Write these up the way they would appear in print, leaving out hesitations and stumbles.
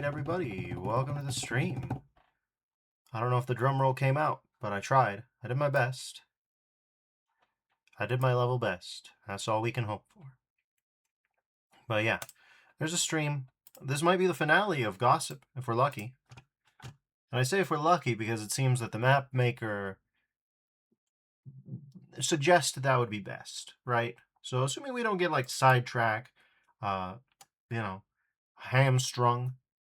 Alright everybody, welcome to the stream. I don't know if the drum roll came out, but I tried. I did my best. I did my level best. That's all we can hope for. But yeah, there's a stream. This might be the finale of Gossip, if we're lucky. And I say if we're lucky because it seems that the map maker suggested that would be best, right? So assuming we don't get like sidetracked, you know, hamstrung,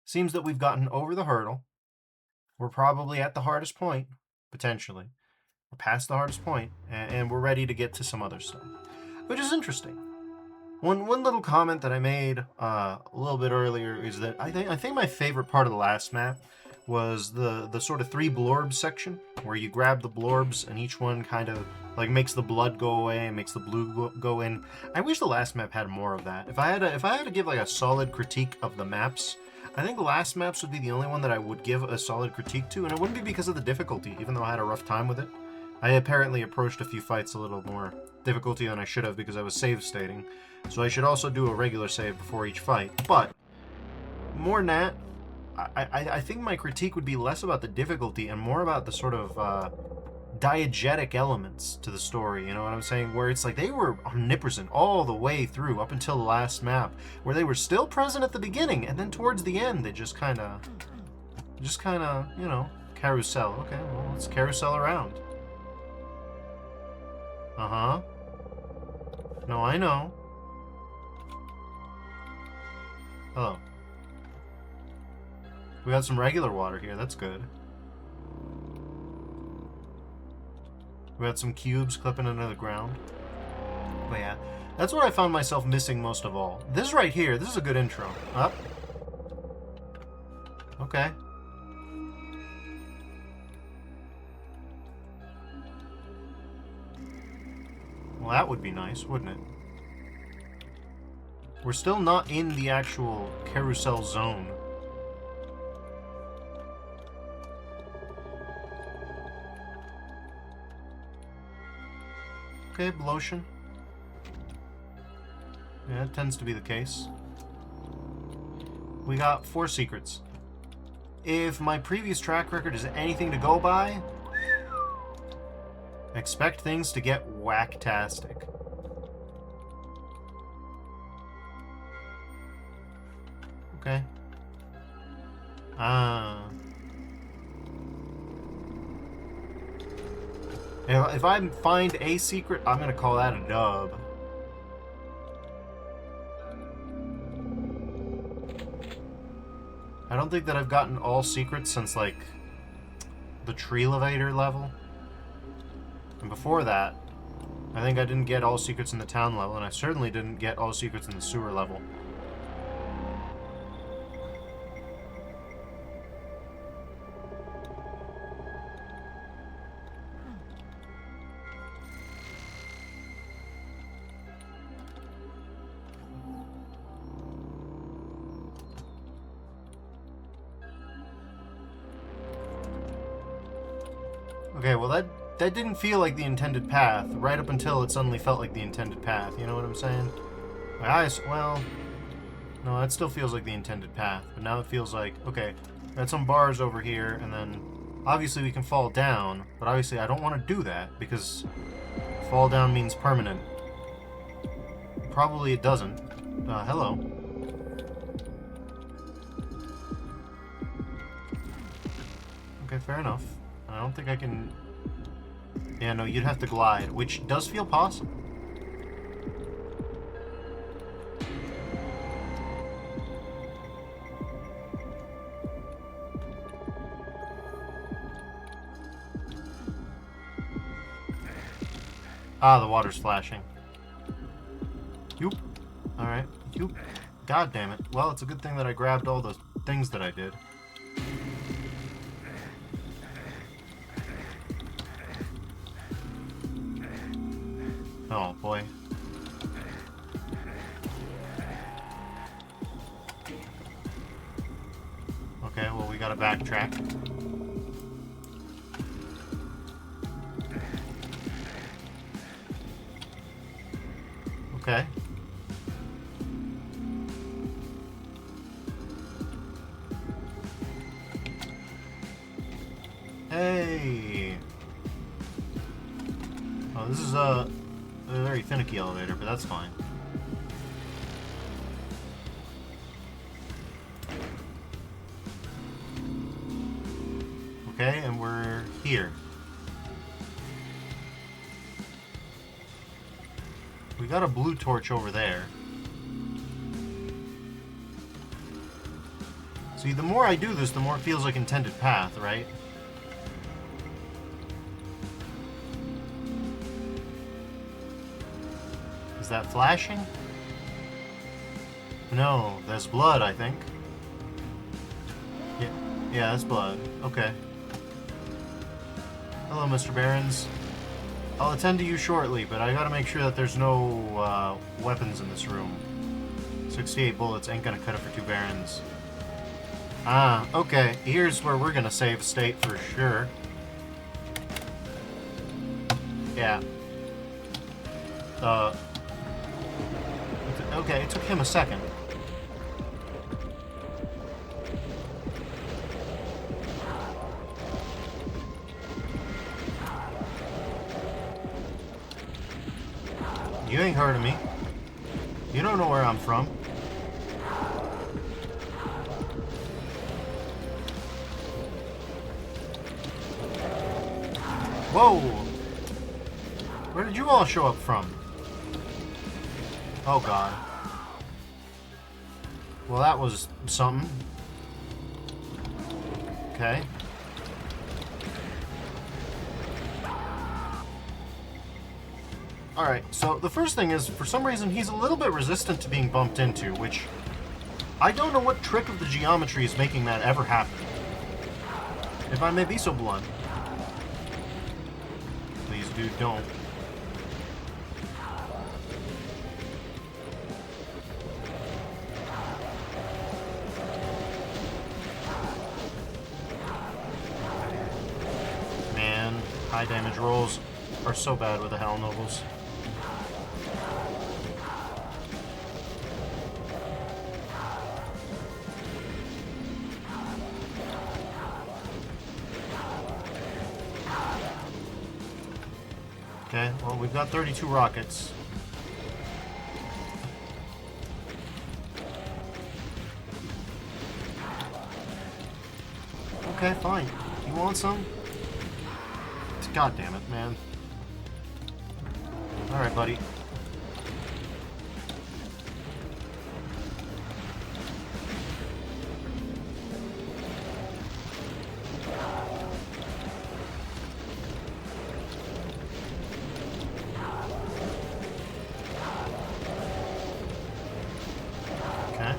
seems that we've gotten over the hurdle. We're probably at the hardest point, potentially. We're past the hardest point, and we're ready to get to some other stuff, which is interesting. One little comment that I made a little bit earlier is that I think my favorite part of the last map was the sort of 3 blorbs section, where you grab the blorbs and each one kind of like makes the blood go away and makes the blue go in. I wish the last map had more of that. If I had to give like a solid critique of the maps, I think the last maps would be the only one that I would give a solid critique to, and it wouldn't be because of the difficulty, even though I had a rough time with it. I apparently approached a few fights a little more difficulty than I should have because I was save stating, so I should also do a regular save before each fight. But more than that, I think my critique would be less about the difficulty and more about the sort of diegetic elements to the story, you know what I'm saying? Where it's like they were omnipresent all the way through up until the last map, where they were still present at the beginning, and then towards the end they just kind of, you know, carousel. Okay, well, let's carousel around. Uh-huh. No, I know. Oh. We got some regular water here, that's good. We got some cubes clipping into the ground. But yeah, that's what I found myself missing most of all. This right here, this is a good intro. Up. Okay. Well, that would be nice, wouldn't it? We're still not in the actual carousel zone. Okay, blotion. Yeah, it tends to be the case. We got 4 secrets. If my previous track record is anything to go by, expect things to get whacktastic. Okay. If I find a secret, I'm gonna call that a dub. I don't think that I've gotten all secrets since, like, the tree elevator level. And before that, I think I didn't get all secrets in the town level, and I certainly didn't get all secrets in the sewer level. Okay, well that didn't feel like the intended path, right up until it suddenly felt like the intended path, you know what I'm saying? My eyes, well, no, that still feels like the intended path, but now it feels like, okay, got some bars over here, and then obviously we can fall down, but obviously I don't want to do that, because fall down means permanent. Probably it doesn't. Hello. Okay, fair enough. I don't think I can... Yeah, no, you'd have to glide, which does feel possible. Ah, the water's flashing. Yoop. Alright. Yoop. God damn it. Well, it's a good thing that I grabbed all the things that I did. Oh, boy. Okay, well, we gotta backtrack. Okay. Well, this is a very finicky elevator, but that's fine. Okay, and we're here. We got a blue torch over there. See, the more I do this, the more it feels like intended path, right? Is that flashing? No, that's blood, I think. Yeah, that's blood. Okay. Hello, Mr. Barons. I'll attend to you shortly, but I gotta make sure that there's no weapons in this room. 68 bullets ain't gonna cut it for 2 Barons. Ah, okay. Here's where we're gonna save state for sure. Yeah. Okay, it took him a second. You ain't heard of me. You don't know where I'm from. Whoa! Where did you all show up from? Oh god. Well, that was something. Okay. Alright, so the first thing is, for some reason, he's a little bit resistant to being bumped into, which I don't know what trick of the geometry is making that ever happen. If I may be so blunt. Please, dude, don't. Man, high damage rolls are so bad with the Hell Nobles. Okay, well, we've got 32 rockets. Okay, fine. You want some? God damn it, man. Alright, buddy. Okay.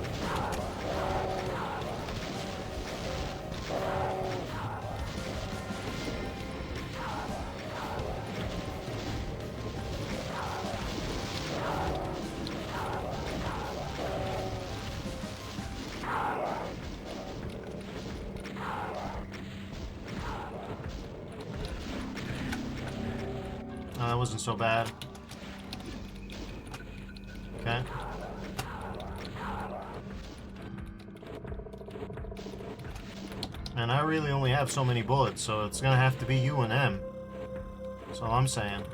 That wasn't so bad. Okay. And I really only have so many bullets, so it's gonna have to be you and them. That's all I'm saying.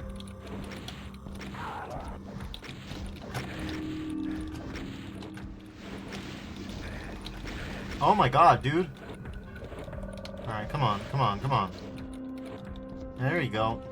Oh my god, dude. Alright, come on, come on, come on. There you go.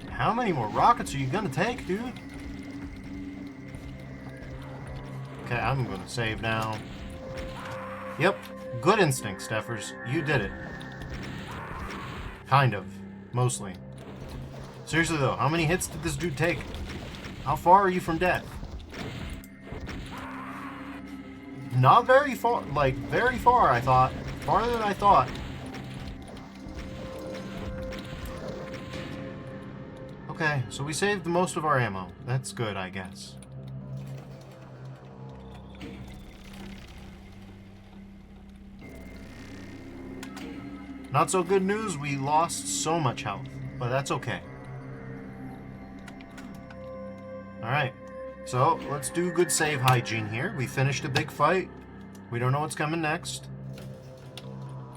How many more rockets are you gonna take, dude? Okay, I'm gonna save now. Yep, good instinct, Steffers. You did it. Kind of. Mostly. Seriously though, how many hits did this dude take? How far are you from death? Not very far, like, very far, I thought. Farther than I thought. Okay, so we saved most of our ammo. That's good, I guess. Not so good news, we lost so much health, but that's okay. Alright, so let's do good save hygiene here. We finished a big fight. We don't know what's coming next.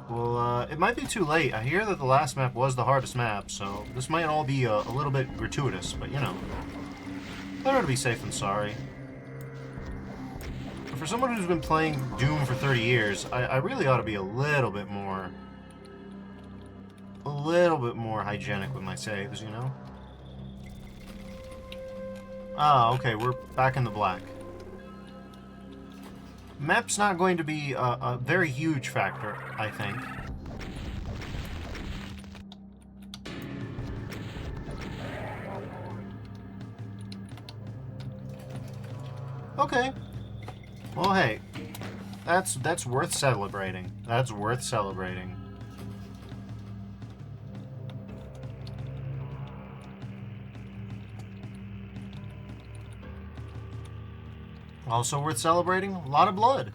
Well, it might be too late. I hear that the last map was the hardest map, so this might all be a little bit gratuitous, but you know. Better to be safe than sorry. But for someone who's been playing Doom for 30 years, I really ought to be a little bit more hygienic with my saves, you know? Ah, okay, we're back in the black. Map's not going to be a very huge factor, I think. Okay. Well, hey, that's worth celebrating. That's worth celebrating. Also worth celebrating, a lot of blood.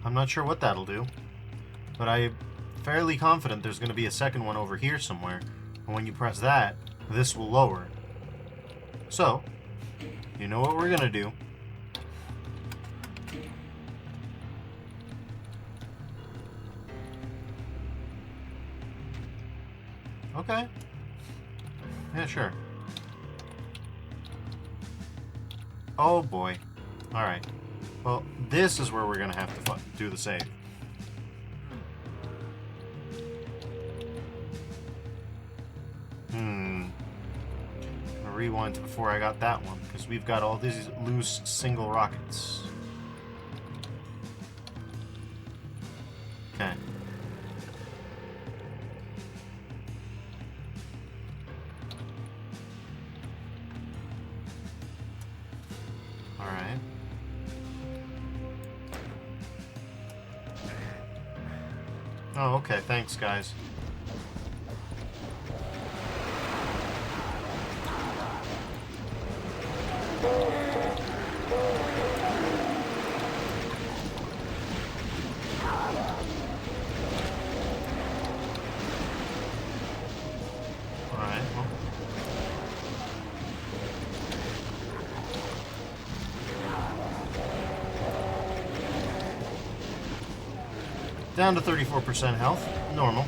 I'm not sure what that'll do, but I'm fairly confident there's going to be a second one over here somewhere, and when you press that, this will lower. So, you know what we're going to do. Okay. Yeah, sure. Oh boy. Alright. Well, this is where we're gonna have to do the save. I'll rewind to before I got that one, because we've got all these loose single rockets. Okay. Alright. Oh, okay. Thanks, guys. Alright, well. Down to 34% health. Normal.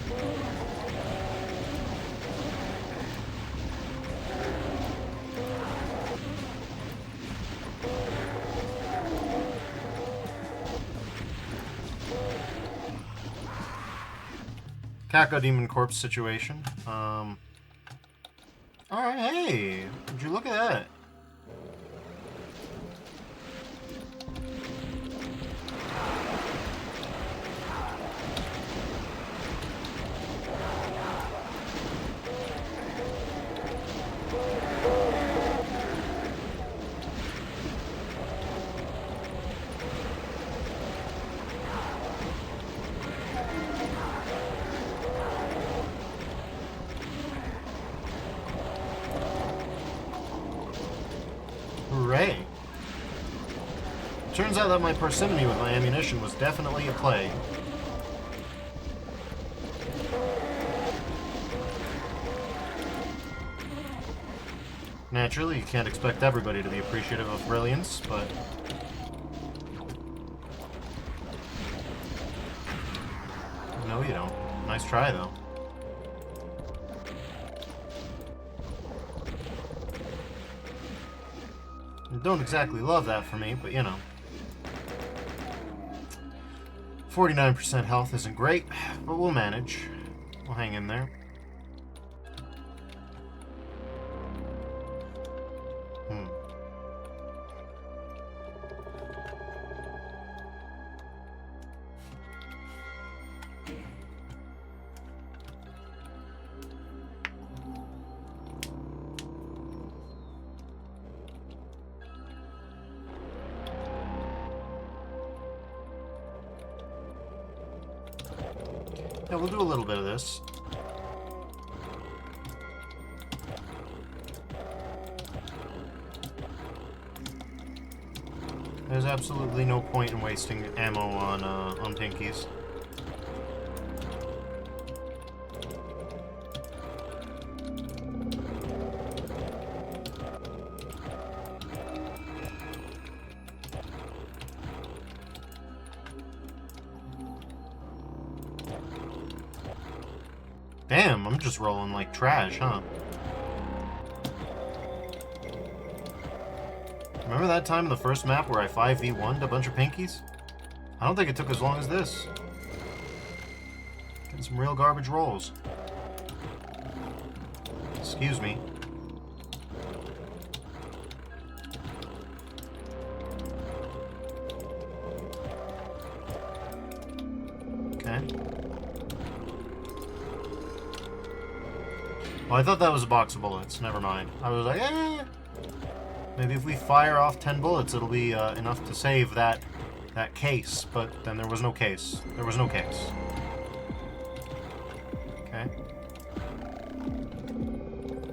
Caco Demon Corpse situation. Alright, hey! Would you look at that? Hooray! Turns out that my parsimony with my ammunition was definitely a play. Naturally, you can't expect everybody to be appreciative of brilliance, but... No, you don't. Nice try, though. Don't exactly love that for me, but you know. 49% health isn't great, but we'll manage. We'll hang in there. Yeah, we'll do a little bit of this. There's absolutely no point in wasting ammo on pinkies. Damn, I'm just rolling like trash, huh? Remember that time in the first map where I 5v1'd a bunch of pinkies? I don't think it took as long as this. Getting some real garbage rolls. Excuse me. Okay. Well, I thought that was a box of bullets. Never mind. I was like, eh. Maybe if we fire off 10 bullets, it'll be enough to save that case. But then there was no case. There was no case. Okay.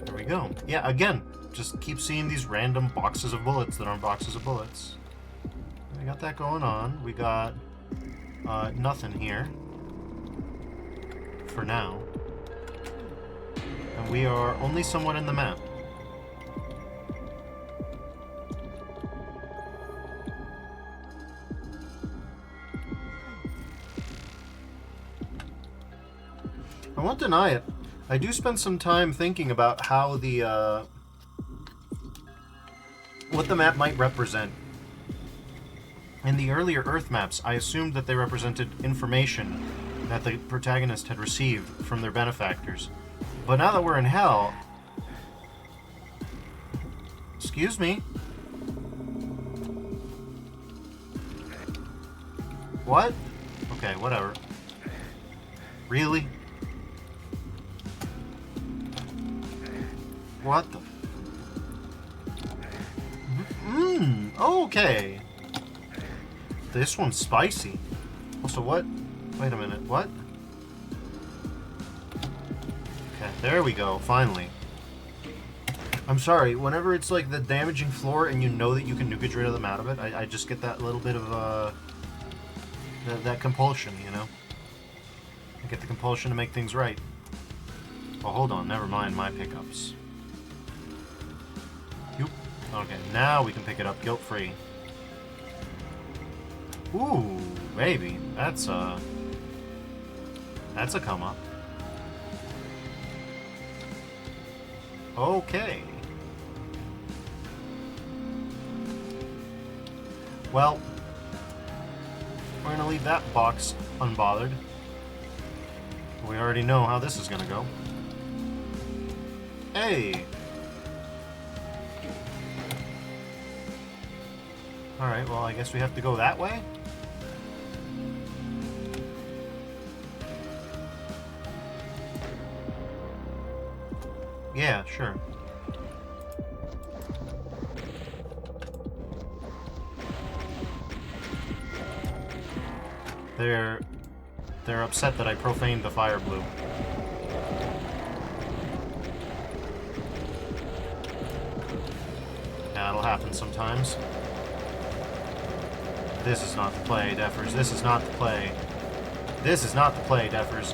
There we go. Yeah, again, just keep seeing these random boxes of bullets that aren't boxes of bullets. We got that going on. We got nothing here. For now. And we are only somewhat in the map. I won't deny it. I do spend some time thinking about how the, what the map might represent. In the earlier Earth maps, I assumed that they represented information that the protagonist had received from their benefactors. But now that we're in Hell... Excuse me? What? Okay, whatever. Really? What the... Okay. This one's spicy. Also, what? Wait a minute, what? Okay, there we go, finally. I'm sorry, whenever it's like the damaging floor and you know that you can nuke them out of it, I just get that little bit of, that compulsion, you know? I get the compulsion to make things right. Oh, hold on, never mind my pickups. Okay, now we can pick it up guilt-free. Ooh, baby. That's a come up. Okay. Well, we're gonna leave that box unbothered. We already know how this is gonna go. Hey! Alright, well, I guess we have to go that way? Yeah, sure. They're upset that I profaned the fire blue. That'll happen sometimes. This is not the play, Defers. This is not the play. This is not the play, Defers.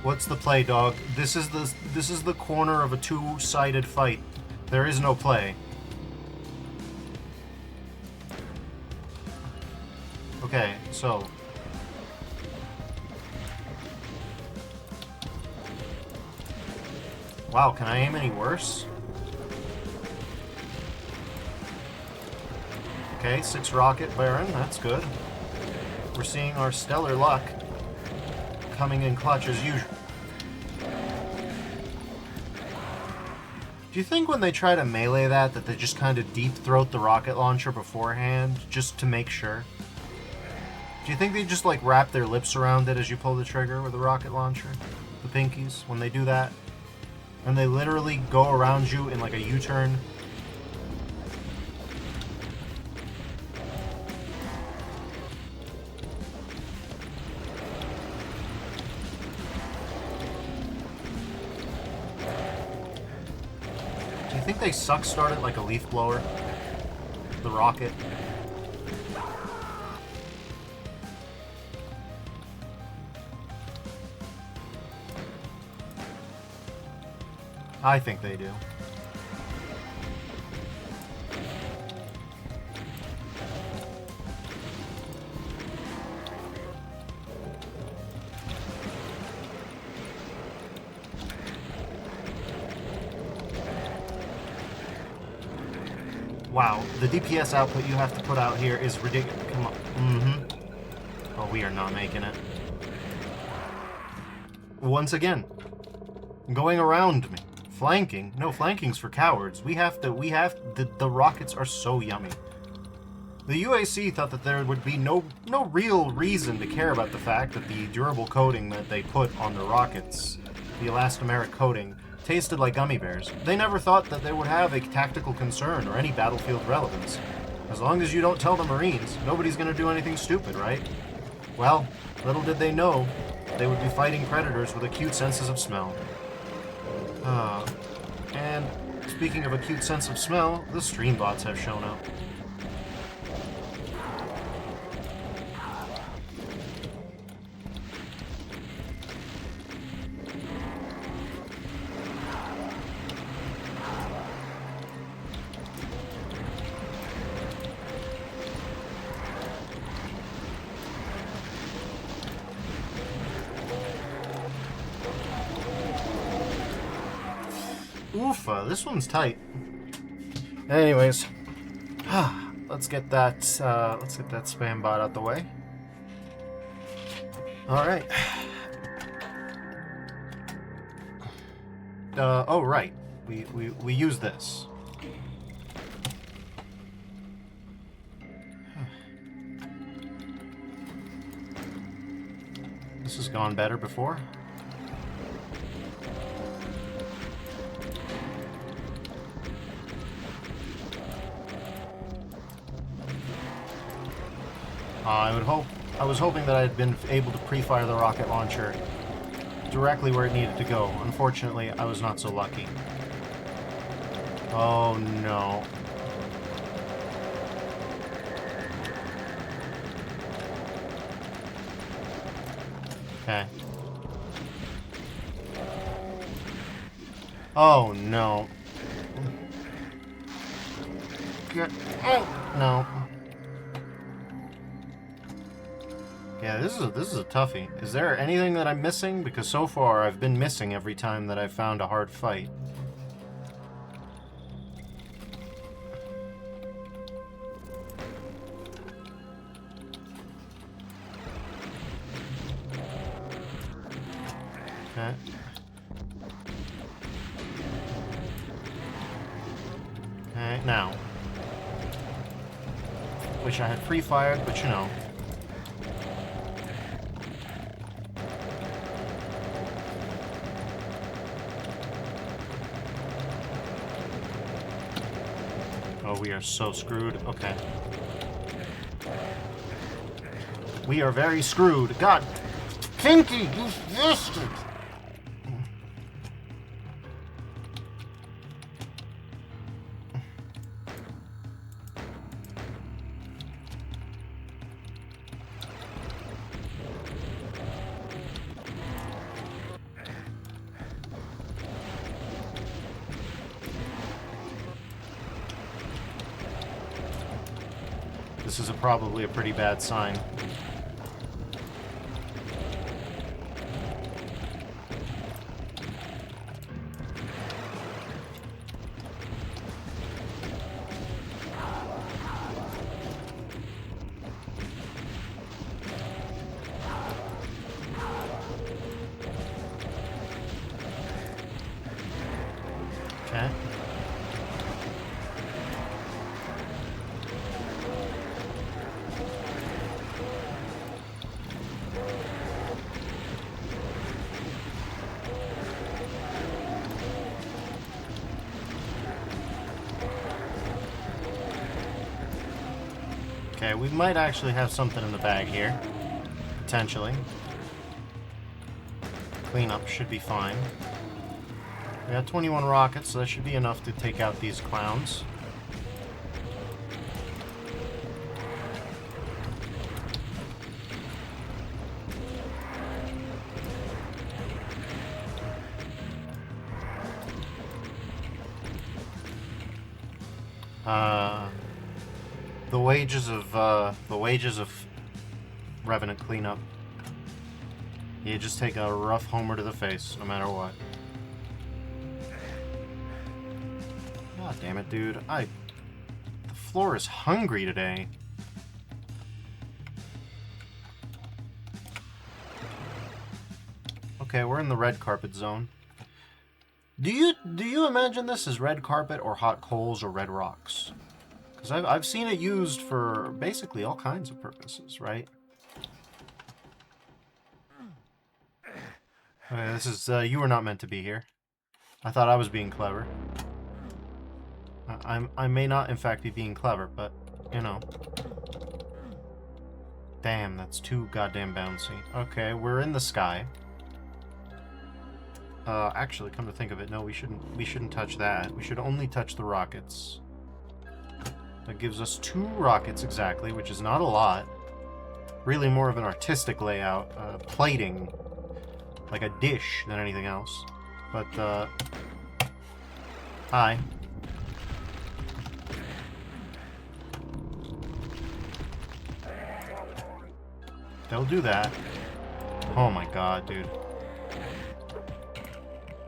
What's the play, dog? This is the corner of a two-sided fight. There is no play. Okay, so... Wow, can I aim any worse? Okay, 6 rocket Baron, that's good. We're seeing our stellar luck coming in clutch as usual. Do you think when they try to melee that they just kind of deep throat the rocket launcher beforehand, just to make sure? Do you think they just like wrap their lips around it as you pull the trigger with the rocket launcher? The pinkies, when they do that? And they literally go around you in like a U-turn? Do you think they suck start it like a leaf blower? The rocket? I think they do. Wow, the DPS output you have to put out here is ridiculous. Come on. Oh, we are not making it. Once again, going around me. Flanking? No, flanking's for cowards. The rockets are so yummy. The UAC thought that there would be no real reason to care about the fact that the durable coating that they put on the rockets, the elastomeric coating, tasted like gummy bears. They never thought that they would have a tactical concern or any battlefield relevance. As long as you don't tell the Marines, nobody's gonna do anything stupid, right? Well, little did they know, they would be fighting predators with acute senses of smell. And speaking of acute sense of smell, the stream bots have shown up. Oofa, this one's tight. Anyways, let's get that spam bot out the way. All right. Oh right, we use this. This has gone better before. I was hoping that I had been able to pre-fire the rocket launcher directly where it needed to go. Unfortunately, I was not so lucky. Oh no. Okay. Oh no. Oh no. Yeah, this is a toughie. Is there anything that I'm missing? Because so far I've been missing every time that I've found a hard fight. Okay. Okay, now. Wish I had pre-fired, but you know. Oh, we are so screwed. Okay. We are very screwed. God! Pinky, you bastard! This is probably a pretty bad sign. Okay. Okay, we might actually have something in the bag here. Potentially. Cleanup should be fine. We got 21 rockets, so that should be enough to take out these clowns. The wages of Revenant cleanup. You just take a rough homer to the face, no matter what. God damn it, dude. The floor is hungry today. Okay, we're in the red carpet zone. Do you imagine this as red carpet or hot coals or red rocks? Because I've seen it used for basically all kinds of purposes, right? Okay, this is, you were not meant to be here. I thought I was being clever. I may not, in fact, be being clever, but, you know. Damn, that's too goddamn bouncy. Okay, we're in the sky. Actually, come to think of it, no, we shouldn't touch that. We should only touch the rockets. That gives us 2 rockets exactly, which is not a lot. Really more of an artistic layout, plating, like a dish than anything else. But, hi. They'll do that. Oh my god, dude.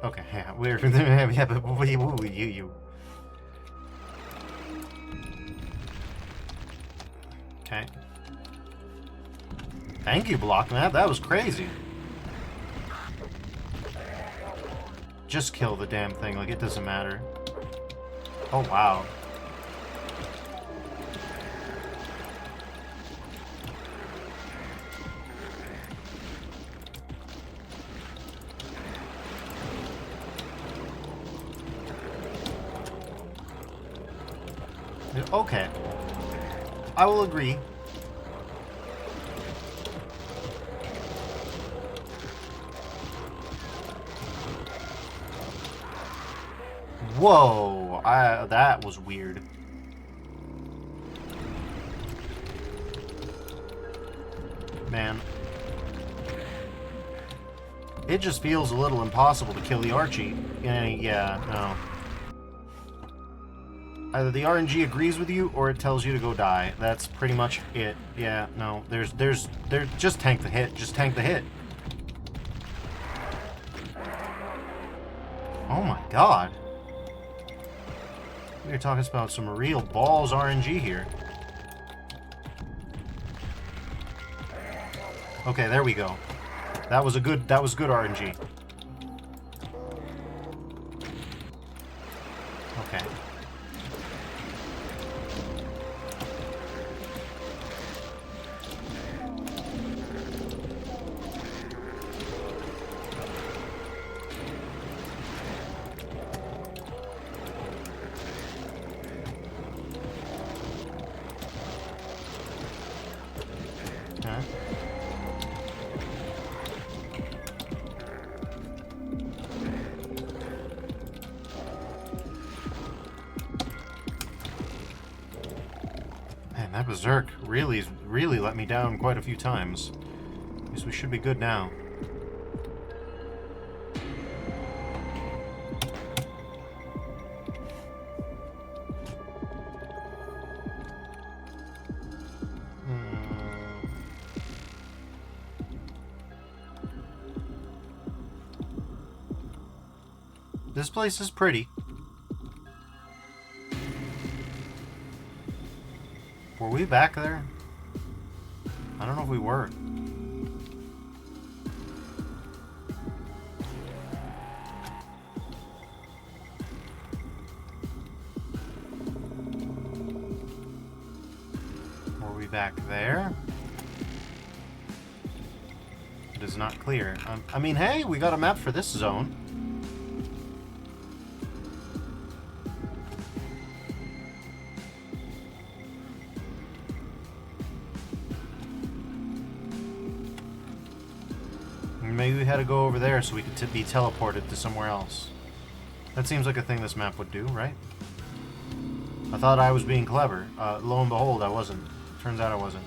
Okay, yeah, we're yeah, but you. Okay. Thank you, block man. That was crazy. Just kill the damn thing, like it doesn't matter. Oh wow. Okay. I will agree. Whoa! That was weird. Man. It just feels a little impossible to kill the Archie. Yeah, no. Either the RNG agrees with you, or it tells you to go die. That's pretty much it. Yeah, no. Just tank the hit. Just tank the hit. Oh my god. We're talking about some real balls RNG here. Okay, there we go. That was good RNG. Okay. That berserk really let me down quite a few times. I guess we should be good now. This place is pretty. Were we back there? I don't know if we were. Were we back there? It is not clear. I mean, hey, we got a map for this zone. Maybe we had to go over there so we could be teleported to somewhere else. That seems like a thing this map would do, right? I thought I was being clever. Lo and behold, I wasn't. Turns out I wasn't.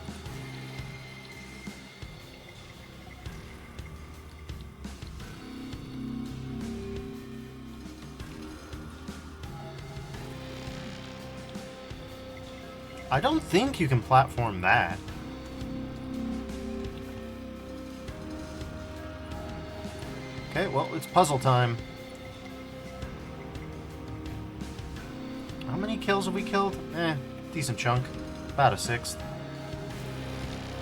I don't think you can platform that. Okay, well, it's puzzle time. How many kills have we killed? Decent chunk. About a sixth.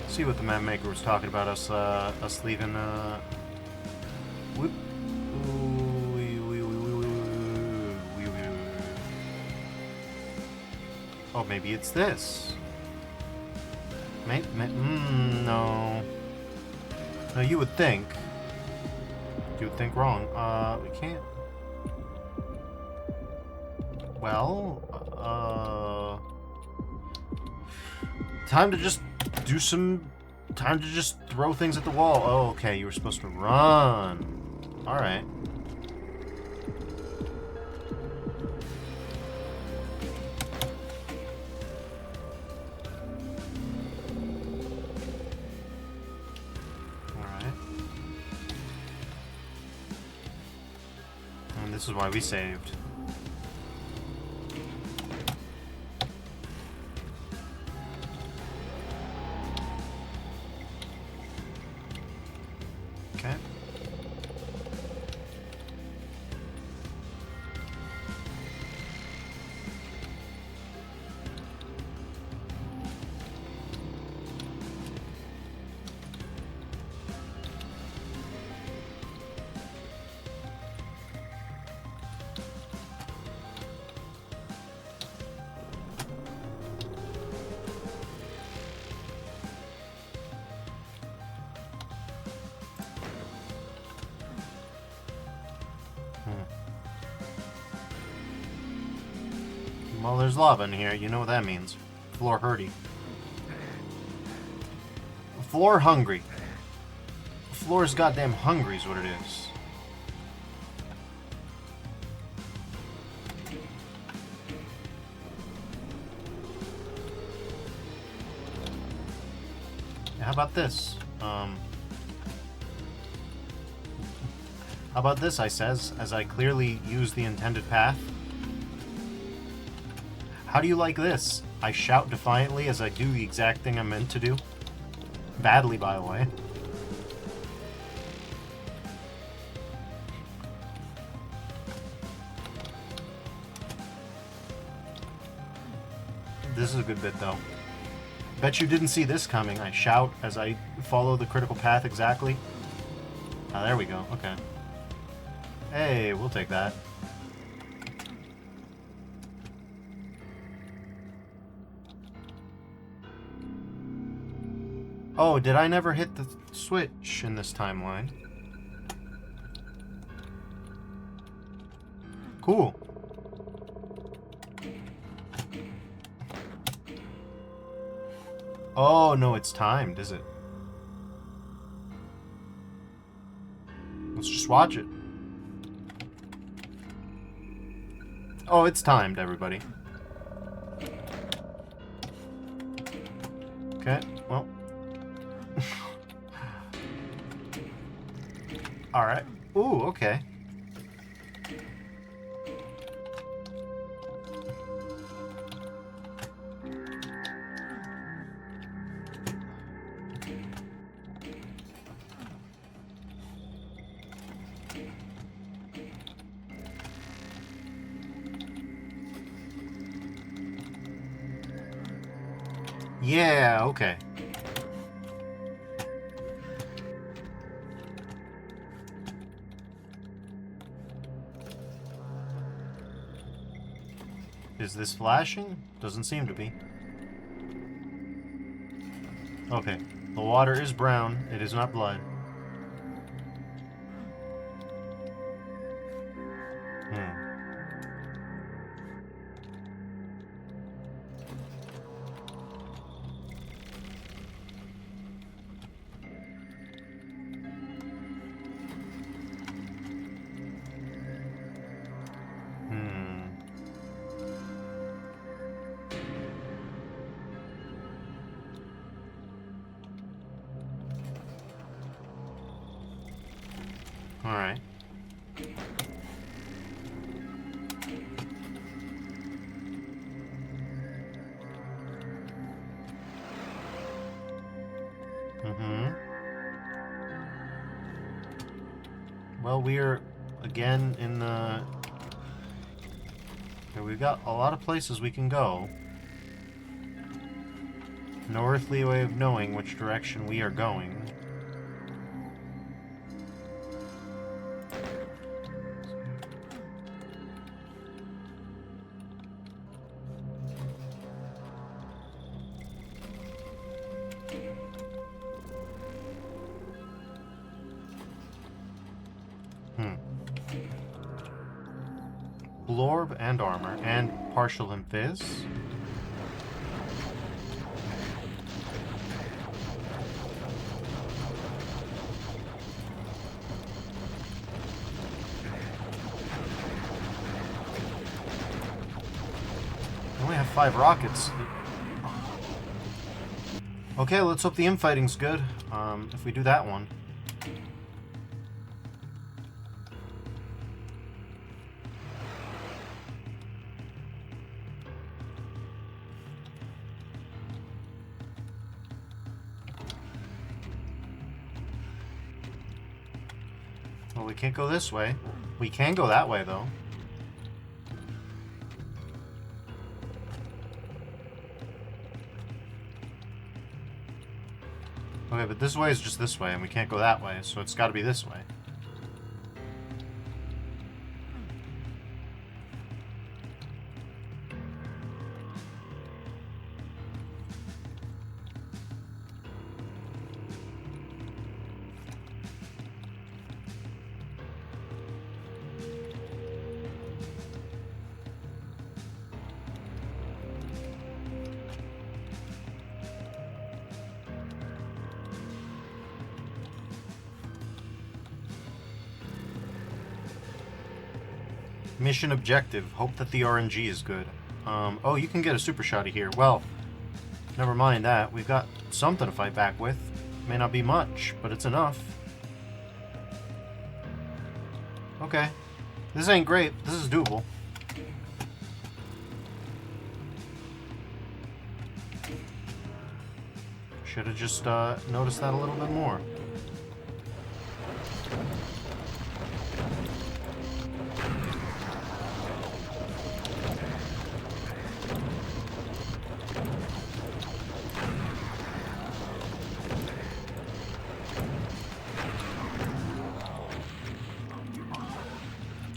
See what the map maker was talking about us leaving, whoop. Oh, maybe it's this. No. No, you would think. You would think wrong. We can't. Well, time to just do some... Time to just throw things at the wall. Oh, okay, you were supposed to run. Alright. Alright. And this is why we saved. Okay. Well, there's lava in here. You know what that means. Floor hurty. Floor hungry. Floor is goddamn hungry is what it is. How about this? How about this, I says, as I clearly use the intended path. How do you like this? I shout defiantly as I do the exact thing I'm meant to do. Badly, by the way. This is a good bit, though. Bet you didn't see this coming. I shout as I follow the critical path exactly. Ah, there we go. Okay. Hey, we'll take that. Oh, did I never hit the switch in this timeline? Cool. Oh, no, it's timed, is it? Let's just watch it. Oh, it's timed, everybody. Okay, well. Alright. Ooh, okay. Yeah, okay. Is this flashing? Doesn't seem to be. Okay. The water is brown. It is not blood. Alright. Well, we're again in the... Okay, we've got a lot of places we can go. No earthly way of knowing which direction we are going. Blorb and armor, and partial in fizz. We only have 5 rockets. Okay, let's hope the infighting's good. If we do that one. Well, we can't go this way. We can go that way, though. Okay, but this way is just this way, and we can't go that way, so it's got to be this way. Mission objective. Hope that the RNG is good. Oh, you can get a super shotty here. Well, never mind that. We've got something to fight back with. May not be much, but it's enough. Okay. This ain't great. This is doable. Should have just noticed that a little bit more.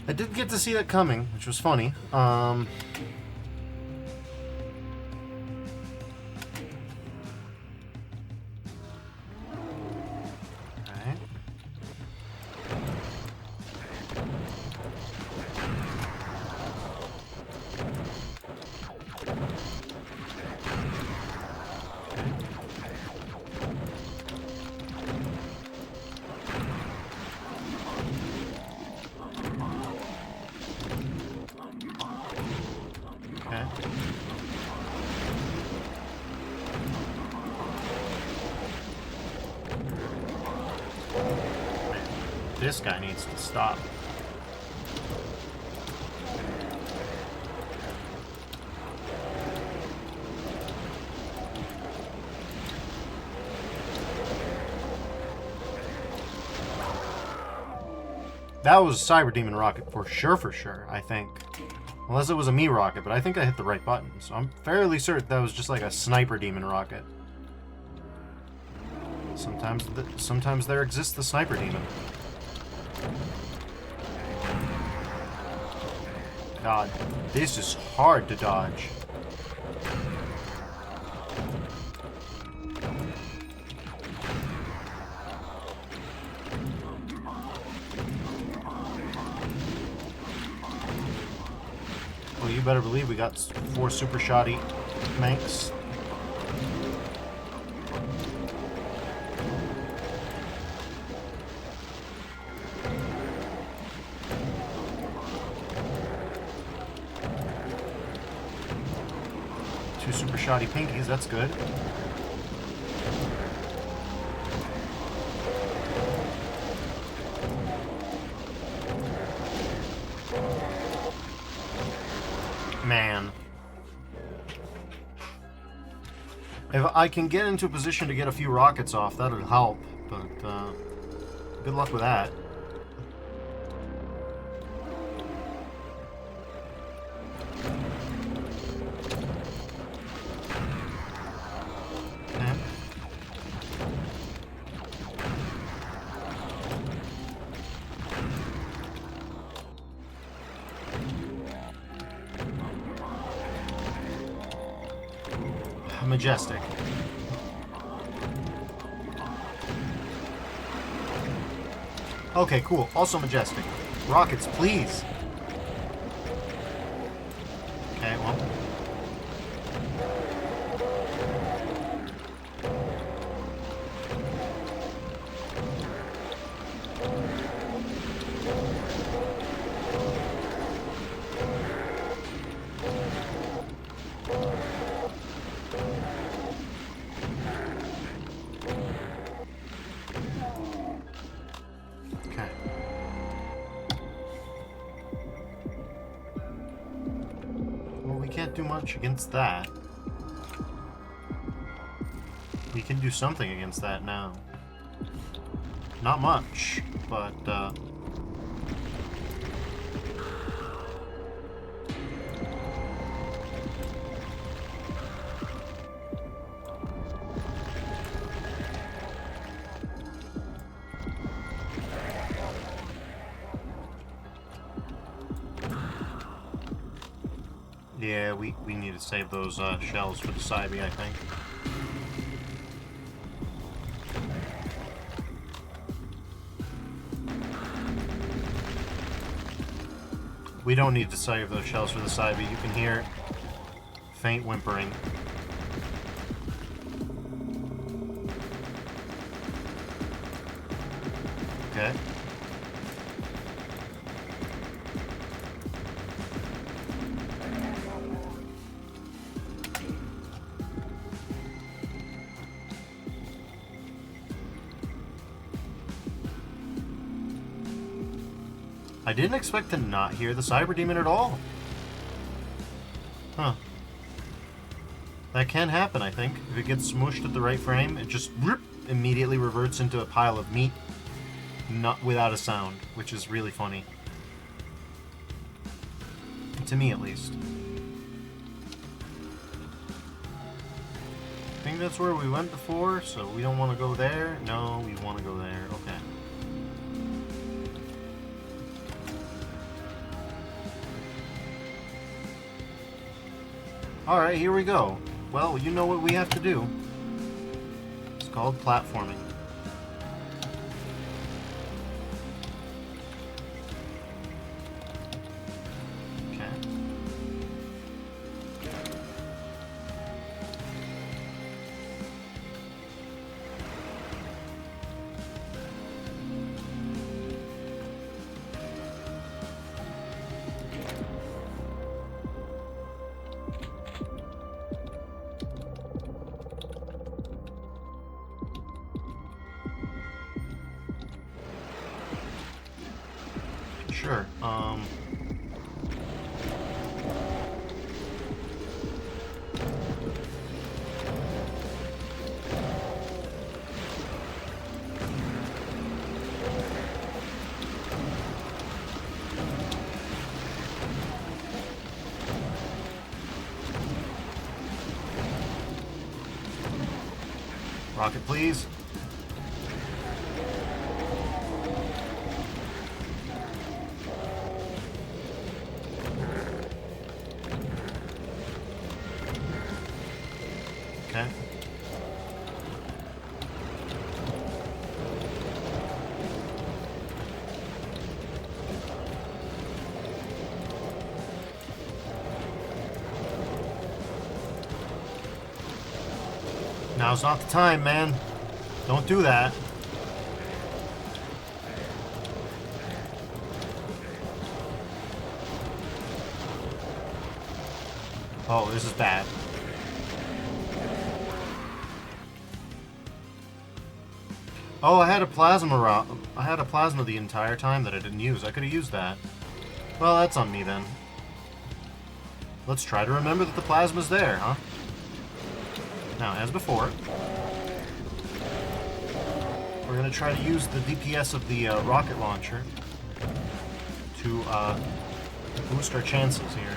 I did get to see that coming, which was funny. Okay. This guy needs to stop. That was a Cyber Demon rocket for sure, I think. Unless it was a me rocket, but I think I hit the right button, so I'm fairly certain that was just like a Sniper Demon rocket. Sometimes there exists the Sniper Demon. God, this is hard to dodge. Well, you better believe we got 4 super shoddy Manx. Super shoddy pinkies, that's good. If I can get into a position to get a few rockets off, that'll help. But, good luck with that. Majestic. Okay, cool. Also majestic. Rockets, please. Okay, well. Do much against that. We can do something against that now. Not much, but yeah, we need to save those shells for the Cybe, I think. We don't need to save those shells for the Cybe. You can hear faint whimpering. Okay. I didn't expect to not hear the Cyber Demon at all. Huh. That can happen, I think. If it gets smooshed at the right frame, it just immediately reverts into a pile of meat, not without a sound, which is really funny. To me, at least. I think that's where we went before, so we don't want to go there. No, we want to go there. Okay. Alright, here we go. Well, you know what we have to do. It's called platforming. Okay. Sure. Rocket, please. Okay. Now's not the time, man. Don't do that. Oh, this is bad. Oh, I had a plasma the entire time that I didn't use. I could have used that. Well, that's on me then. Let's try to remember that the plasma's there, huh? Now, as before, we're going to try to use the DPS of the rocket launcher to boost our chances here.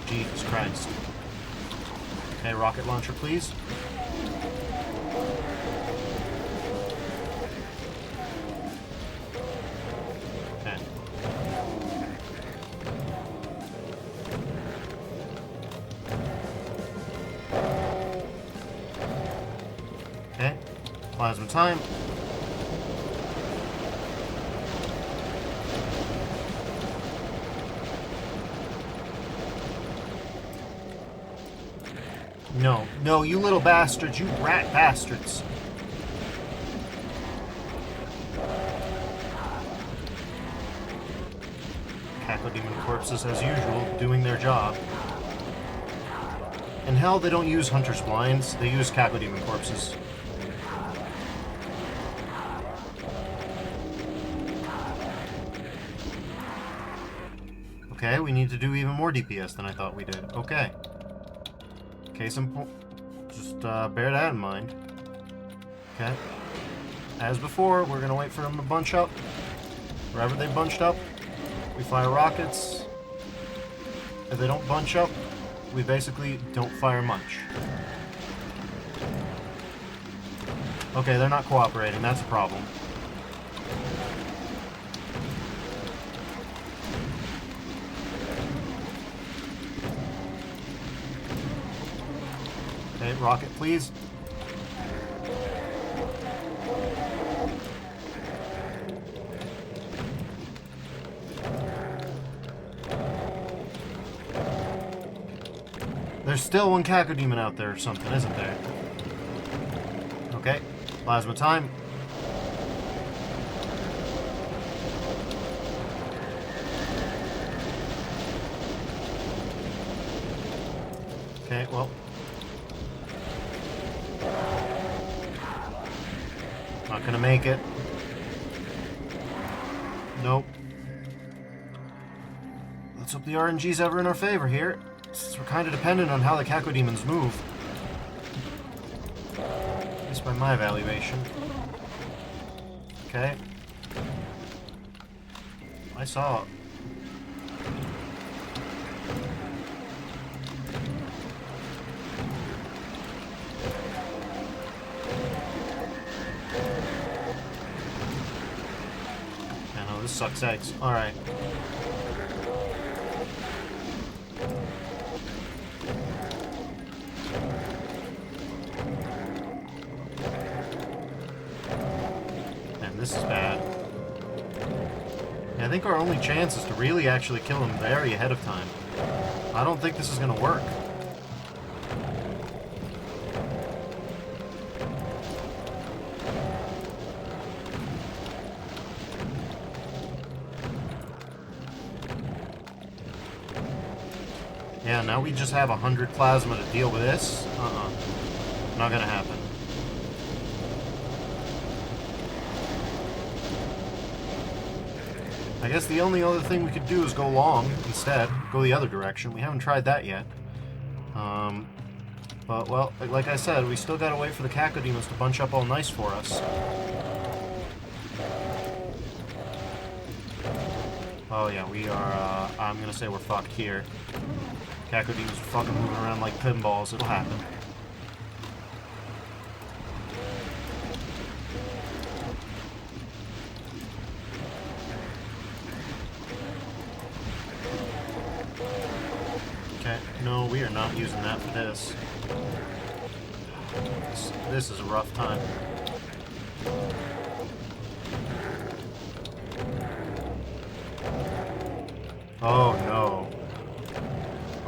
Jesus Christ. Okay, rocket launcher, please. Okay. Okay. Plasma time. No, no, you little bastards, you rat bastards. Cacodemon corpses, as usual, doing their job. And hell, they don't use Hunter's Blinds, they use Cacodemon corpses. Okay, we need to do even more DPS than I thought we did. Okay. Case in point, just bear that in mind. Okay. As before, we're going to wait for them to bunch up. Wherever they bunched up, we fire rockets. If they don't bunch up, we basically don't fire much. Okay, they're not cooperating. That's a problem. Okay, rocket, please. There's still one Cacodemon out there or something, isn't there? Okay, plasma time. Okay, well. Not gonna make it. Nope. Let's hope the RNG's ever in our favor here, since we're kind of dependent on how the Cacodemons move. At least by my evaluation. Okay. I saw it. This sucks eggs. Alright. Man, this is bad. Yeah, I think our only chance is to really actually kill him very ahead of time. I don't think this is gonna work. Yeah, now we just have 100 plasma to deal with this? Not gonna happen. I guess the only other thing we could do is go long instead. Go the other direction. We haven't tried that yet. But, well, like I said, we still gotta wait for the Cacodemons to bunch up all nice for us. Oh yeah, we are, I'm gonna say we're fucked here. Cacodemons are fucking moving around like pinballs. It'll happen. Okay, no, we are not using that for this. This is a rough time. Oh no.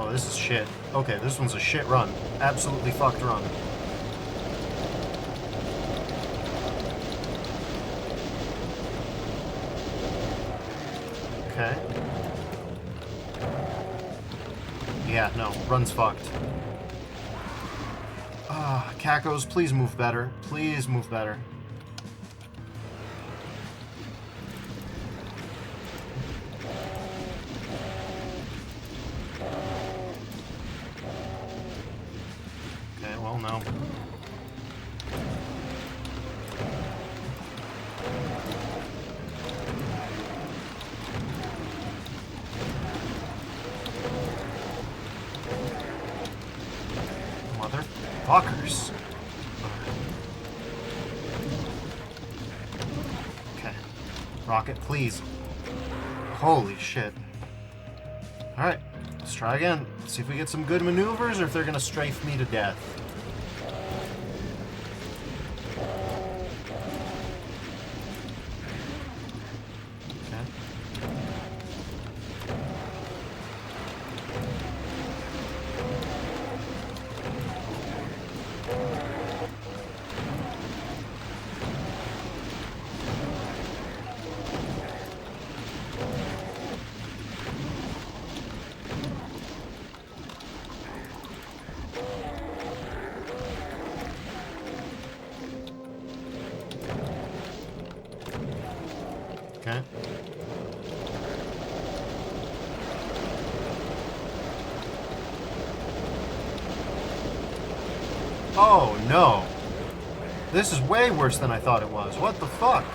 Oh, this is shit. Okay, this one's a shit run. Absolutely fucked run. Okay. Yeah, no, run's fucked. Ah, Cacos, please move better. Please move better. hell no. Motherfuckers. Okay. Rocket, please. Holy shit. Alright, let's try again. See if we get some good maneuvers or if they're gonna strafe me to death. Okay. Oh no. This is way worse than I thought it was. What the fuck?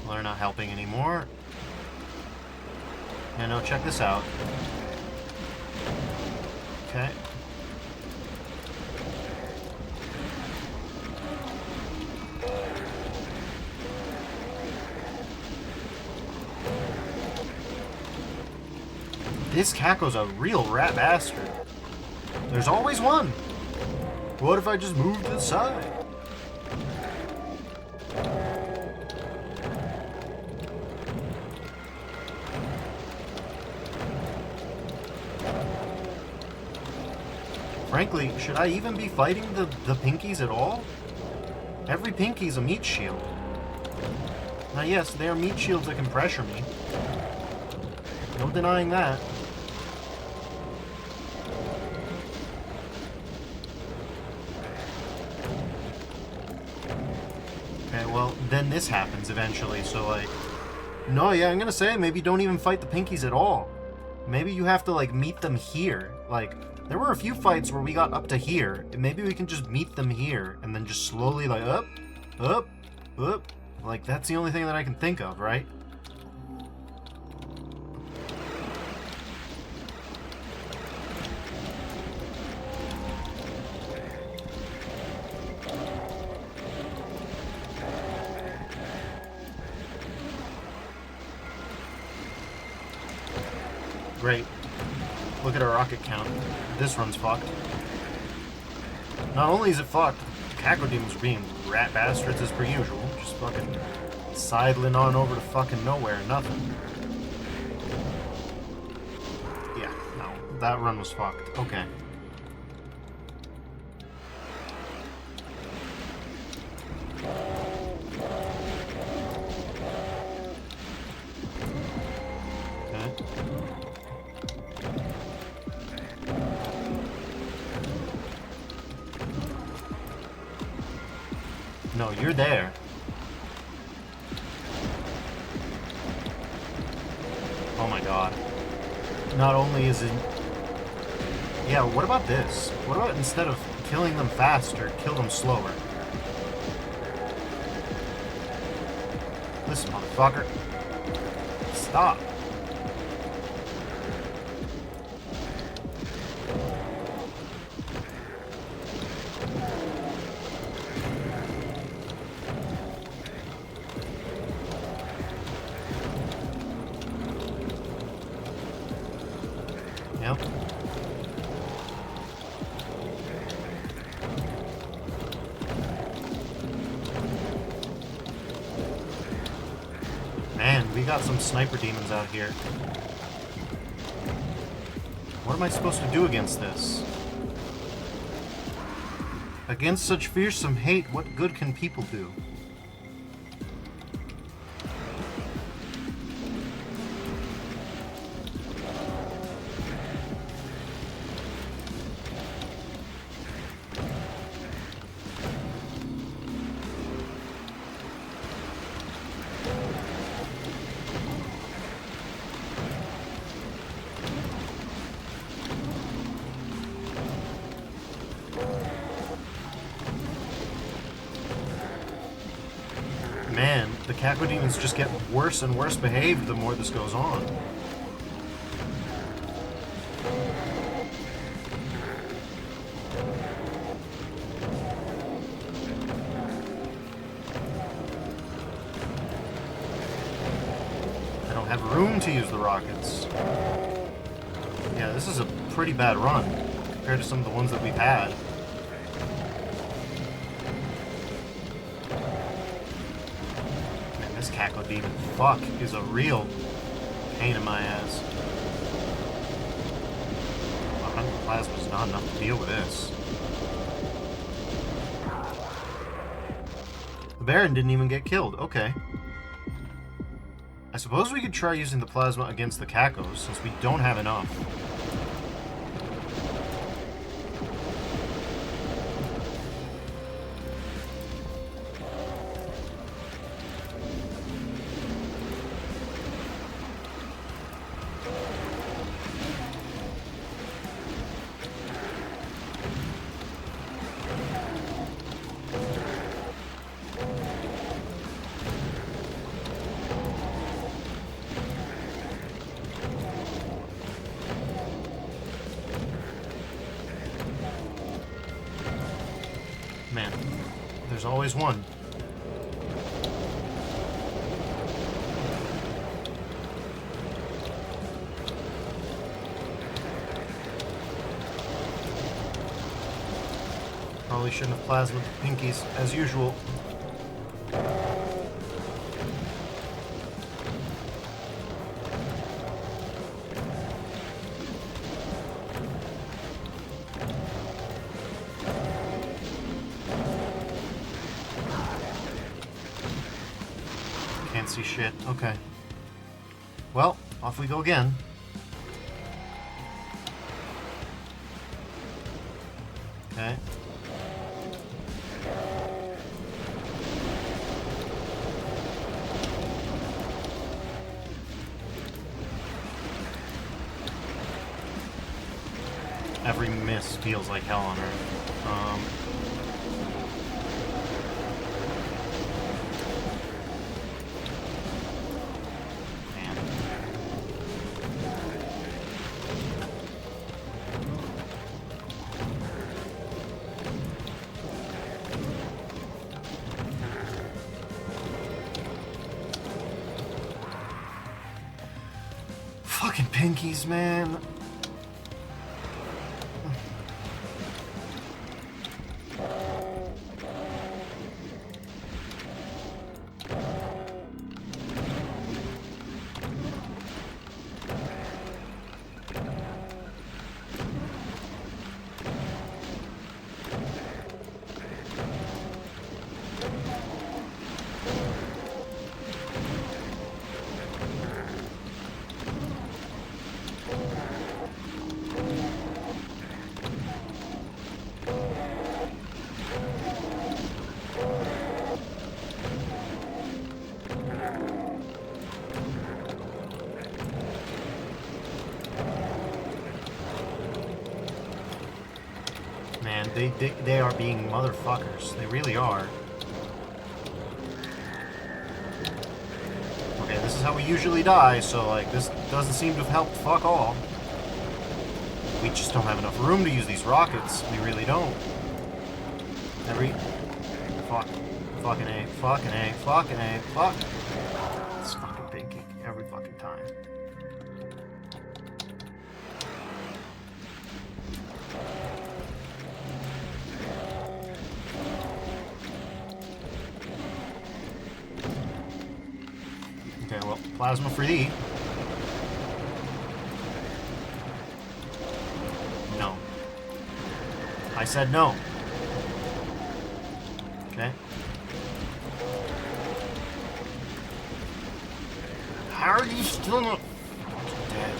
Well, they're not helping anymore. Yeah, no, check this out. Okay. This Caco's a real rat bastard. There's always one. What if I just moved to the side? Frankly, should I even be fighting the pinkies at all? Every pinky's a meat shield. Now yes, they are meat shields that can pressure me. No denying that. Okay, well, then this happens eventually, so like... No, yeah, I'm gonna say maybe don't even fight the pinkies at all. Maybe you have to, like, meet them here. Like, there were a few fights where we got up to here, and maybe we can just meet them here, and then just slowly, like, up, up, up. Like, that's the only thing that I can think of, right? Great. Look at our rocket count. This run's fucked. Not only is it fucked, Cacodemons are being rat bastards as per usual. Just fucking sidling on over to fucking nowhere, nothing. Yeah, no, that run was fucked. Okay. No, you're there. Oh my god. Not only is it... Yeah, what about this? What about instead of killing them faster, kill them slower? Listen, motherfucker. Stop. Yep. Man, we got some sniper demons out here. What am I supposed to do against this? Against such fearsome hate, what good can people do? Man, the cacodemons just get worse and worse behaved the more this goes on. I don't have room to use the rockets. Yeah, this is a pretty bad run compared to some of the ones that we've had. This cacodemon fuck is a real pain in my ass. 100 plasma is not enough to deal with this. The Baron didn't even get killed. Okay. I suppose we could try using the plasma against the cacos, since we don't have enough. Man, there's always one. Probably shouldn't have plasmed the pinkies, as usual. Can't see shit. Okay. Well, off we go again. Okay. Every miss feels like hell on Earth. Man. Fucking pinkies, man. Man, they are being motherfuckers. They really are. Okay, this is how we usually die, so like this doesn't seem to have helped fuck all. We just don't have enough room to use these rockets. We really don't. Fucking A, fucking A, fucking A, fuck. It's fucking pinky every fucking time. Okay, well, plasma for thee. No. I said no. Okay. How are you still not dead?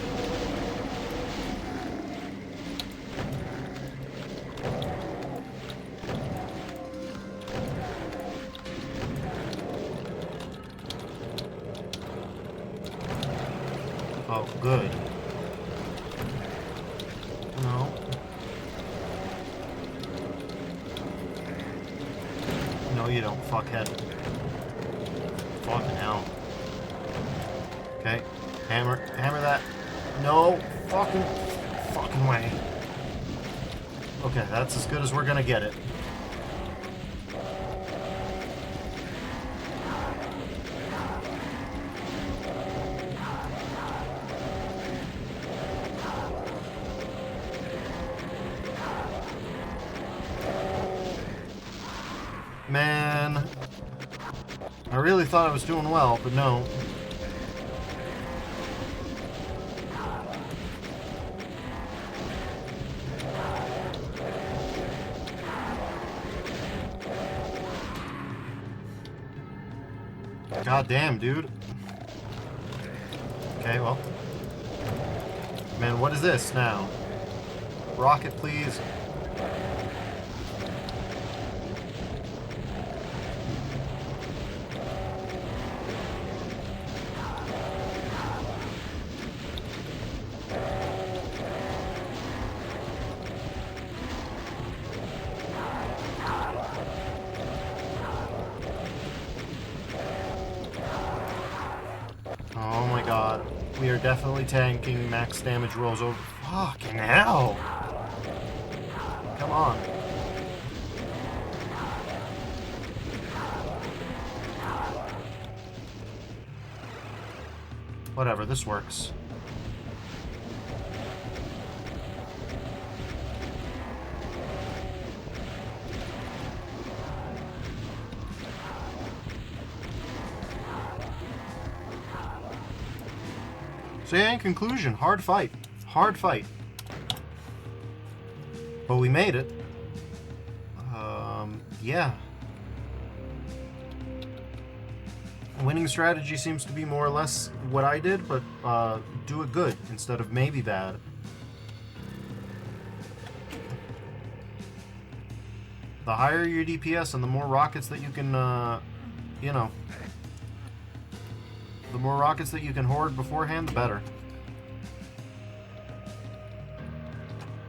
Oh, good. No. No, you don't, fuckhead. Fucking hell. Okay. Hammer that. No fucking way. Okay, that's as good as we're gonna get it. Man, I really thought I was doing well, but no. God damn, dude. Okay, well. Man, what is this now? Rocket, please. Oh my god. We are definitely tanking max damage rolls over. Fucking hell. Come on. Whatever, this works. So yeah, in conclusion, hard fight. Hard fight. But we made it. Yeah. Winning strategy seems to be more or less what I did, but do it good instead of maybe bad. The higher your DPS and the more rockets that you can, you know, the more rockets that you can hoard beforehand, the better.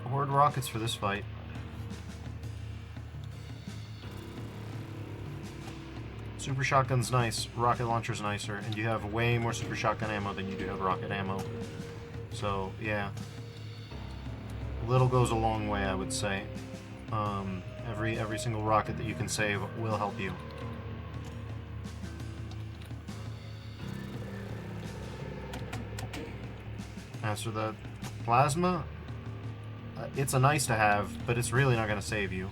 Hoard rockets for this fight. Super shotgun's nice, rocket launcher's nicer, and you have way more super shotgun ammo than you do have rocket ammo. So, yeah. Little goes a long way, I would say. Every single rocket that you can save will help you. As for the plasma, it's a nice to have, but it's really not going to save you.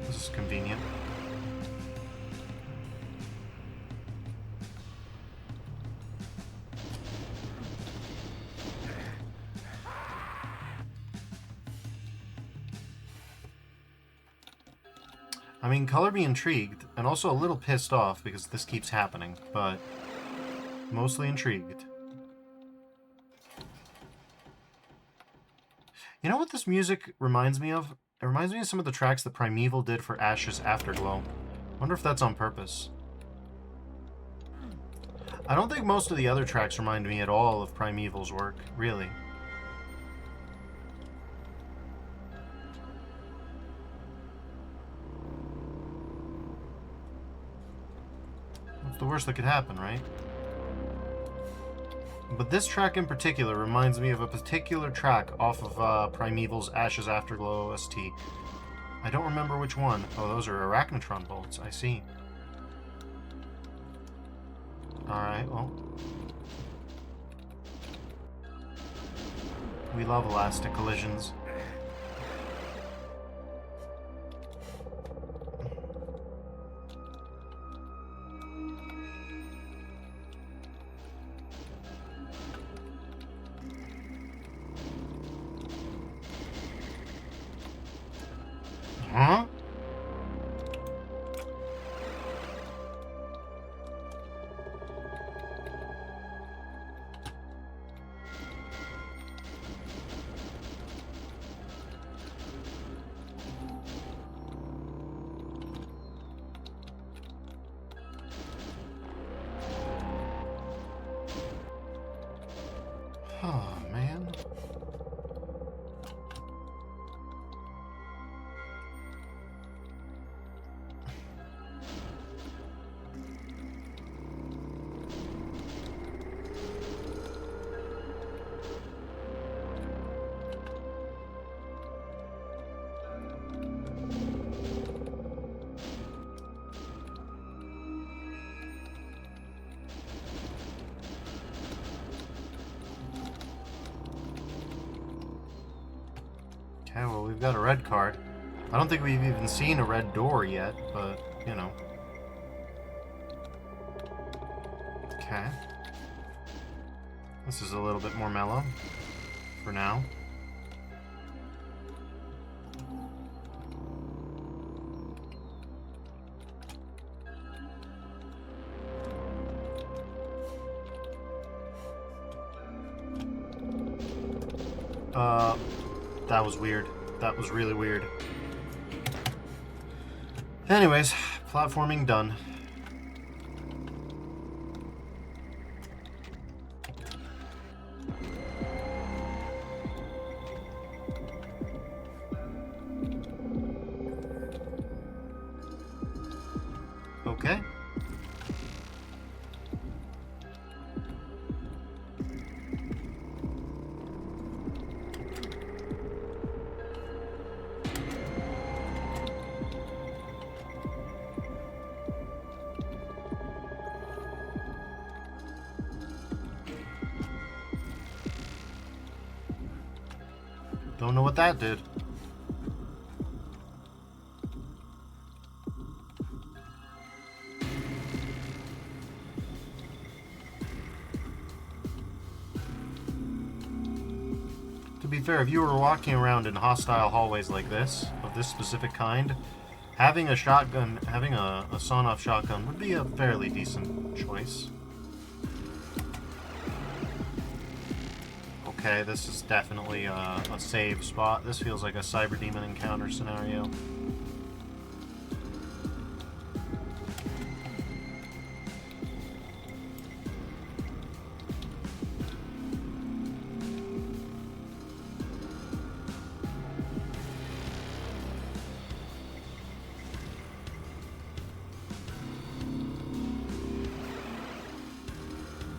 This is convenient. I mean, color me intrigued, and also a little pissed off because this keeps happening, but mostly intrigued. You know what this music reminds me of? It reminds me of some of the tracks that Primeval did for Ash's Afterglow. Wonder if that's on purpose. I don't think most of the other tracks remind me at all of Primeval's work, really. What's the worst that could happen, right? But this track in particular reminds me of a particular track off of Primeval's Ash's Afterglow OST. I don't remember which one. Oh, those are Arachnotron bolts. I see. Alright, well. We love elastic collisions. Huh? Oh, man. Okay, well, we've got a red card. I don't think we've even seen a red door yet, but, you know. Okay. This is a little bit more mellow for now. That was weird. That was really weird. Anyways, platforming done. Okay. Don't know what that did. To be fair, if you were walking around in hostile hallways like this, of this specific kind, having a shotgun, having a sawn-off shotgun would be a fairly decent choice. Okay, this is definitely a save spot. This feels like a Cyber Demon encounter scenario.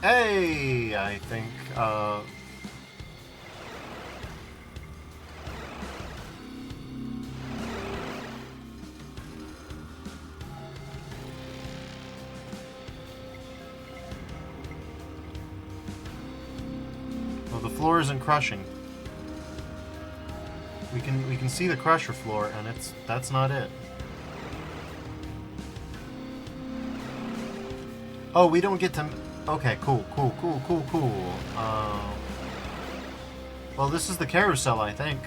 Hey, I think, well, the floor isn't crushing. We can see the crusher floor, and that's not it. Oh, we don't get to... Okay, cool. Well, this is the carousel, I think.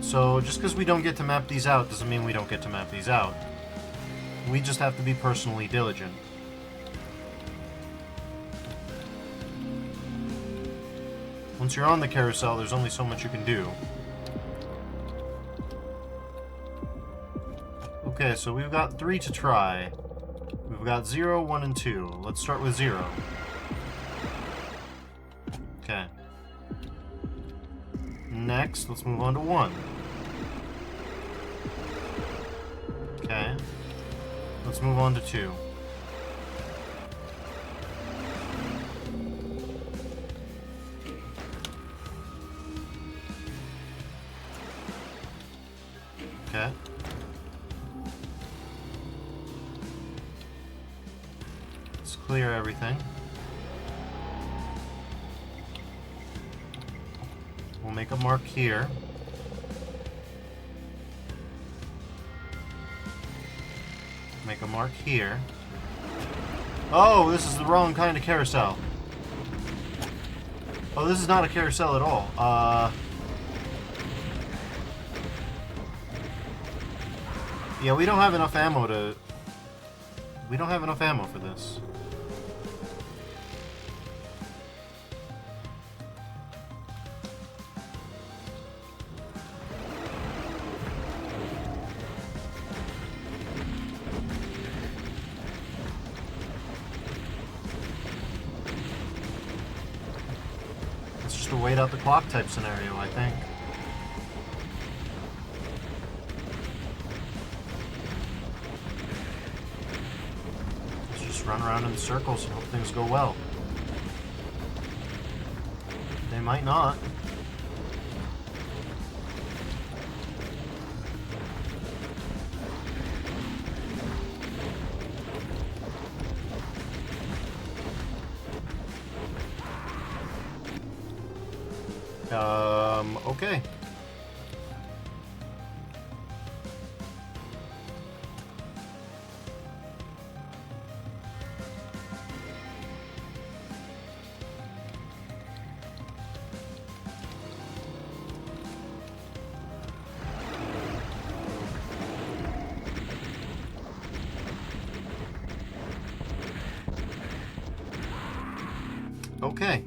So, just because we don't get to map these out doesn't mean we don't get to map these out. We just have to be personally diligent. Once you're on the carousel, there's only so much you can do. Okay, so we've got 3 to try. We've got 0, 1, and 2. Let's start with 0. Okay. Next, let's move on to 1. Okay. Let's move on to 2. Okay. Let's clear everything. We'll make a mark here. Make a mark here. Oh, this is the wrong kind of carousel. Oh, this is not a carousel at all. Yeah, we don't have enough ammo to... We don't have enough ammo for this. wait out the clock type scenario, I think. Let's just run around in circles and hope things go well. They might not. Okay. Okay.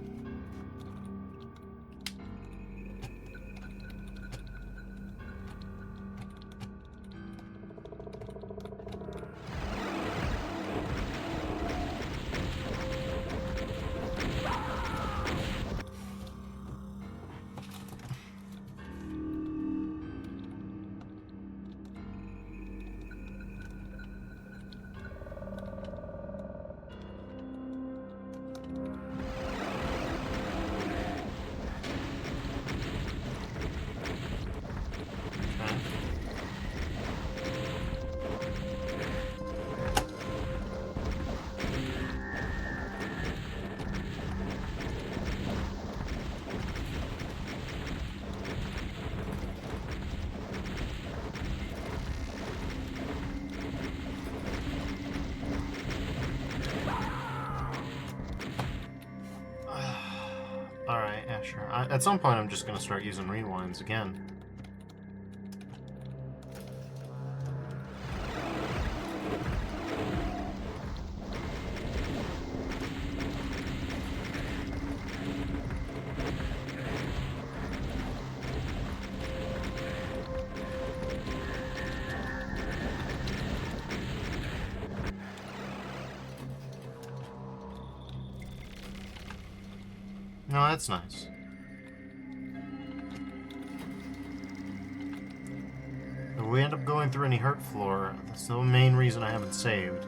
Alright, yeah, sure. At some point, I'm just going to start using rewinds again. No, that's nice. If we end up going through any hurt floor, that's the main reason I haven't saved.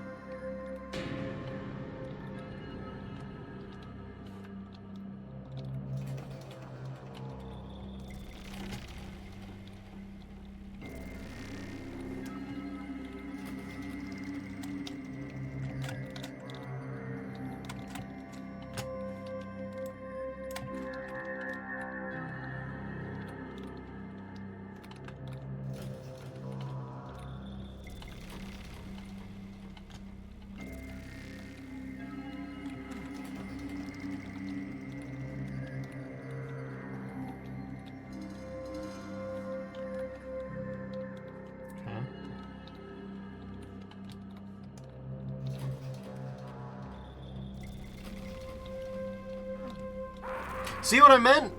See what I meant?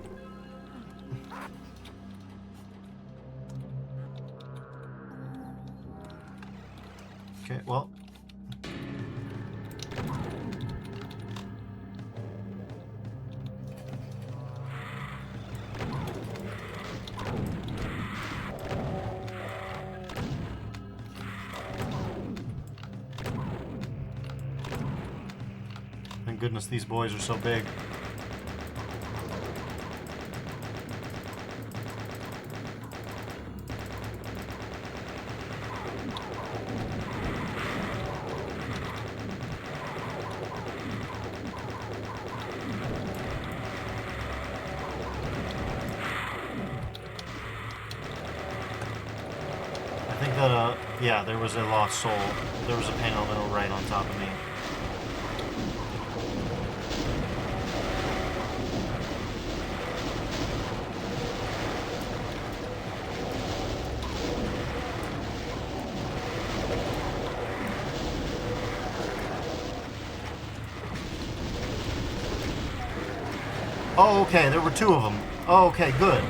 Okay, well. Thank goodness these boys are so big. I think that, yeah, there was a lost soul. There was a panel middle right on top of me. Oh, okay, there were two of them. Oh, okay, good.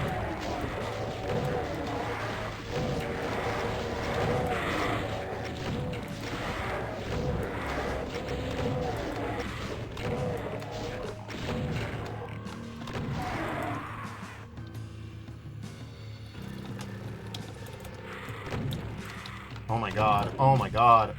Oh my god. Oh my god.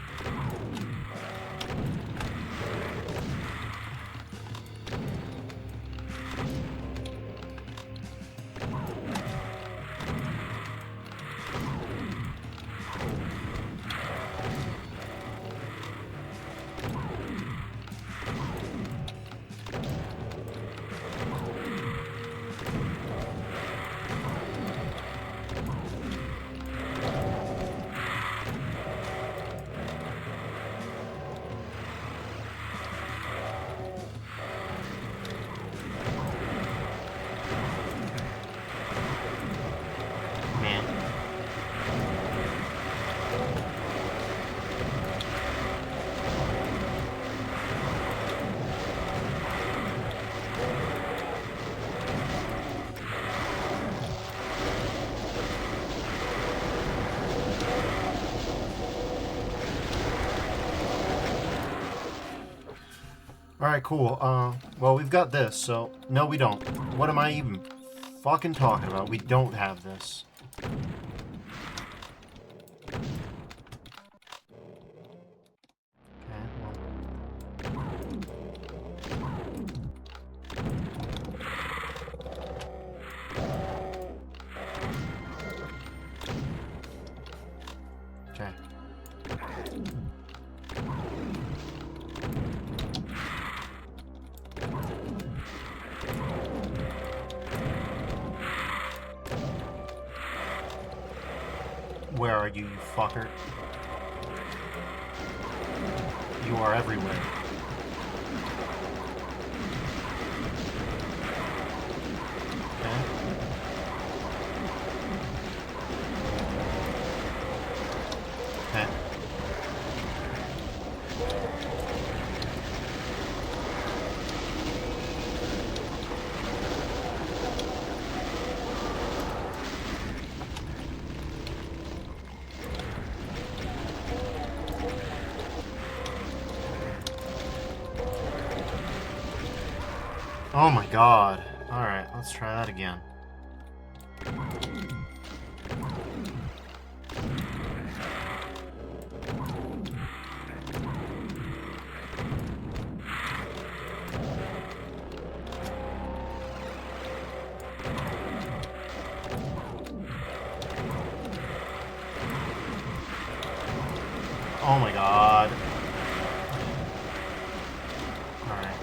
Alright, cool. Well, we've got this, so... No, we don't. What am I even fucking talking about? We don't have this. Okay. Where are you, you fucker? You are everywhere. Okay. Okay. Oh my god. Alright, let's try that again. Oh my god. Alright.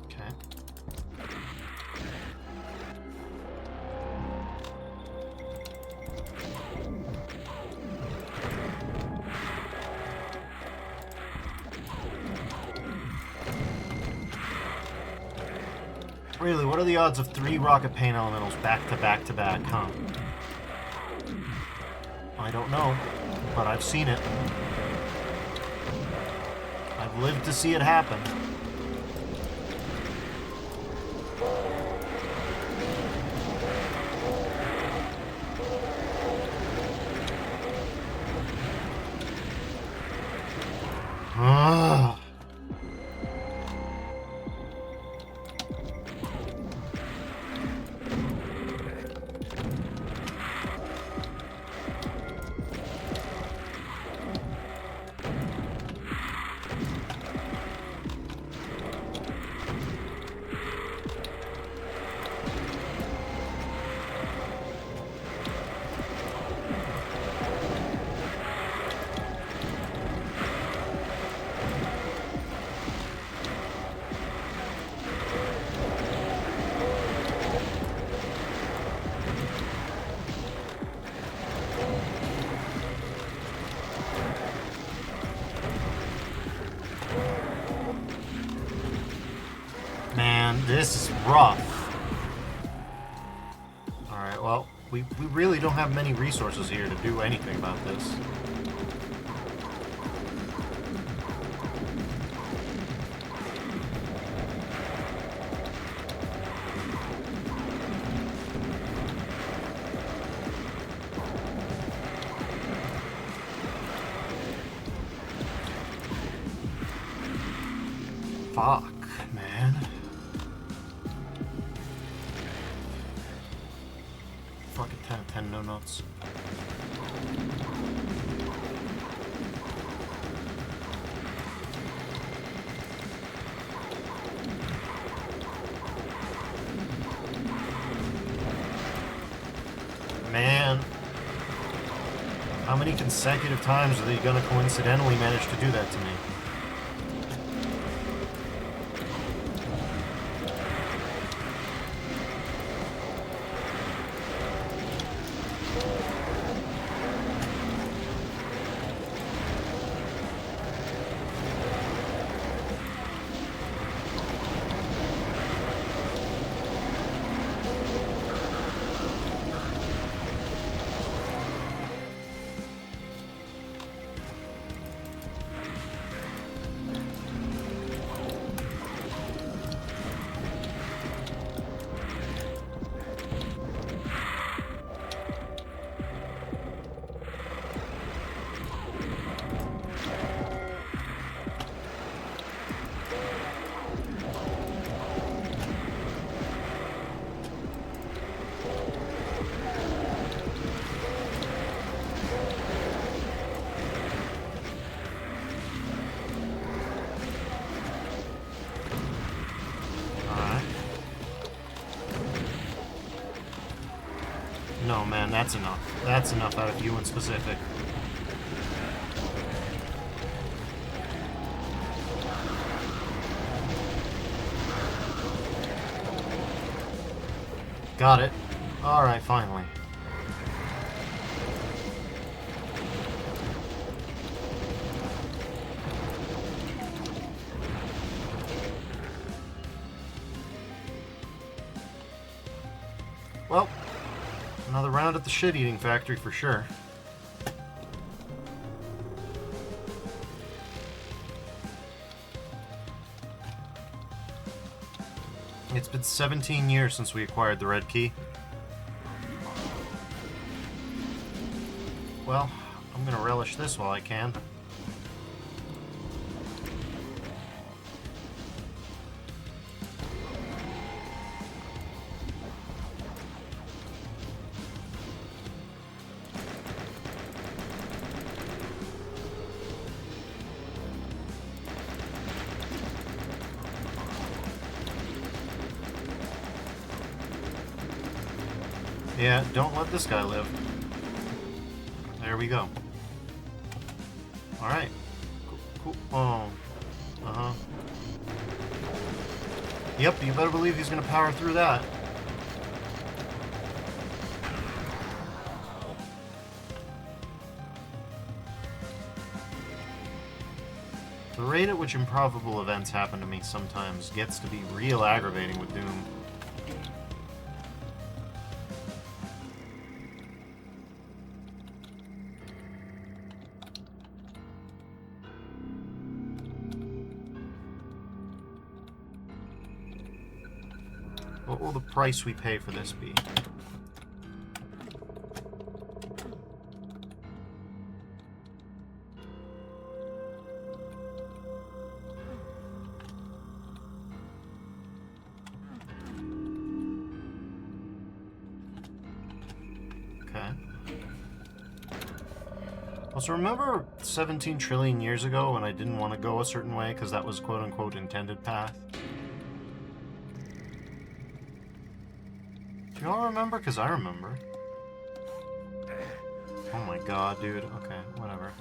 Okay. Really, what are the odds of 3 rocket paint elementals back to back to back, huh? I don't know, but I've seen it. I've lived to see it happen. Ugh. Man, this is rough. Alright, well, we really don't have many resources here to do anything about this. Fuck, man. Fucking 10 of 10 no notes. Man. How many consecutive times are they gonna coincidentally manage to do that to me? No, man, that's enough. That's enough out of you in specific. Got it. Alright, finally. Well, another round at the shit-eating factory for sure. It's been 17 years since we acquired the red key. Well, I'm gonna relish this while I can. Yeah, don't let this guy live. There we go. Alright. Cool. Oh. Uh-huh. Yep, you better believe he's gonna power through that. The rate at which improbable events happen to me sometimes gets to be real aggravating with Doom. What will the price we pay for this be? Okay. Also, remember 17 trillion years ago when I didn't want to go a certain way because that was quote-unquote intended path? Do y'all remember? Because I remember. Oh my god, dude. Okay, whatever.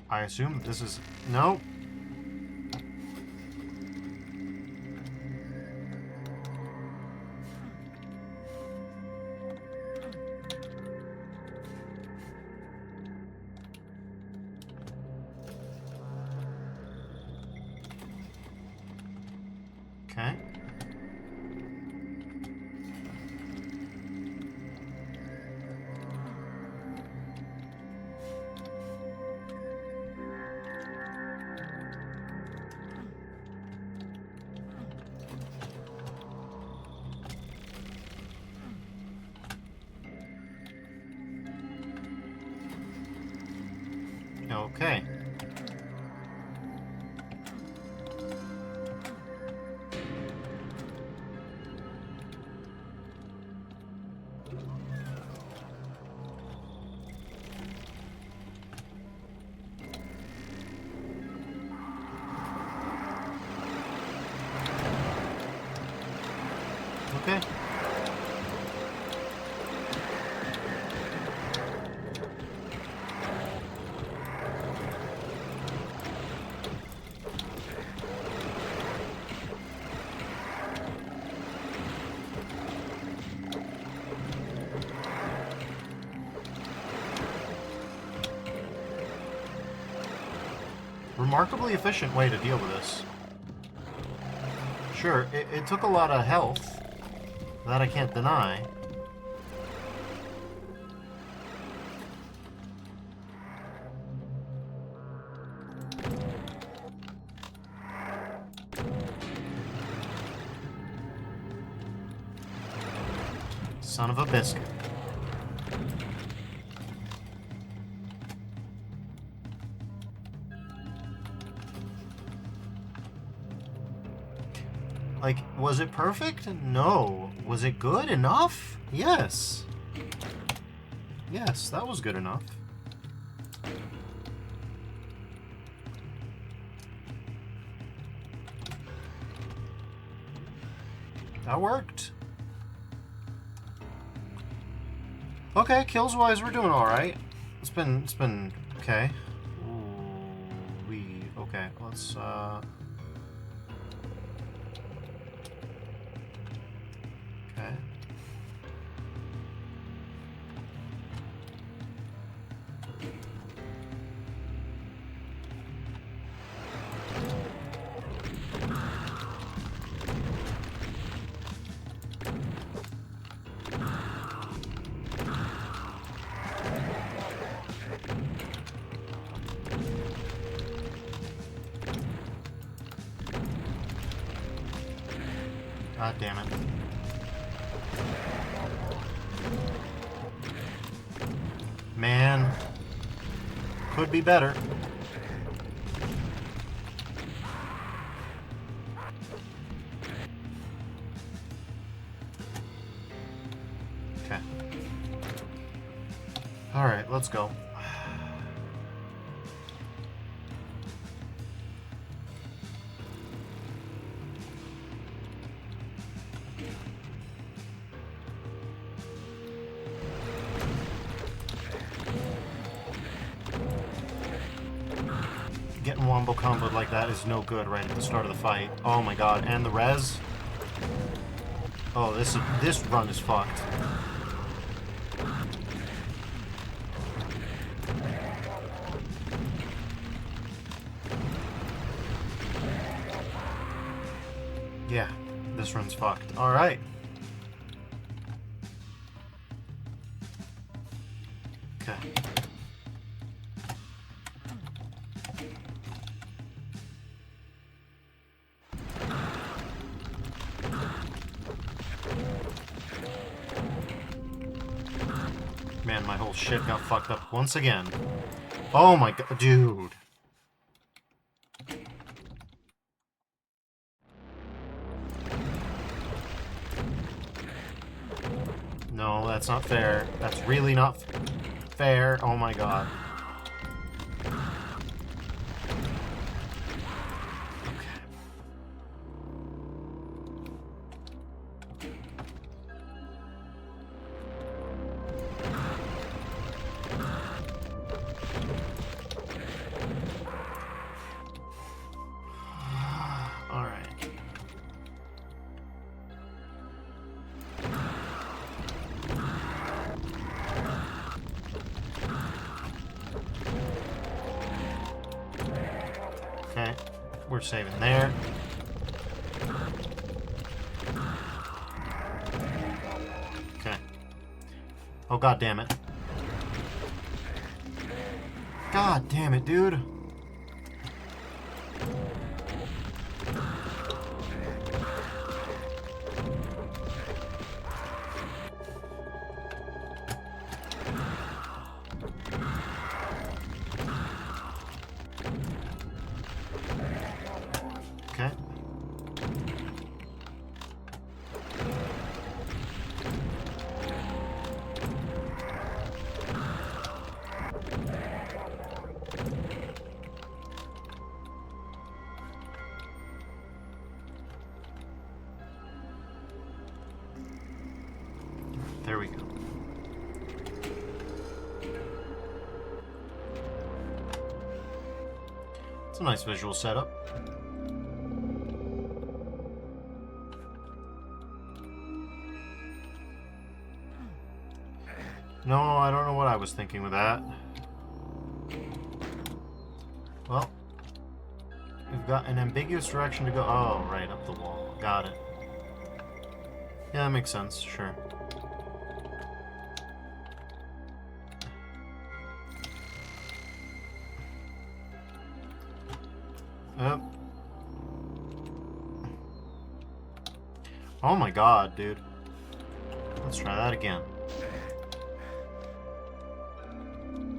I assume that this is... No. Okay. Okay. Okay. Remarkably efficient way to deal with this. Sure, it took a lot of health. That I can't deny. Son of a biscuit. Like, was it perfect? No. Was it good enough? Yes. Yes, that was good enough. That worked. Okay, kills wise, we're doing all right. It's been okay. Ooh, okay. Let's okay. God damn it. Man. Could be better. Okay. Alright, let's go. Getting wombo comboed like that is no good right at the start of the fight. Oh my god, and the res? Oh, this run is fucked. Yeah, this run's fucked. Alright. Okay. Man, my whole shit got fucked up once again. Oh my god, dude. No, that's not fair. That's really not fair. Oh my god. Okay, we're saving there. Okay. Oh, god damn it. God damn it, dude. It's a nice visual setup. No, I don't know what I was thinking with that. Well, we've got an ambiguous direction to go. Oh, right, up the wall. Got it. Yeah, that makes sense, sure. Yep. Oh my god, dude. Let's try that again.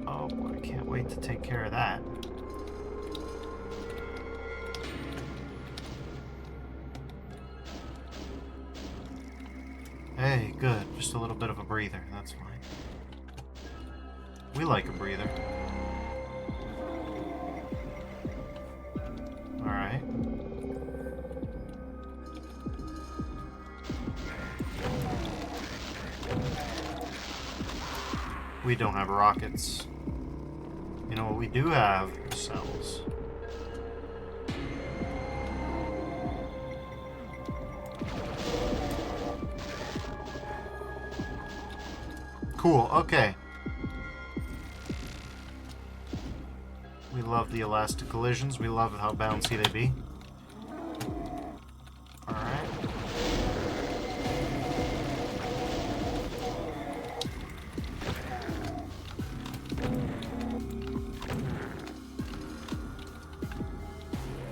Oh boy, I can't wait to take care of that. Hey, good. Just a little bit of a breather. That's fine. We like a breather. Alright. We don't have rockets. You know what we do have? Cells. Cool, okay. We love the elastic collisions. We love how bouncy they be. Alright.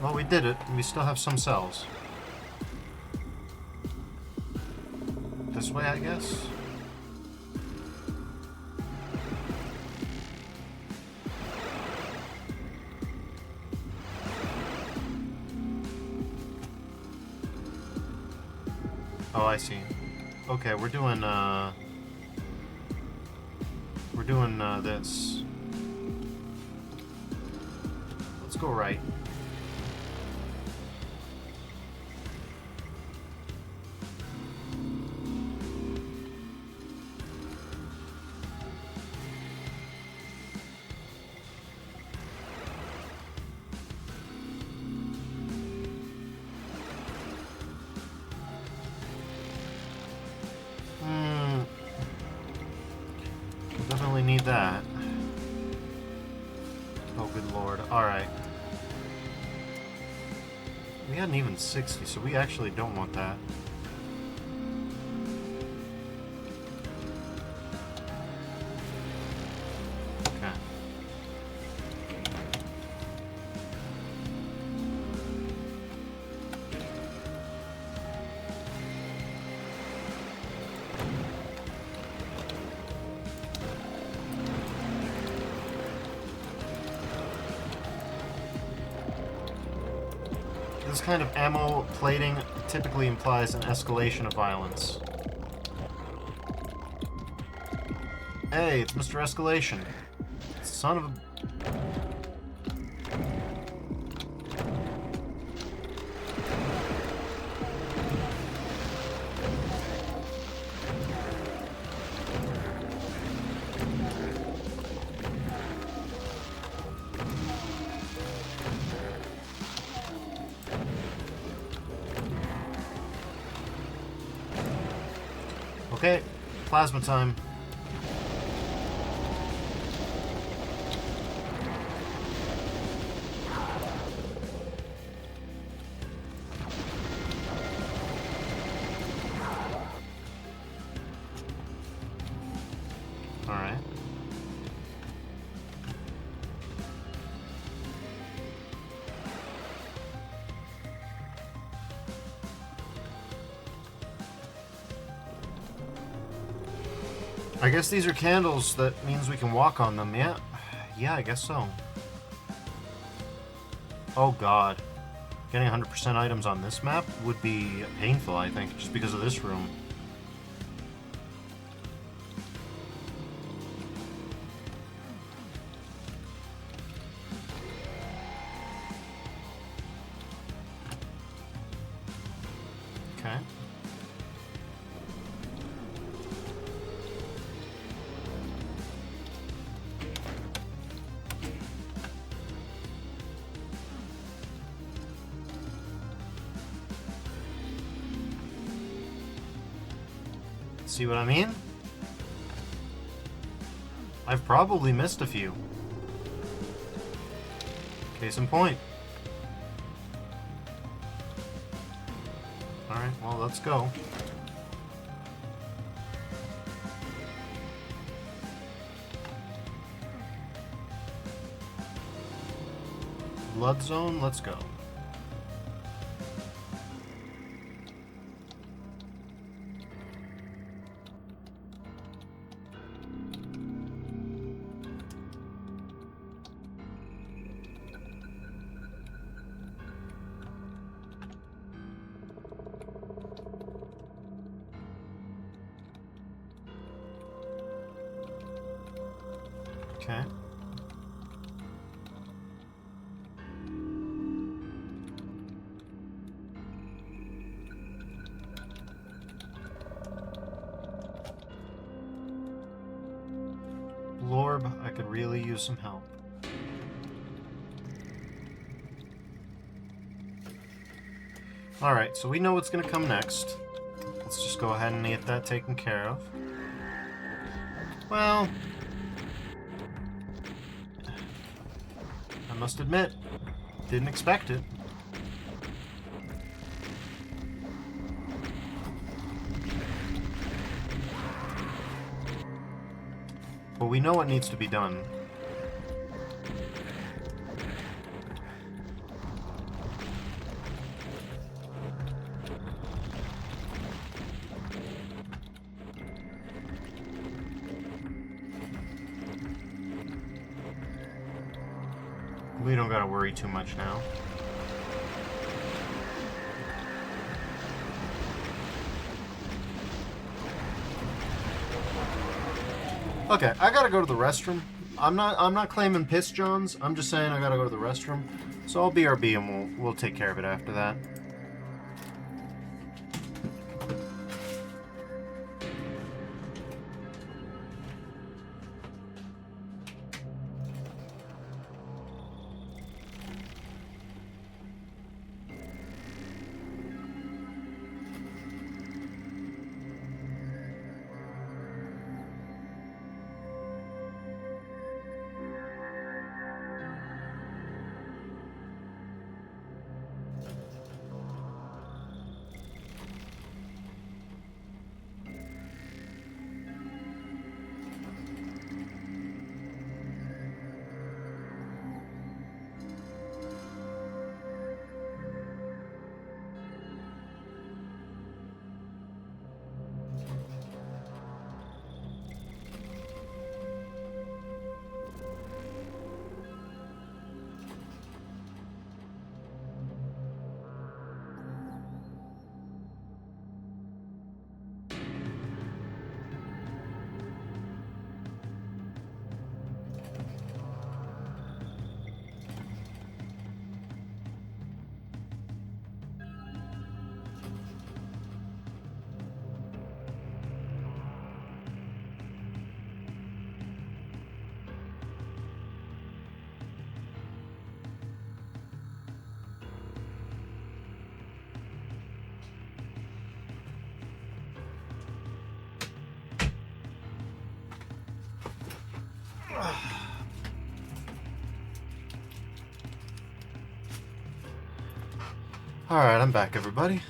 Well, we did it. We still have some cells. This way, I guess? Oh, I see. Okay, we're doing this. Let's go right. Definitely need that. Oh, good lord. Alright. We had an even 60, so we actually don't want that. Okay. This kind of ammo plating typically implies an escalation of violence. Hey, it's Mr. Escalation. Son of a... Okay, plasma time. Alright. I guess these are candles. That means we can walk on them, yeah? Yeah, I guess so. Oh god. Getting 100% items on this map would be painful, I think, just because of this room. Okay. See what I mean? I've probably missed a few. Case in point. Alright, well, let's go. Blood zone, let's go. Okay. Lorb, I could really use some help. Alright, so we know what's going to come next. Let's just go ahead and get that taken care of. Well, I must admit, didn't expect it. But we know what needs to be done. We don't gotta worry too much now. Okay, I gotta go to the restroom. I'm not claiming piss Johns. I'm just saying I gotta go to the restroom. So I'll BRB and we'll take care of it after that. Alright, I'm back, everybody.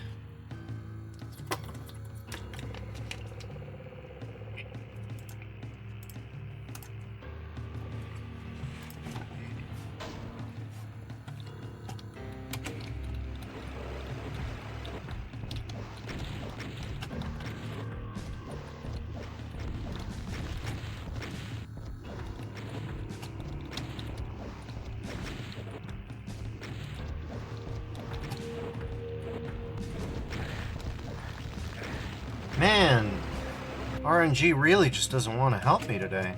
Man, RNG really just doesn't want to help me today.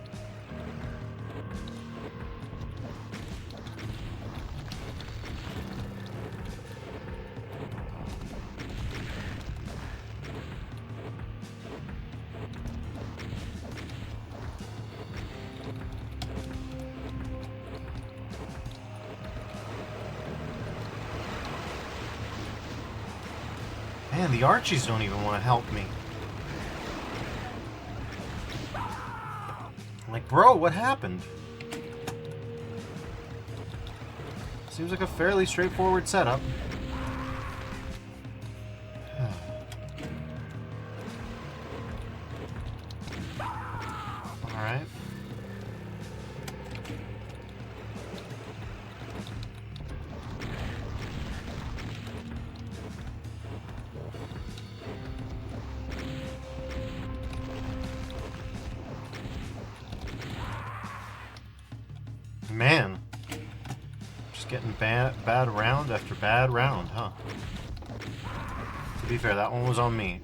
Man, the Archies don't even want to help me. Like, bro, what happened? Seems like a fairly straightforward setup. Alright. Man. Just getting bad round after bad round, huh? To be fair, that one was on me.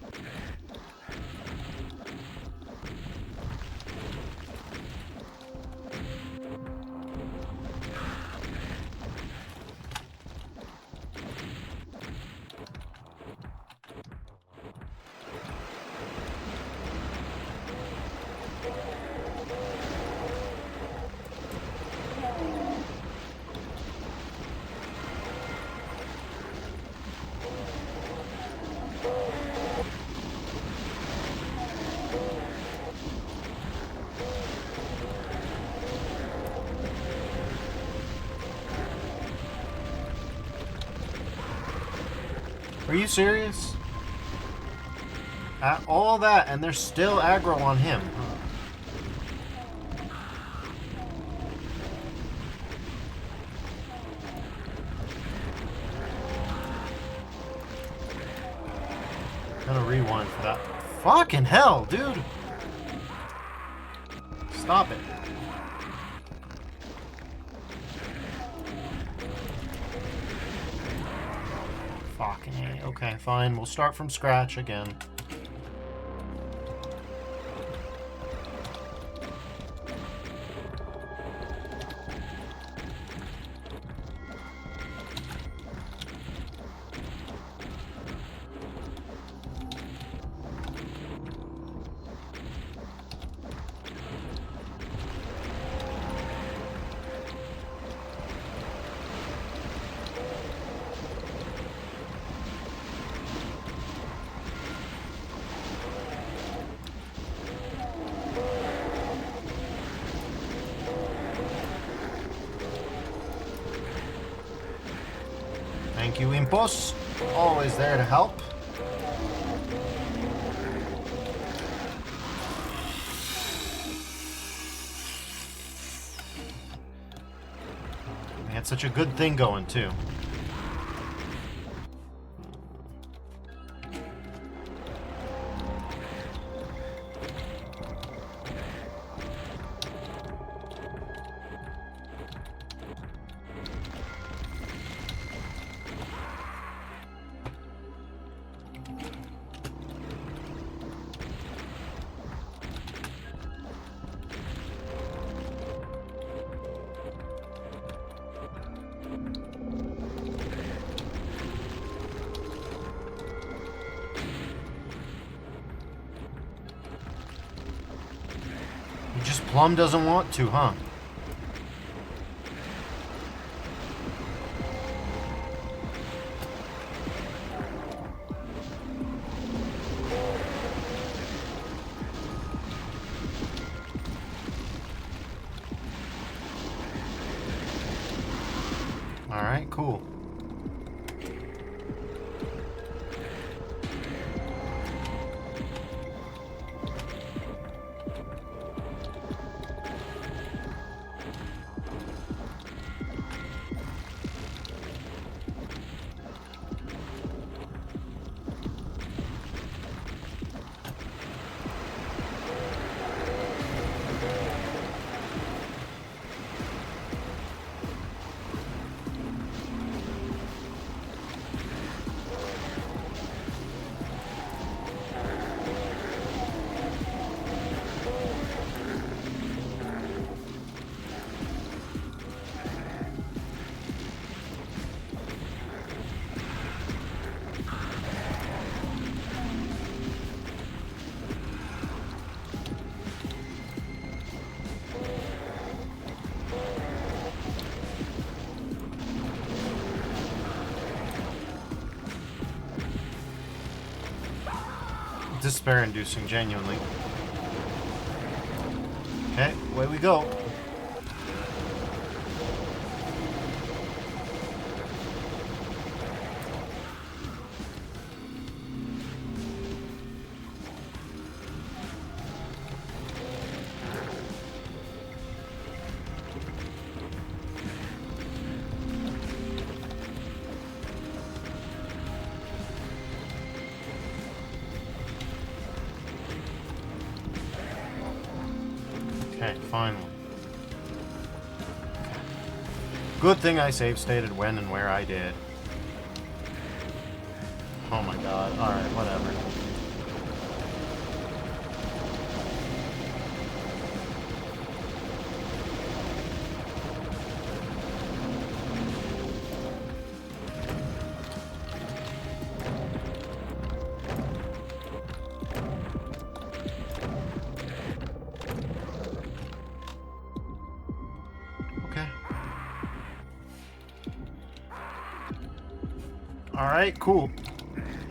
Are you serious? At all that, and they're still aggro on him. Gonna rewind for that. Fucking hell, dude! Stop it. Fucking A. Okay, fine. We'll start from scratch again. Thank you, Impos. Always there to help. We had such a good thing going, too. Just Plum doesn't want to, huh? Alright, cool. Despair-inducing, genuinely. Okay, away we go. Okay, finally. Good thing I save stated when and where I did. Oh my god. Alright, whatever. Okay. Alright, cool.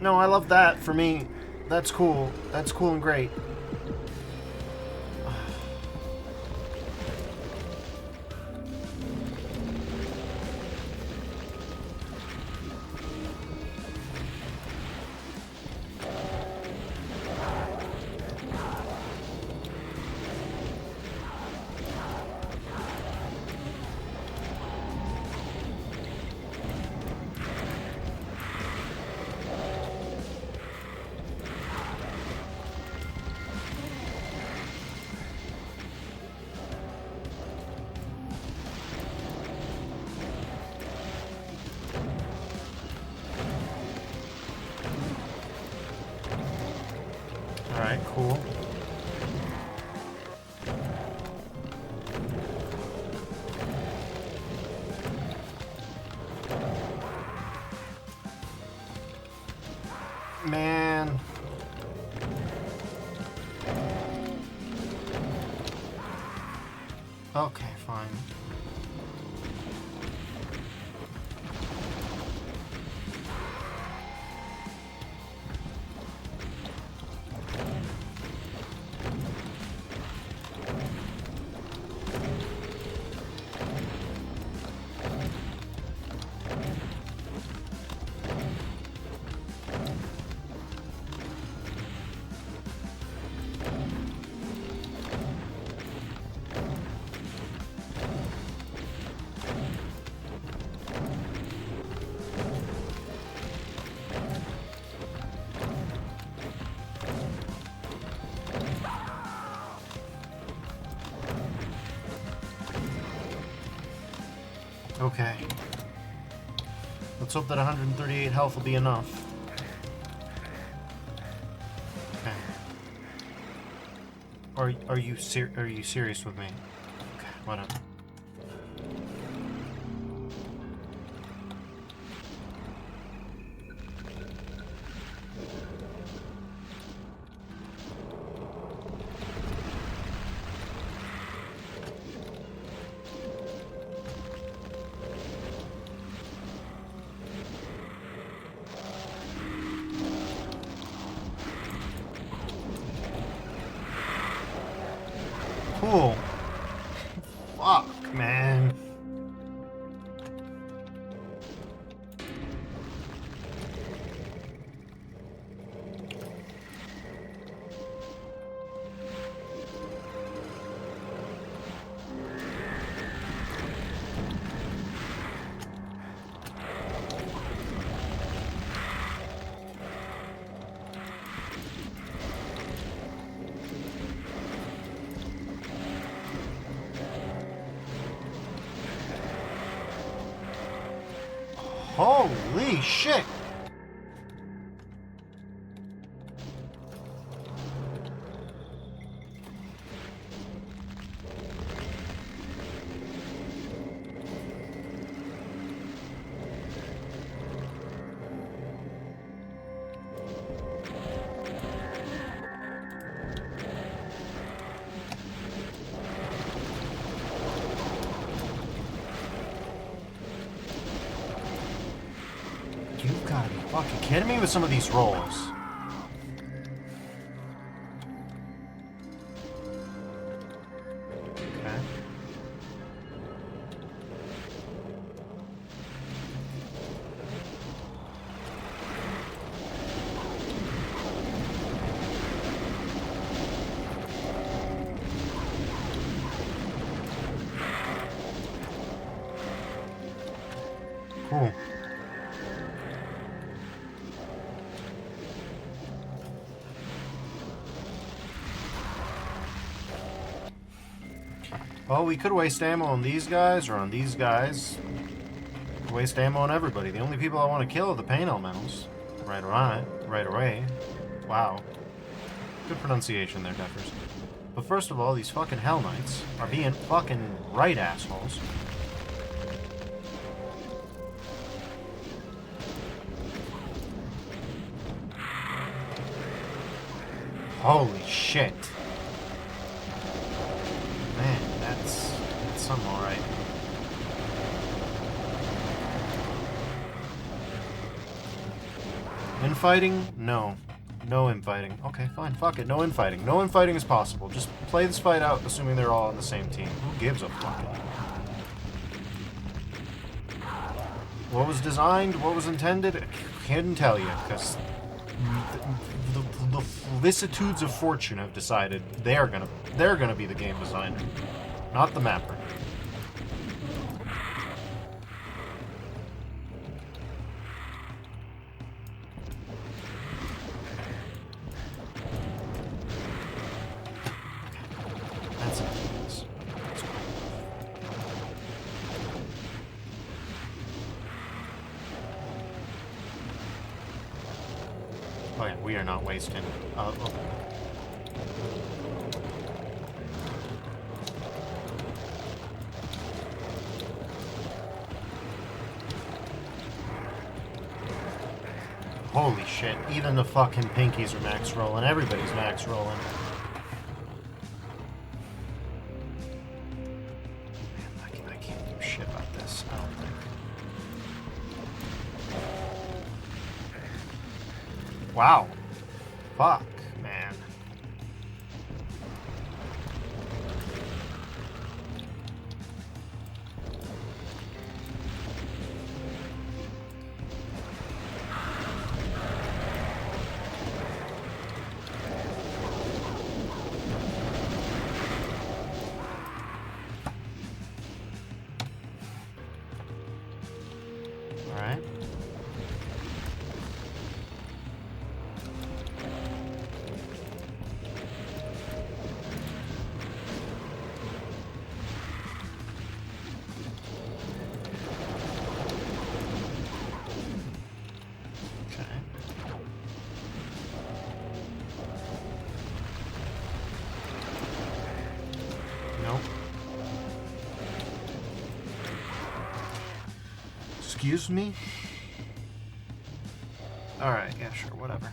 No, I love that. For me, that's cool. That's cool and great. Alright, cool. Man. Okay, fine. Okay. Let's hope that 138 health will be enough. Okay. Are you serious with me? Okay, whatever. Cool. Fuck, man. Holy shit! You've gotta be fucking kidding me with some of these rolls. Cool. Well, we could waste ammo on these guys or on these guys. Waste ammo on everybody. The only people I want to kill are the pain elementals. Right away. Wow. Good pronunciation there, Duffers. But first of all, these fucking Hell Knights are being fucking right assholes. Holy shit. Man, that's something alright. Infighting? No. No infighting. Okay, fine. Fuck it. No infighting. No infighting is possible. Just play this fight out, assuming they're all on the same team. Who gives a fuck? What was designed? What was intended? I couldn't tell you, because the vicissitudes of fortune have decided they're gonna be the game designer, not the mapper. That's it. That's cool. Oh yeah, we are not wasting. Okay. Holy shit, even the fucking pinkies are max rolling. Everybody's max rolling. Man, I can't do shit about this, I don't think. Wow. Fuck, man. Alright. Nope. Excuse me? Alright, yeah, sure, whatever.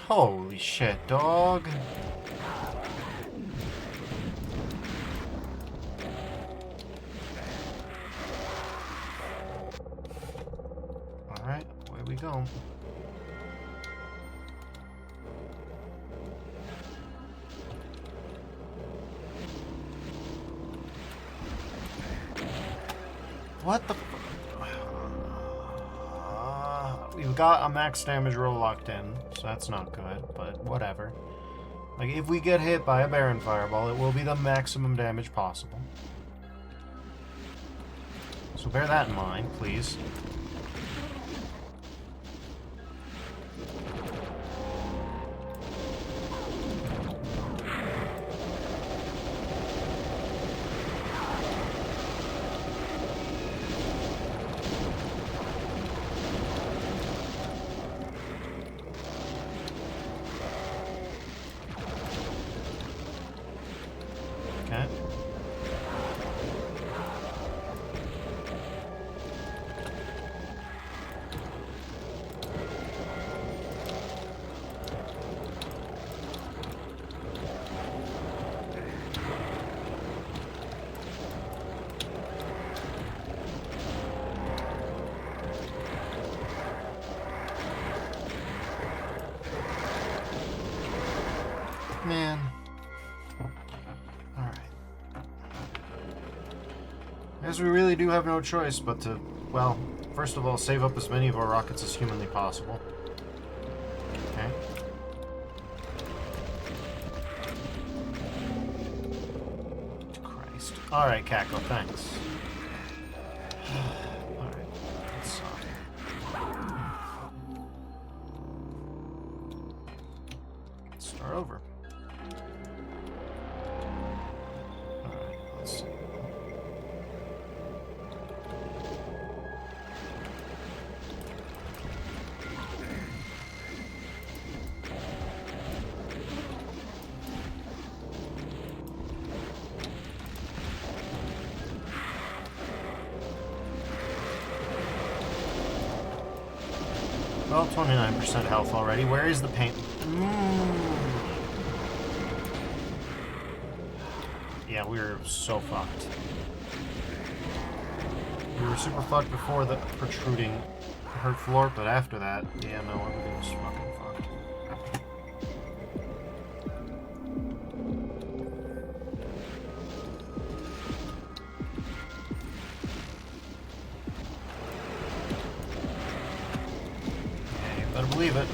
Holy shit, dog. Alright, away we go. What the we've got a max damage roll locked in, so that's not good, but whatever. Like, if we get hit by a Baron Fireball, it will be the maximum damage possible. So bear that in mind, please. Okay. Man. Alright. I guess we really do have no choice but to, well, first of all, save up as many of our rockets as humanly possible. Okay. Christ. Alright, Kako, thanks. Alright. Let's start over. Alright, let's see. Well, 29% health already. Where is the paint? Yeah, we were so fucked. We were super fucked before the protruding hurt floor, but after that, yeah, no, everything was fucking fucked. Yeah, you better believe it.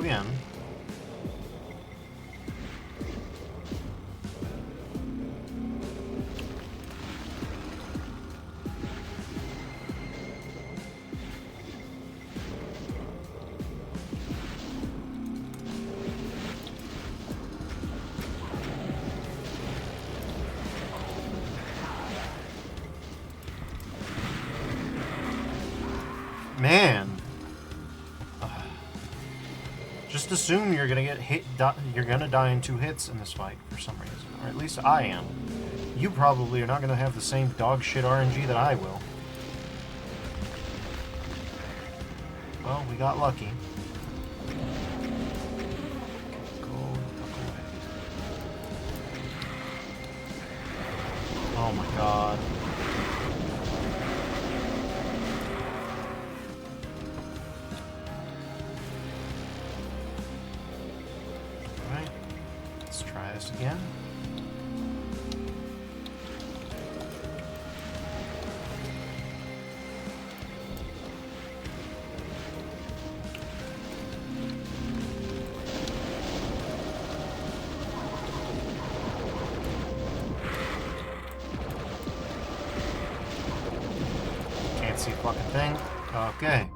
Again. Man. Just assume you're gonna get hit. You're gonna die in 2 hits in this fight for some reason, or at least I am. You probably are not gonna have the same dog shit RNG that I will. Well, we got lucky. Go the fuck away. Oh my god. Try this again. Can't see a fucking thing. Okay.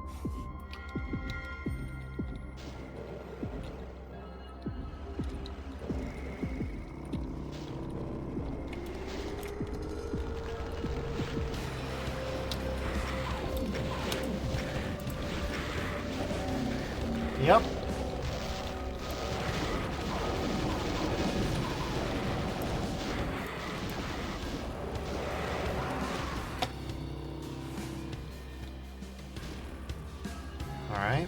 Yep. All right.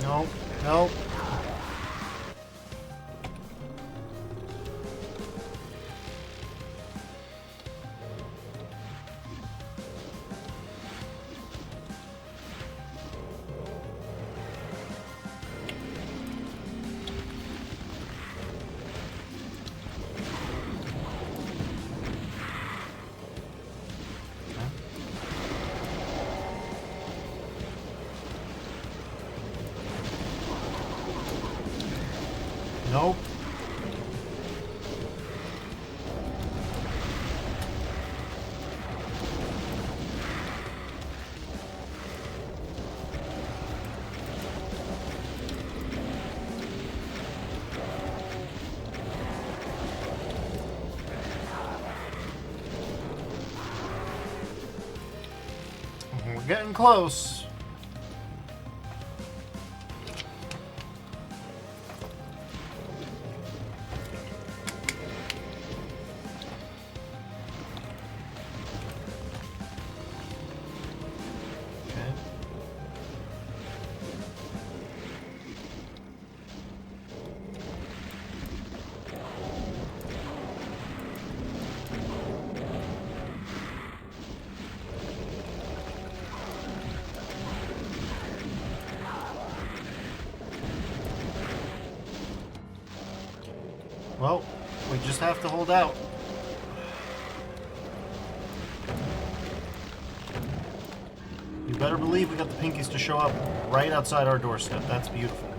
Nope. Nope. Nope. We're getting close. Well, we just have to hold out. You better believe we got the pinkies to show up right outside our doorstep. That's beautiful.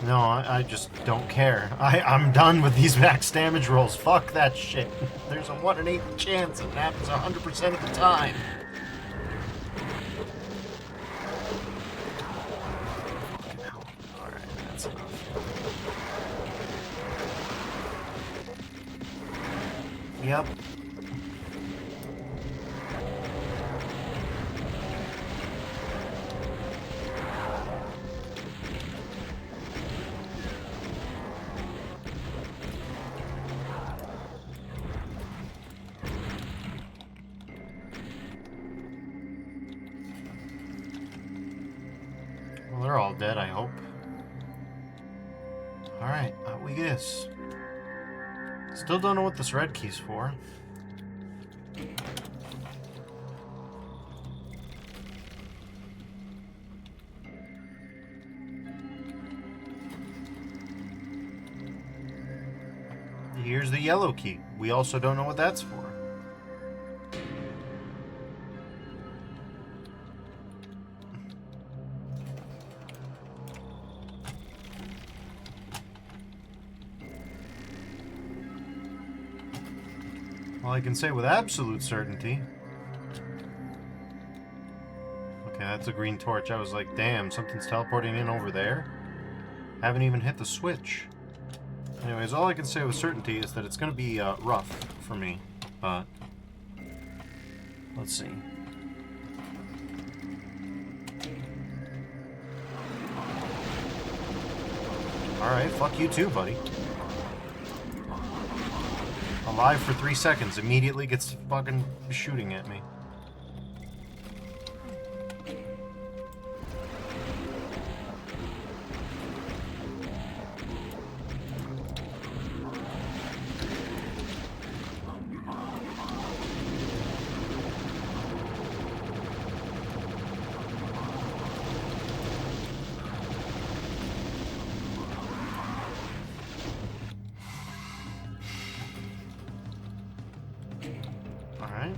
No, I just don't care. I'm done with these max damage rolls. Fuck that shit. There's a 1 in 8 chance it happens 100% of the time. Alright, that's enough. Yep. Well, they're all dead, I hope. Alright, out we guess. Still don't know what this red key's for. Here's the yellow key. We also don't know what that's for. Well, I can say with absolute certainty. Okay, that's a green torch. I was like, damn, something's teleporting in over there. Haven't even hit the switch. Anyways, all I can say with certainty is that it's going to be rough for me. But let's see. Alright, fuck you too, buddy. Alive for 3 seconds, immediately gets fucking shooting at me. Alright.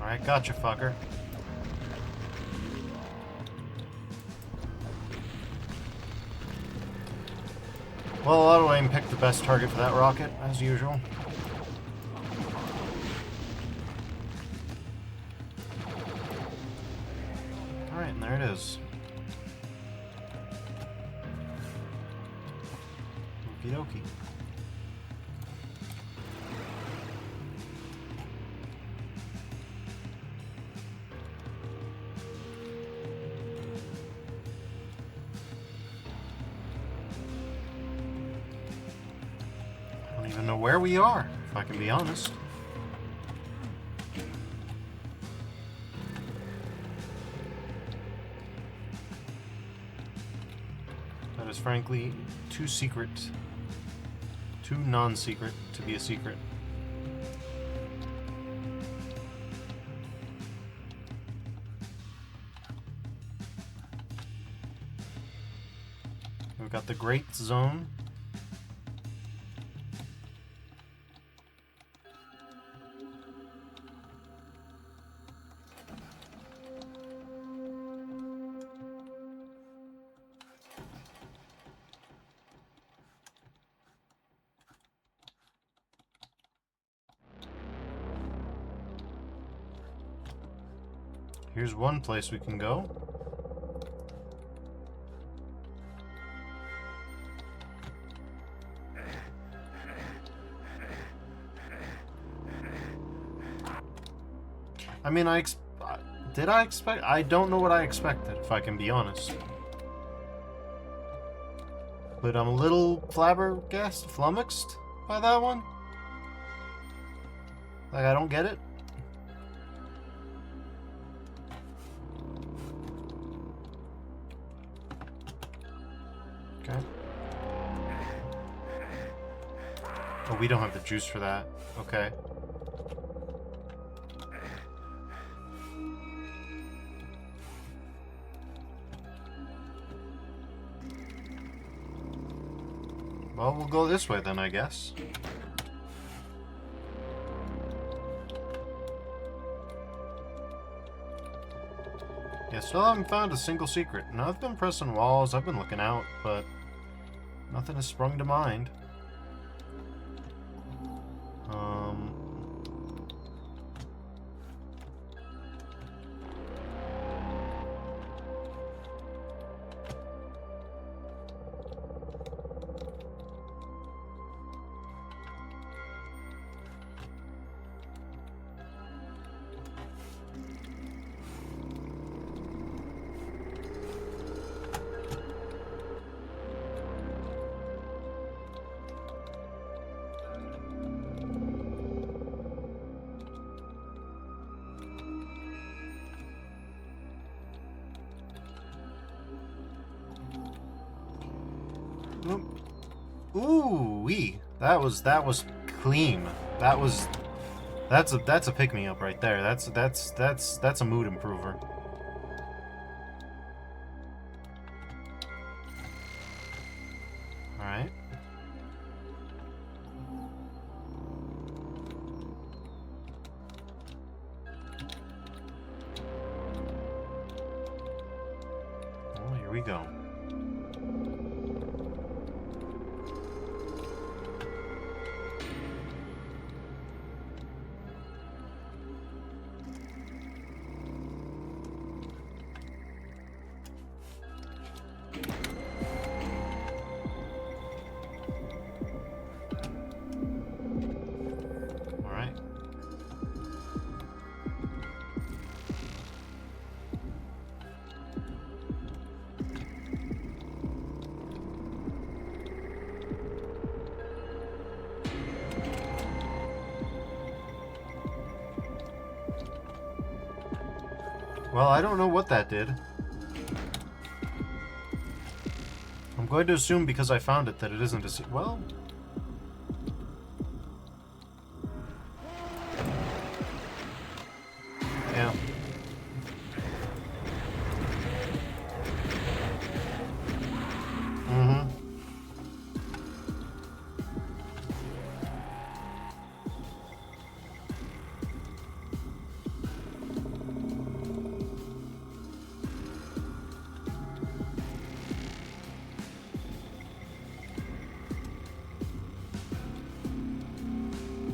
Alright, gotcha, fucker. Well, auto aim picked the best target for that rocket, as usual. Alright, and there it is. Okie dokie. even know where we are, if I can be honest. That is frankly too secret, too non-secret to be a secret. We've got the Great Zone. Here's one place we can go. I mean, did I expect? I don't know what I expected, if I can be honest. But I'm a little flummoxed by that one. Like, I don't get it. Okay. Oh, we don't have the juice for that. Okay. Well, we'll go this way then, I guess. Yeah, still haven't found a single secret. Now, I've been pressing walls, I've been looking out, but nothing has sprung to mind. Ooh-wee. That was clean. That's a pick-me-up right there. That's a mood improver. Alright. Oh, here we go. Well, I don't know what that did. I'm going to assume because I found it that it isn't a well... Yeah. Mm-hmm.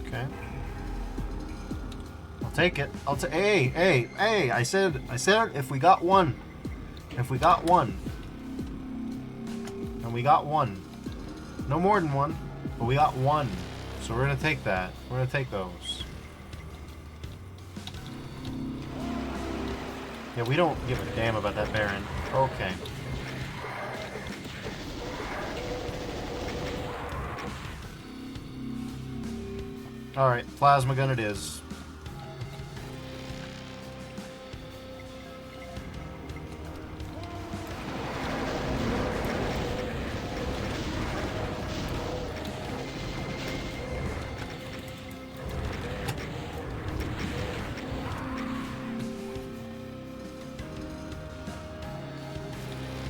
Okay. I'll take it. Hey, I said if we got one. If we got one. And we got one. No more than one, but we got one. So we're gonna take that. We're gonna take those. Yeah, we don't give a damn about that Baron. Okay. Alright, plasma gun it is.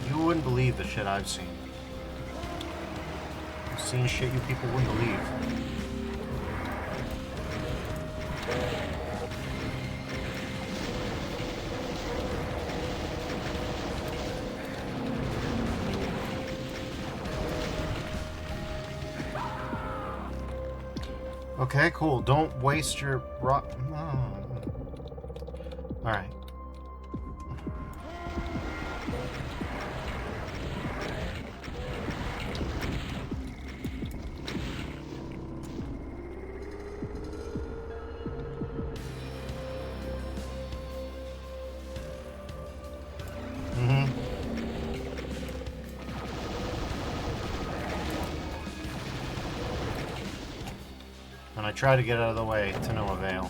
You wouldn't believe the shit I've seen. I've seen shit you people wouldn't believe. Okay, cool. Don't waste your rock. Oh. Alright. And I try to get out of the way to no avail.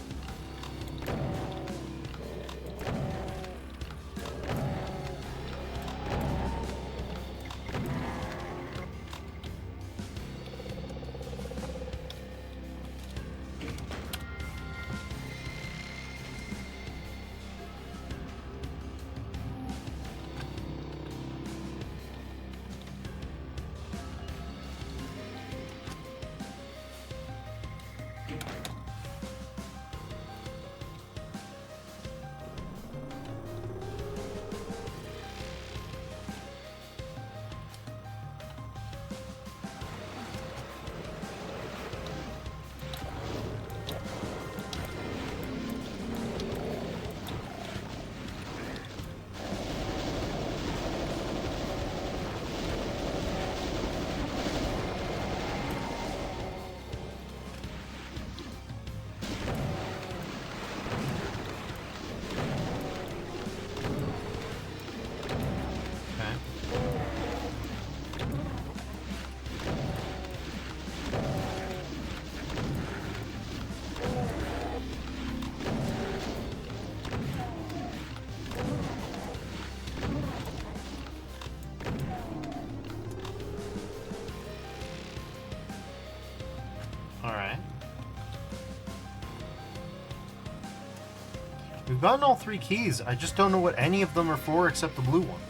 Alright. We've gotten all 3 keys. I just don't know what any of them are for except the blue one.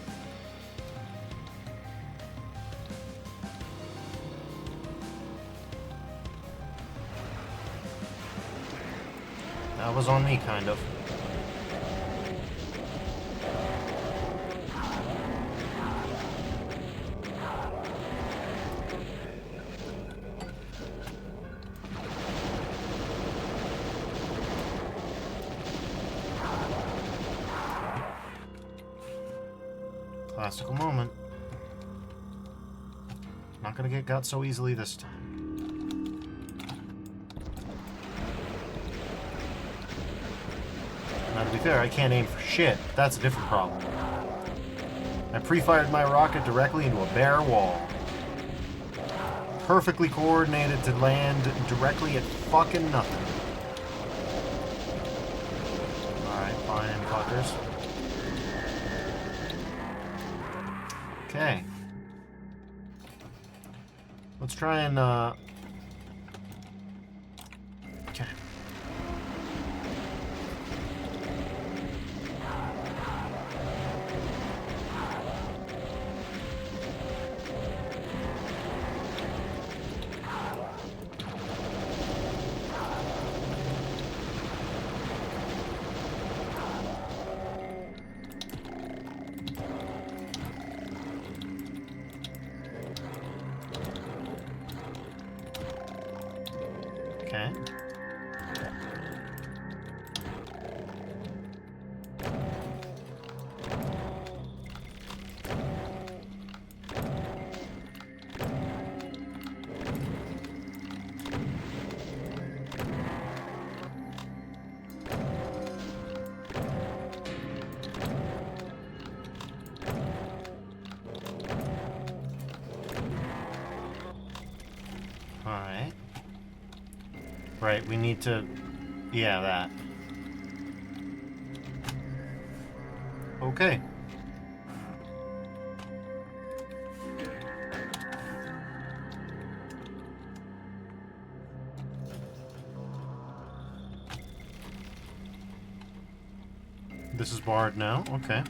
That was on me, kind of. Classical moment. Not gonna get got so easily this time. Now, to be fair, I can't aim for shit. That's a different problem. I pre-fired my rocket directly into a bare wall. Perfectly coordinated to land directly at fucking nothing. Alright, fine, fuckers. Okay. Let's try and, okay. Okay. All right. Right, we need to... Yeah, that. Okay. This is barred now. Okay.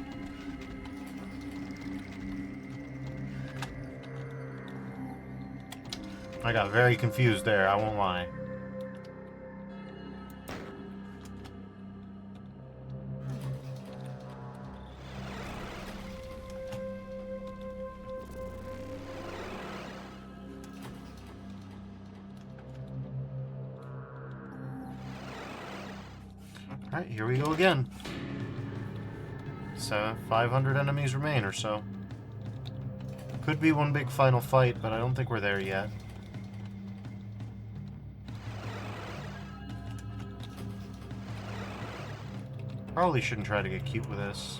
I got very confused there, I won't lie. Alright, here we go again. So, 500 enemies remain or so. Could be one big final fight, but I don't think we're there yet. Probably shouldn't try to get cute with this.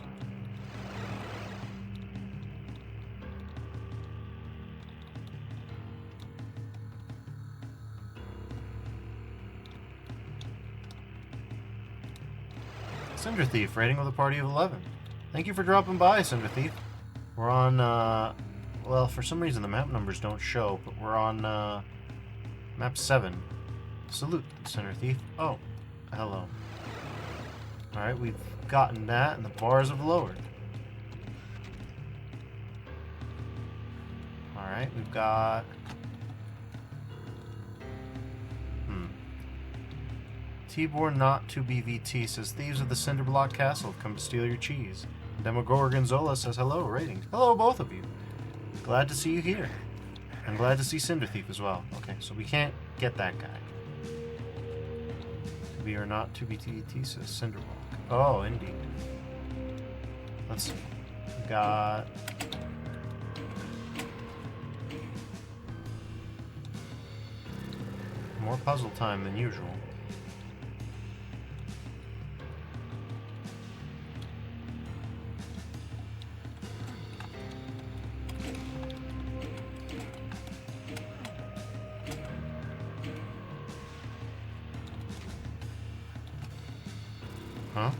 Cinder Thief, rating with a party of 11. Thank you for dropping by, Cinder Thief. We're on, well, for some reason the map numbers don't show, but we're on, map 7. Salute, Cinder Thief. Oh, hello. Alright, we've gotten that, and the bars have lowered. Alright, we've got... Tibor not to BVT says, thieves of the Cinderblock Castle have come to steal your cheese. Demogorgonzola says, hello, ratings. Hello, both of you. Glad to see you here. I'm glad to see Cinder Thief as well. Okay, so we can't get that guy. We are not to BVT says Cinderblock. Oh, indeed. Let's see. We got... more puzzle time than usual. Huh?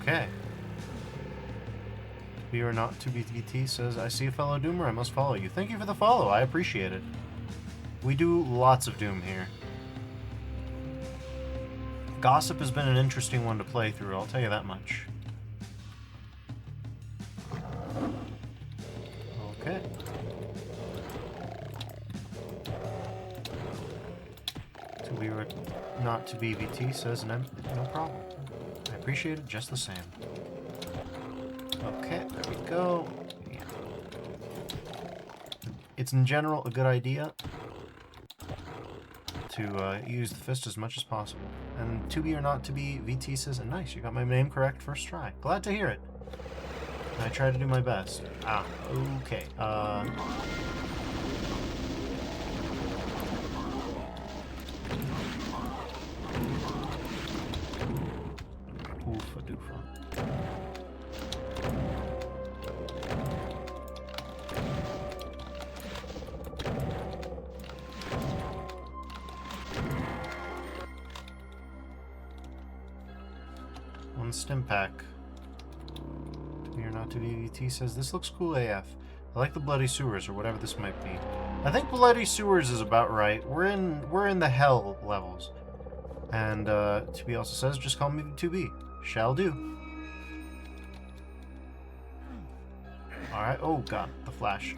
Okay. We are not to BTT says, I see a fellow Doomer, I must follow you. Thank you for the follow, I appreciate it. We do lots of Doom here. Gossip has been an interesting one to play through, I'll tell you that much. Okay. To we were not to BVT says, no problem. I appreciate it just the same. Okay, there we go. Yeah. It's in general a good idea to use the fist as much as possible. And to be or not to be, VT says, nice, you got my name correct first try. Glad to hear it. I try to do my best. Ah, okay. Oofa doofa. One stim pack. You're not to VVT says, this looks cool AF. I like the bloody sewers or whatever this might be. I think bloody sewers is about right. We're in the hell levels. And 2B also says, just call me 2B. Shall do. Alright, oh god, the flash.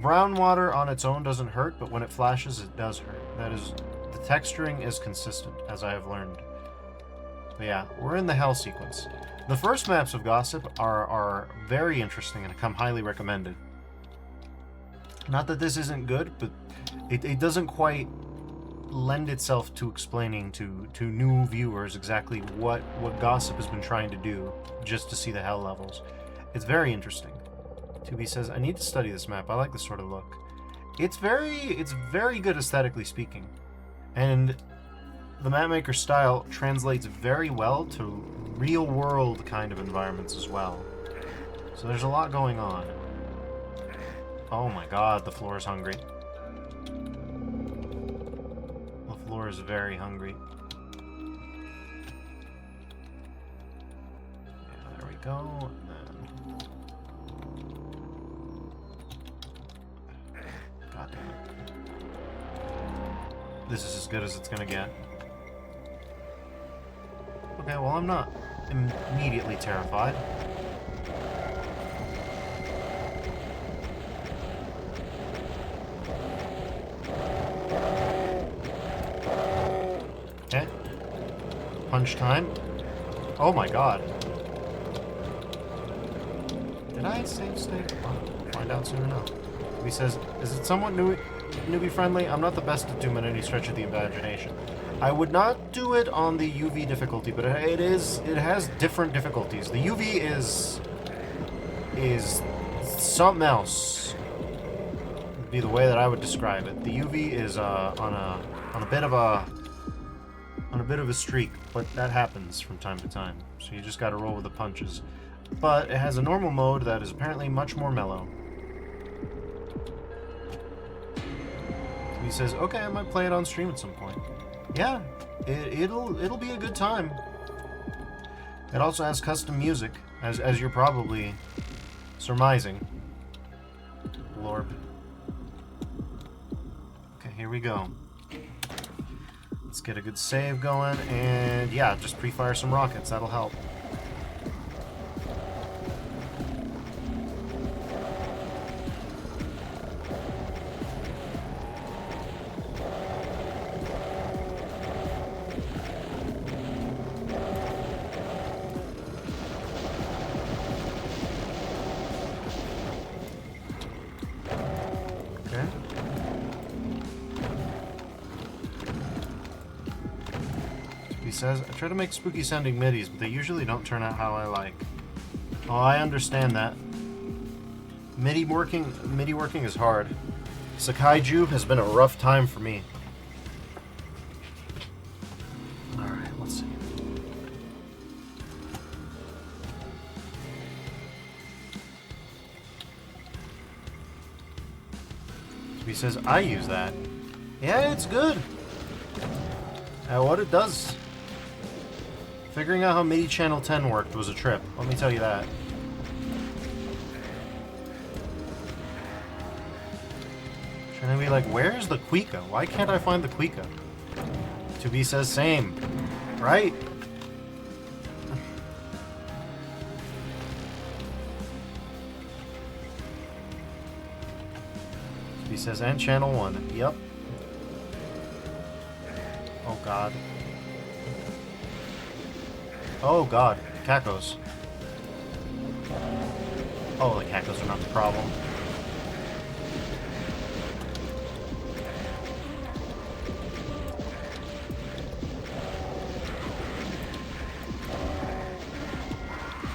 Brown water on its own doesn't hurt, but when it flashes, it does hurt. That is, the texturing is consistent, as I have learned. But yeah, we're in the hell sequence. The first maps of Gossip are very interesting and come highly recommended. Not that this isn't good, but it doesn't quite lend itself to explaining to new viewers exactly what Gossip has been trying to do just to see the hell levels. It's very interesting. 2B says, I need to study this map. I like this sort of look. It's very good aesthetically speaking. And the mapmaker style translates very well to real-world kind of environments as well. So there's a lot going on. Oh my god, the floor is hungry. The floor is very hungry. Yeah, there we go. And then... God damn it. This is as good as it's gonna get. Okay, well, I'm not immediately terrified. Okay. Punch time. Oh my god. Did I save state? We'll find out soon enough. He says, is it somewhat newbie friendly? I'm not the best at Doom in any stretch of the imagination. I would not do it on the UV difficulty, but it has different difficulties. The UV is something else. Would be the way that I would describe it. The UV is on a bit of a streak, but that happens from time to time. So you just got to roll with the punches. But it has a normal mode that is apparently much more mellow. He says, okay, I might play it on stream at some point. Yeah, it'll be a good time. It also has custom music, as you're probably surmising. Lorb. Okay, here we go. Let's get a good save going, and yeah, just pre-fire some rockets, that'll help. Says, I try to make spooky sounding midis, but they usually don't turn out how I like. Oh, I understand that. MIDI working is hard. Sakaiju has been a rough time for me. Alright, let's see. He says, I use that. Yeah, it's good. What it does. Figuring out how MIDI Channel 10 worked was a trip, let me tell you that. Trying to be like, where's the Quika? Why can't I find the Quika? 2B says same. Right? He says, and Channel 1. Yep. Oh god. Oh god, cacos. Oh, the cacos are not the problem.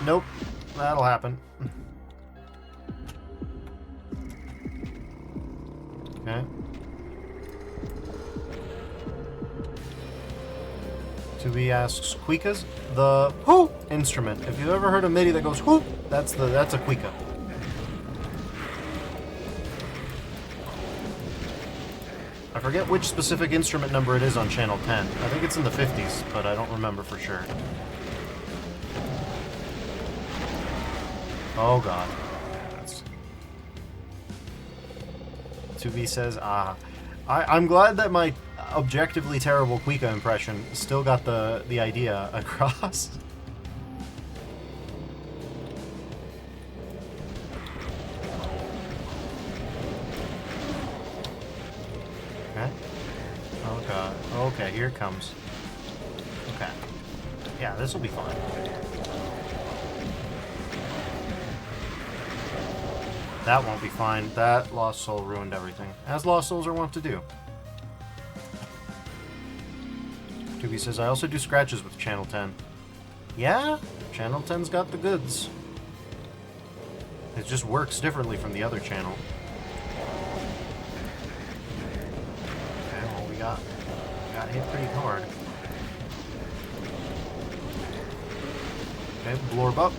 Nope, that'll happen. Okay. 2B asks, Quikas? The whoo instrument. If you've ever heard a MIDI that goes whoo, that's a Quika. I forget which specific instrument number it is on Channel 10. I think it's in the 50s, but I don't remember for sure. Oh god. That's... 2B says, I'm glad that my objectively terrible Quika impression still got the idea across. Okay. Oh god. Okay, here it comes. Okay. Yeah, this will be fine. That won't be fine. That Lost Soul ruined everything. As Lost Souls are wont to do. 2B says, I also do scratches with Channel 10. Yeah? Channel 10's got the goods. It just works differently from the other channel. Okay, well, we got hit pretty hard. Okay, blorb up.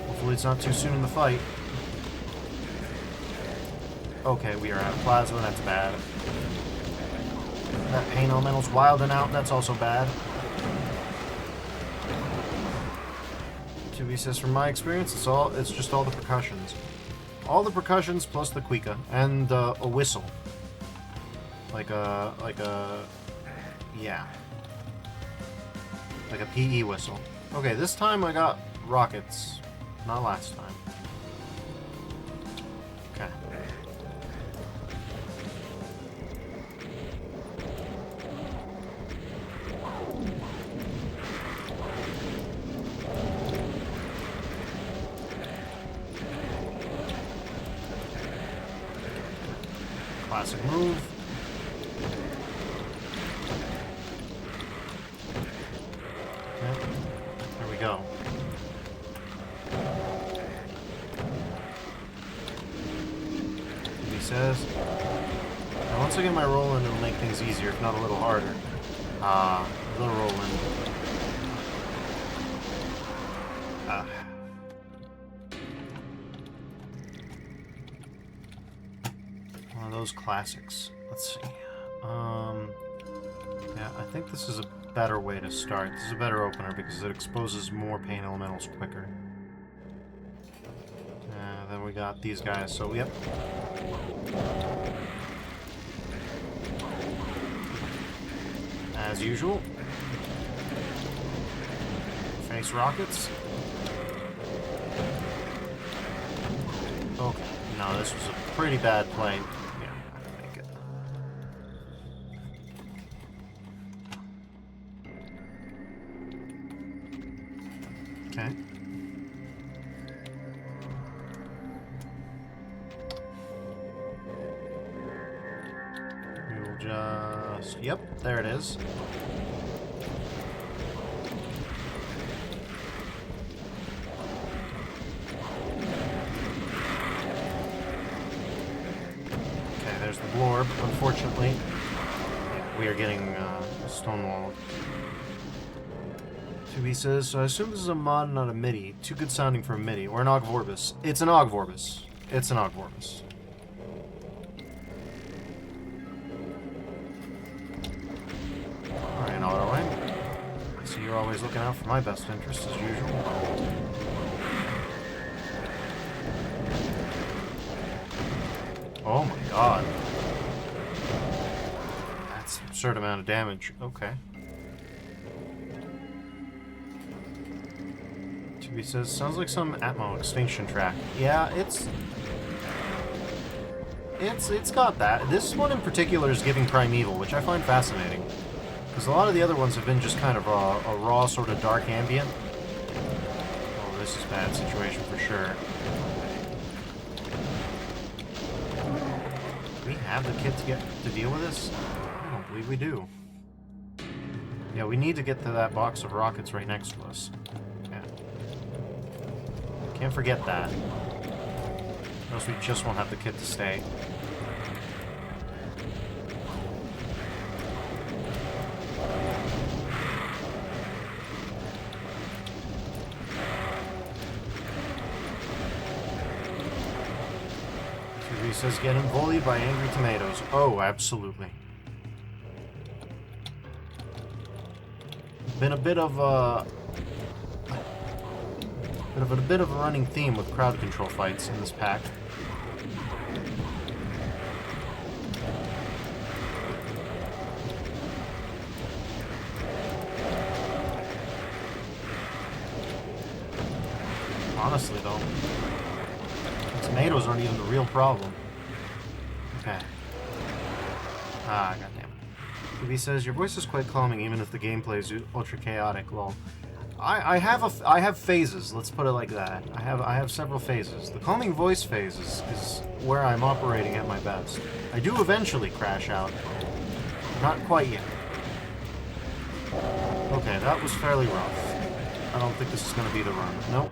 Hopefully it's not too soon in the fight. Okay, we are out of plasma, that's bad. That pain elemental's wilding out, that's also bad. 2B says, from my experience, it's just all the percussions. All the percussions plus the Quika and a whistle. Like a PE whistle. Okay, this time I got rockets. Not last time. Okay. Classic move. Okay. There we go. He says. Now once I get my roll in, it'll make things easier, if not a little harder. A little roll in. One of those classics. Let's see. Yeah, I think this is a better way to start. This is a better opener because it exposes more pain elementals quicker. Then we got these guys, so yep. As usual. Face rockets. Okay. No, this was a pretty bad play. Yeah, I'm not gonna make it. Okay. We will just... Yep, there it is. Okay, there's the blorb. Unfortunately, we are getting stonewalled. 2B says, so I assume this is a mod, not a MIDI. Too good sounding for a MIDI. Or an Ogvorbis. It's an Ogvorbis. It's an Ogvorbis. Alright, auto aim. I see you're always looking out for my best interest, as usual. Oh my god. That's an absurd amount of damage. Okay. He says, sounds like some Atmo extinction track. Yeah, it's got that. This one in particular is giving Primeval, which I find fascinating. Because a lot of the other ones have been just kind of a raw sort of dark ambient. Oh, this is a bad situation for sure. Do we have the kit to deal with this? I don't believe we do. Yeah, we need to get to that box of rockets right next to us. Can't forget that. Or else we just won't have the kit to stay. He says getting bullied by angry tomatoes. Oh, absolutely. Been a bit of a running theme with crowd control fights in this pack. Honestly, though, the tomatoes aren't even the real problem. Okay. Ah, goddamn. TV says your voice is quite calming, even if the gameplay is ultra chaotic. Lol. I have phases. Let's put it like that. I have several phases. The calming voice phase is where I'm operating at my best. I do eventually crash out. Not quite yet. Okay, that was fairly rough. I don't think this is going to be the run. Nope.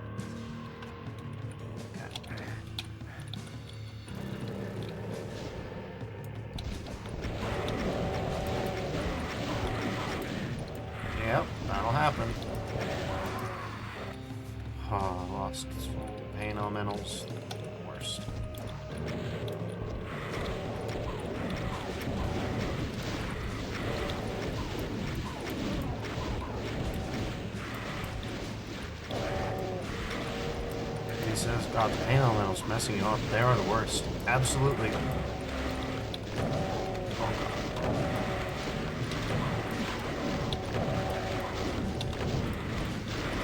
God, the pain elementals messing you up. They are the worst. Absolutely. Oh, God.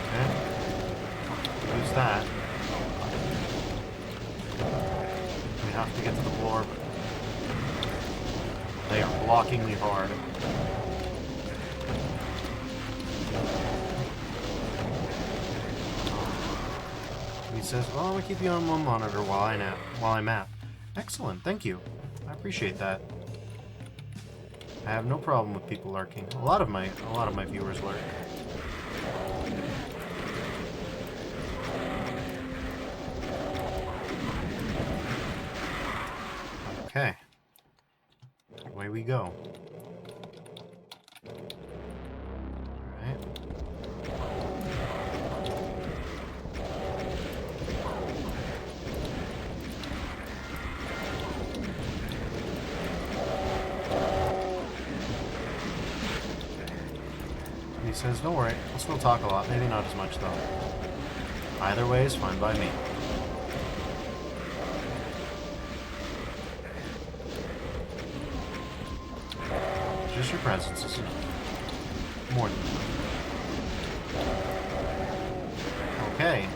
Okay. Use that. We have to get to the floor, but they are blocking me hard. He says, well, I'm going to keep you on one monitor while I map. Excellent, thank you. I appreciate that. I have no problem with people lurking. A lot of my viewers lurk. Okay. Away we go. Alright. He says, don't worry, we'll still talk a lot. Maybe not as much, though. Either way is fine by me. Just your presence is enough. More than enough. Okay.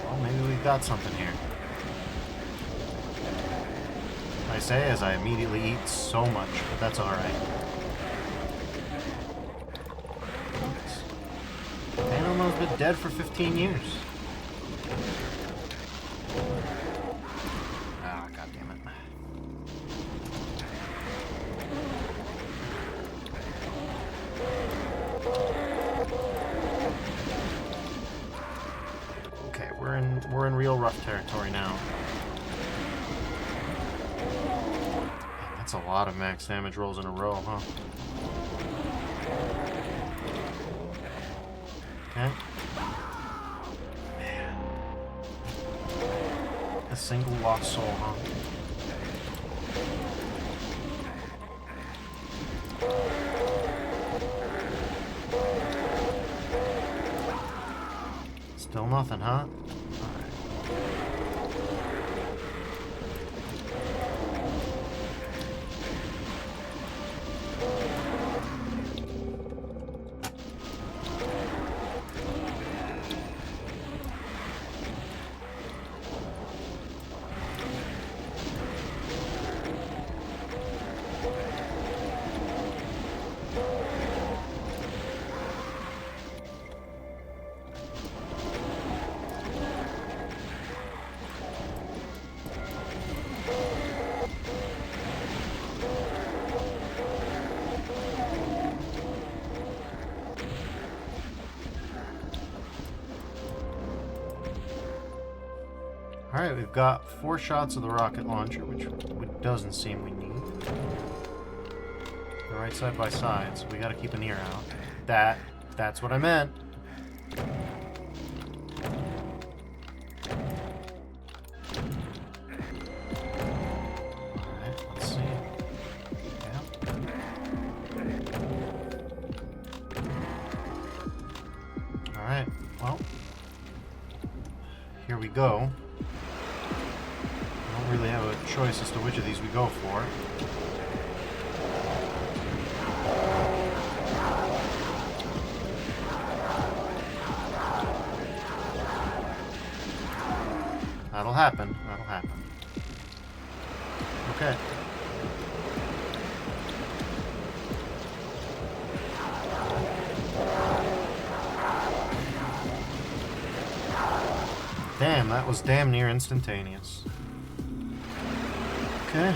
Well, maybe we've got something here. I say as I immediately eat so much, but that's alright. Animal's been dead for 15 years. Ah, God damn it. Okay, we're in real rough territory now. Man, that's a lot of max damage rolls in a row, huh? Okay. Man. A single lost soul, huh? Still nothing, huh? Alright, we've got 4 shots of the rocket launcher, which doesn't seem we need. They're right side by side, so we gotta keep an ear out. That's what I meant. Alright, let's see. Yeah. Alright, well. Here we go. Don't really have a choice as to which of these we go for. That'll happen. That'll happen. Okay. Damn, that was damn near instantaneous. Okay.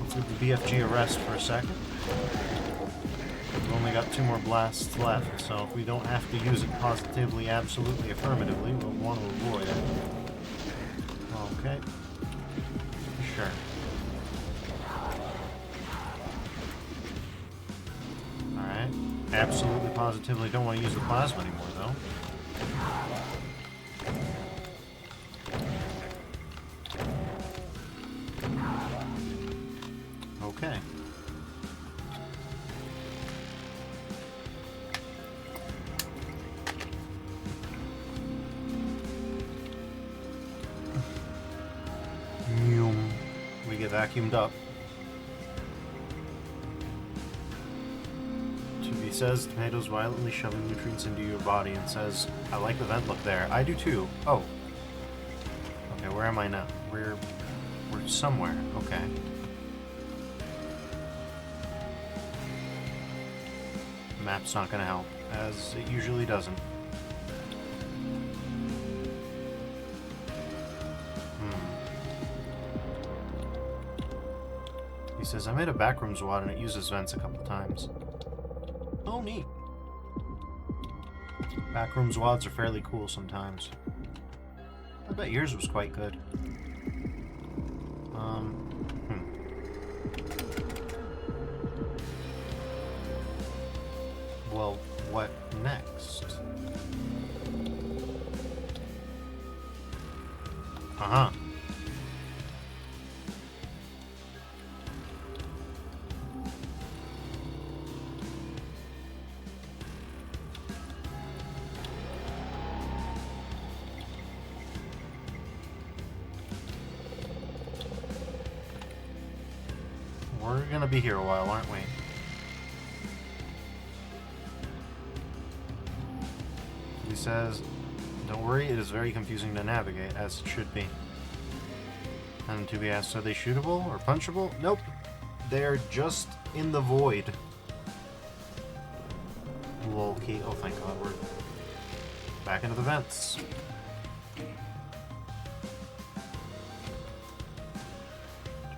Let's do the BFG arrest for a second. We've only got 2 more blasts left, so if we don't have to use it positively, absolutely, affirmatively, we'll want to avoid it. Okay. Sure. Alright. Absolutely, positively don't want to use the plasma anymore, though. vacuumed up. He says tomatoes violently shoving nutrients into your body and says, I like the vent look there. I do too. Oh. Okay, where am I now? We're somewhere. Okay. The map's not gonna help, as it usually doesn't. He says, I made a backrooms wad and it uses vents a couple times. Oh, neat. Backrooms wads are fairly cool sometimes. I bet yours was quite good. Well, what next? Uh-huh. We're gonna be here a while, aren't we? He says, don't worry, it is very confusing to navigate, as it should be. And to be asked, are they shootable or punchable? Nope. They're just in the void. Lol key. Oh, thank God, we're back into the vents.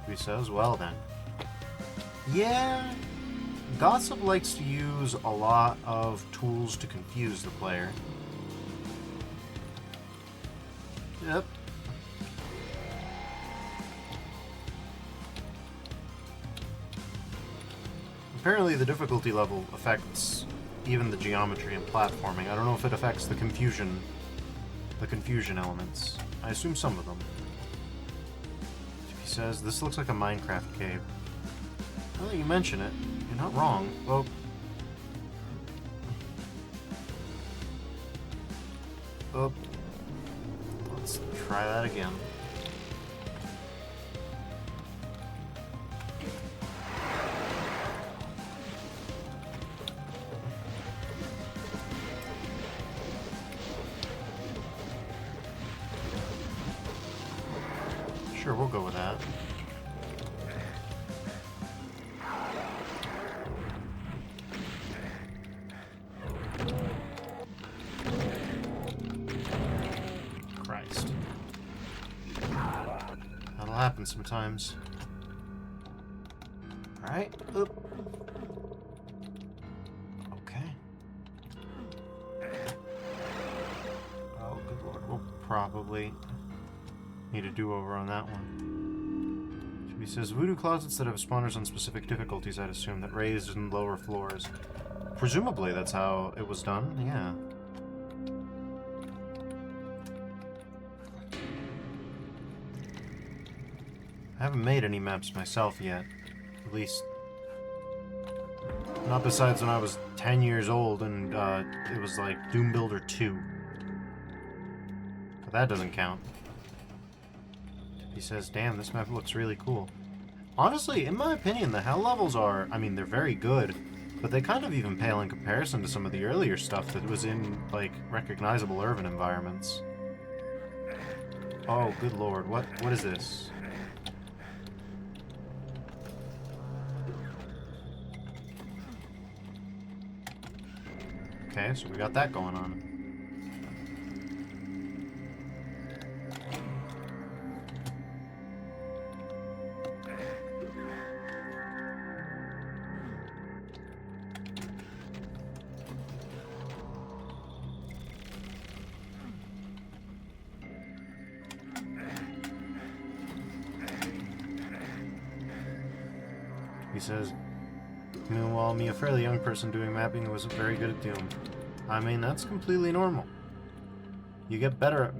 He says, well then. Yeah, Gossip likes to use a lot of tools to confuse the player. Yep. Apparently the difficulty level affects even the geometry and platforming. I don't know if it affects the confusion elements. I assume some of them. He says, this looks like a Minecraft cave. Now that you mention it, you're not wrong. Well, let's try that again. Sure, we'll go with that. Christ. That'll happen sometimes. Alright, oop. Okay. Oh, good lord, we'll probably need a do-over on that one. He says, voodoo closets that have spawners on specific difficulties, I'd assume, that raised and lower floors. Presumably that's how it was done, yeah. I haven't made any maps myself yet. At least, not besides when I was 10 years old and it was like Doom Builder 2. But that doesn't count. He says, damn, this map looks really cool. Honestly, in my opinion, the hell levels are, I mean, they're very good, but they kind of even pale in comparison to some of the earlier stuff that was in, like, recognizable urban environments. Oh, good lord, what is this? Okay, so we got that going on. He says, meanwhile, me, a fairly young person doing mapping, wasn't very good at Doom. I mean, that's completely normal. You get better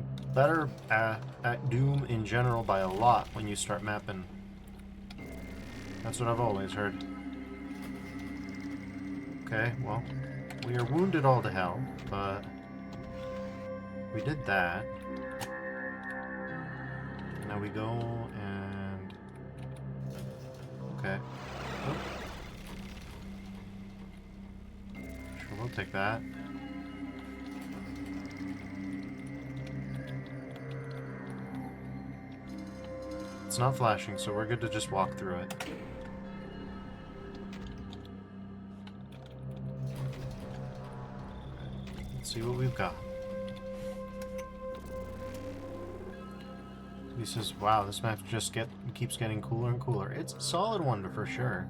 at Doom in general by a lot when you start mapping. That's what I've always heard. Okay, well, we are wounded all to hell, but we did that. Now we go and okay. Oh. Sure, we'll take that. It's not flashing, so we're good to just walk through it. Let's see what we've got. He says, wow, this map just keeps getting cooler and cooler. It's a solid one for sure.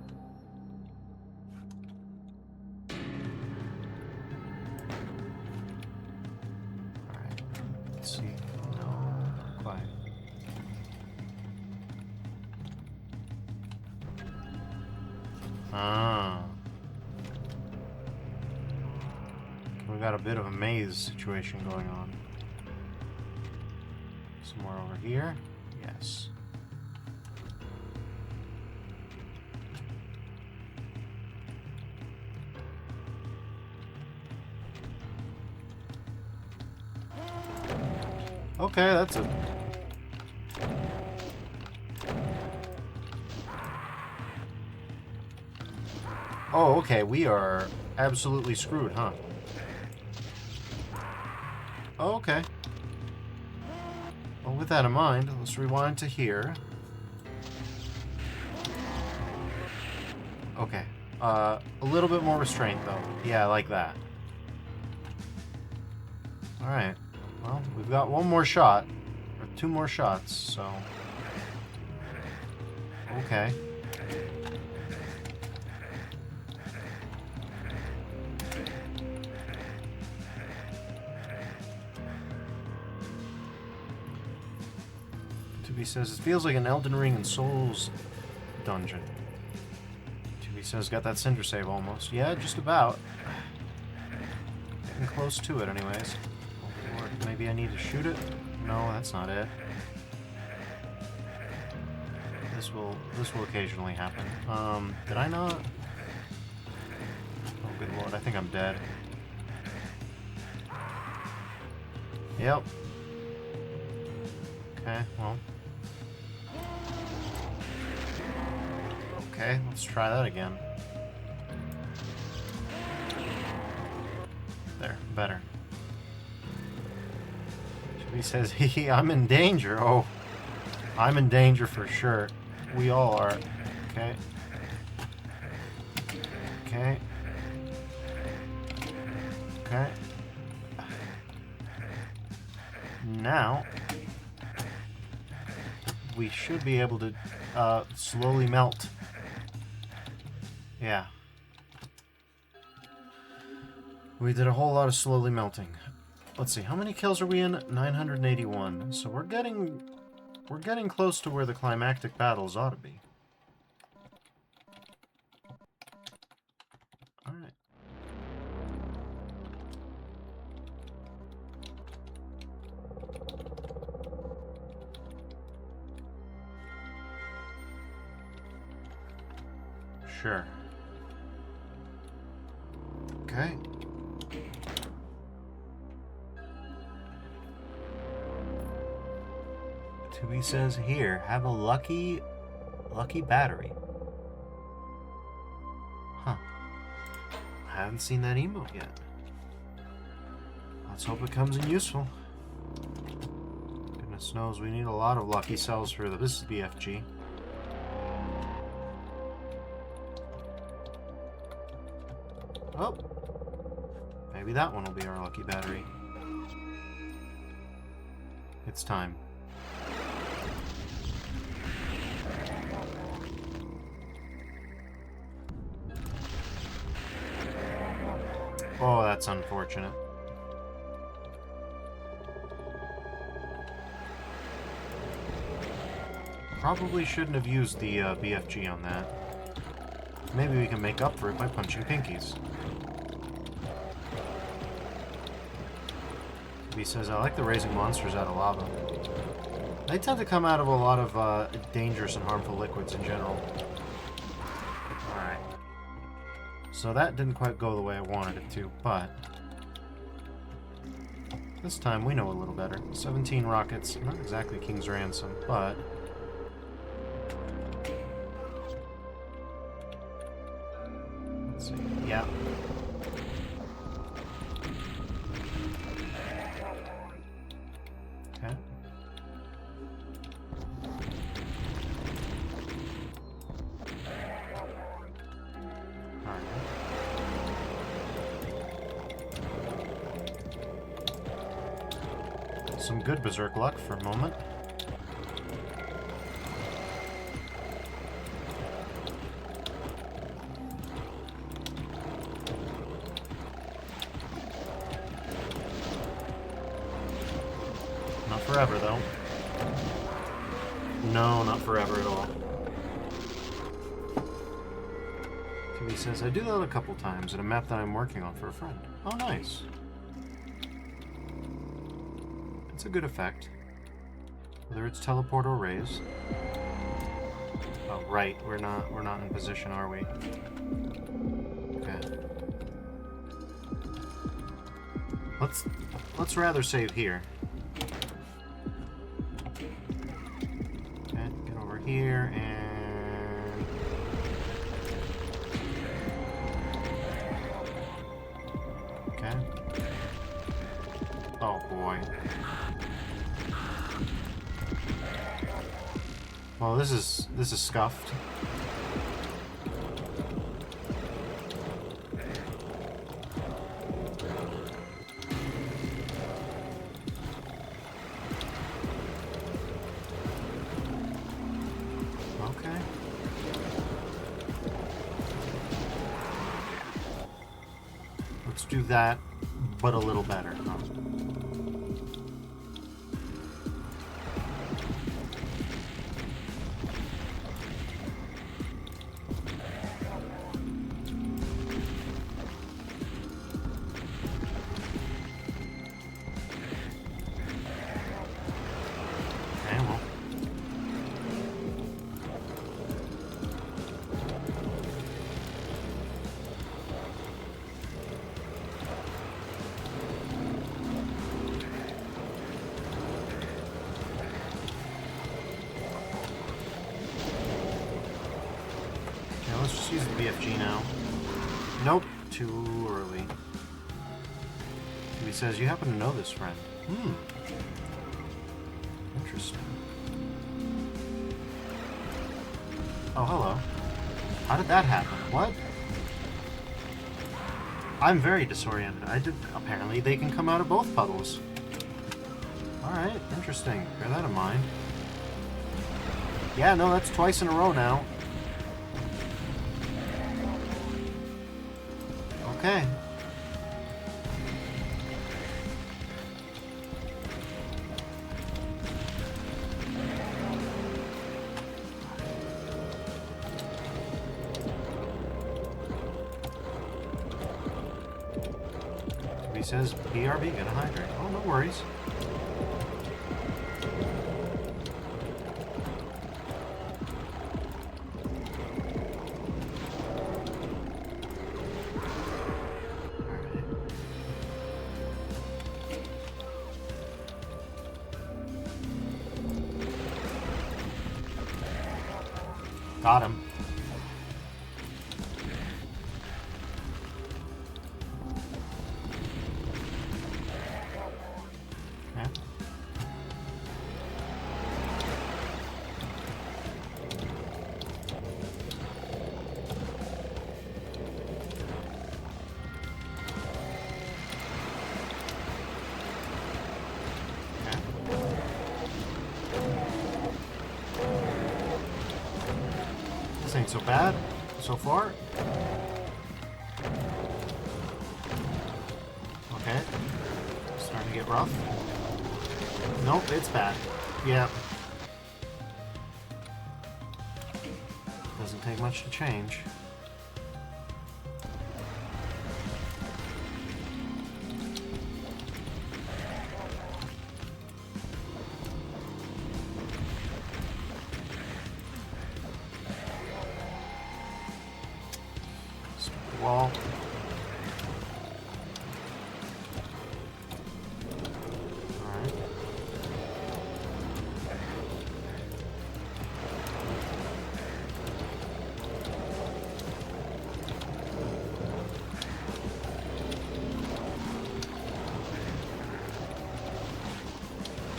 Alright, let's see. No, not quite. Ah. We got a bit of a maze situation going on. Somewhere over here? Yes. Okay, that's it. Oh, okay, we are absolutely screwed, huh? Oh, okay. Well, with that in mind, let's rewind to here. Okay. A little bit more restraint, though. Yeah, like that. Alright. Well, we've got one more shot. Or two more shots, so... Okay. He says, it feels like an Elden Ring and Souls dungeon. He says, got that Cinder save almost. Yeah, just about. Getting close to it anyways. Oh, Lord, maybe I need to shoot it? No, that's not it. This will occasionally happen. Did I not? Oh, good Lord, I think I'm dead. Yep. Okay, well. Okay, let's try that again. There, better. He says, hee, I'm in danger. Oh, I'm in danger for sure. We all are. Okay. Okay. Okay. Now, we should be able to slowly melt. Yeah. We did a whole lot of slowly melting. Let's see, how many kills are we in? 981. So we're getting close to where the climactic battles ought to be. Alright. Sure. Okay. Tubi says here, have a lucky battery. Huh. I haven't seen that emote yet. Let's hope it comes in useful. Goodness knows we need a lot of lucky cells for this BFG. Oh. Maybe that one will be our lucky battery. It's time. Oh, that's unfortunate. Probably shouldn't have used the BFG on that. Maybe we can make up for it by punching pinkies. He says, I like the raising monsters out of lava. They tend to come out of a lot of dangerous and harmful liquids in general. Alright. So that didn't quite go the way I wanted it to, but... this time we know a little better. 17 rockets, not exactly King's Ransom, but... Yeah. Okay. Alright. Some good berserk luck for a moment. Not forever, though. No, not forever at all. TV says, I do that a couple times in a map that I'm working on for a friend. Oh, nice. It's a good effect. Whether it's teleport or raise. Oh, right. We're not in position, are we? Okay. Let's rather save here. Okay, get over here and okay. Oh boy. Well, this is scuffed. Okay. Let's do that, but a little better. Huh? Let's just use the BFG now. Nope, too early. He says, you happen to know this friend. Interesting. Oh, hello. How did that happen? What? I'm very disoriented. Apparently they can come out of both puddles. Alright, interesting. Bear that in mind. Yeah, no, that's twice in a row now. Okay. He says, BRB, gonna hydrate. Oh, no worries. Got him. Okay. This ain't so bad so far. Okay. Starting to get rough. Nope, it's bad. Yeah. Doesn't take much to change. Wall. Alright.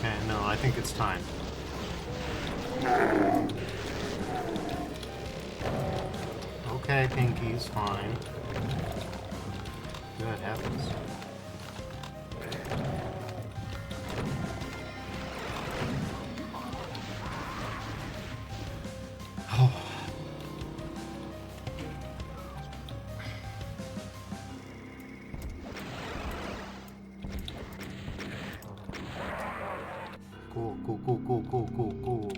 Okay, no, I think it's time. Okay, Pinky's fine. Good heavens. Oh. Cool, cool, cool, cool, cool, cool, cool.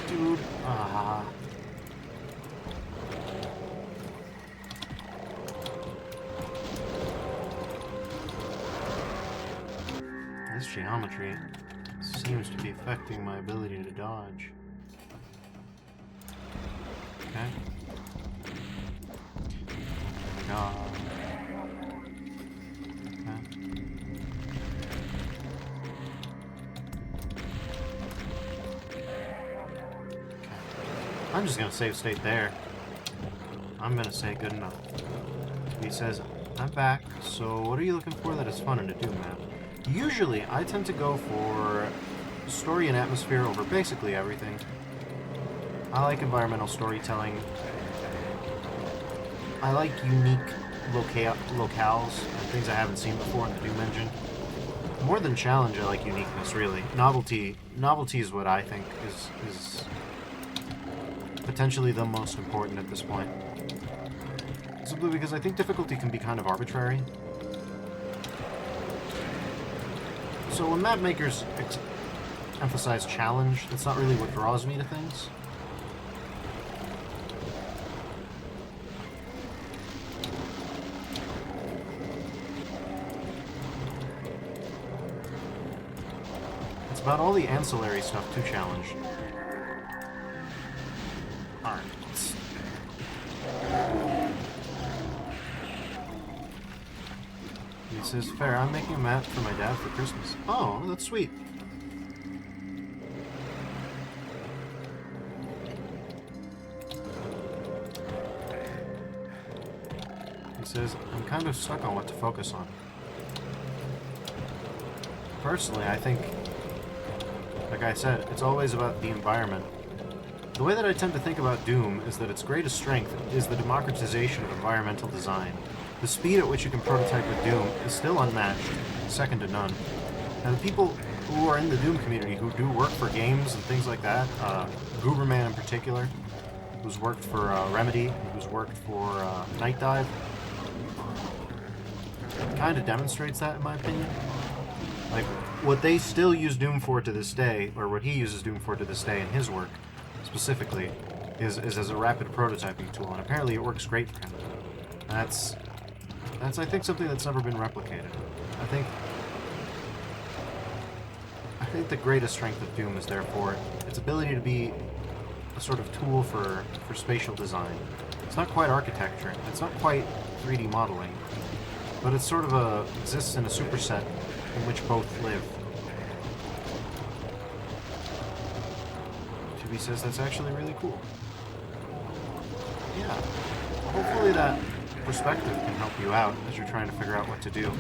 Dude, This geometry seems to be affecting my ability to dodge. Okay. There we go. I'm just gonna save state there. I'm gonna say good enough. He says, I'm back, so what are you looking for that is fun in a Doom map? Usually, I tend to go for story and atmosphere over basically everything. I like environmental storytelling. I like unique locales and things I haven't seen before in the Doom engine. More than challenge, I like uniqueness, really. Novelty is what I think is potentially the most important at this point. Simply because I think difficulty can be kind of arbitrary. So when map makers emphasize challenge, that's not really what draws me to things. It's about all the ancillary stuff to challenge. Alright. He says, fair, I'm making a map for my dad for Christmas. Oh, that's sweet. He says, I'm kind of stuck on what to focus on. Personally, I think, like I said, it's always about the environment. The way that I tend to think about Doom is that its greatest strength is the democratization of environmental design. The speed at which you can prototype with Doom is still unmatched, second to none. And the people who are in the Doom community who do work for games and things like that, Gooberman in particular, who's worked for Remedy, who's worked for Night Dive, kind of demonstrates that in my opinion. Like, what they still use Doom for to this day, or what he uses Doom for to this day in his work, specifically, is as a rapid prototyping tool, and apparently it works great for him. That's I think, something that's never been replicated. I think the greatest strength of Doom is therefore its ability to be a sort of tool for spatial design. It's not quite architecture, it's not quite 3D modeling, but it sort of exists in a superset in which both live. Chibi says that's actually really cool. Yeah. Hopefully that perspective can help you out as you're trying to figure out what to do.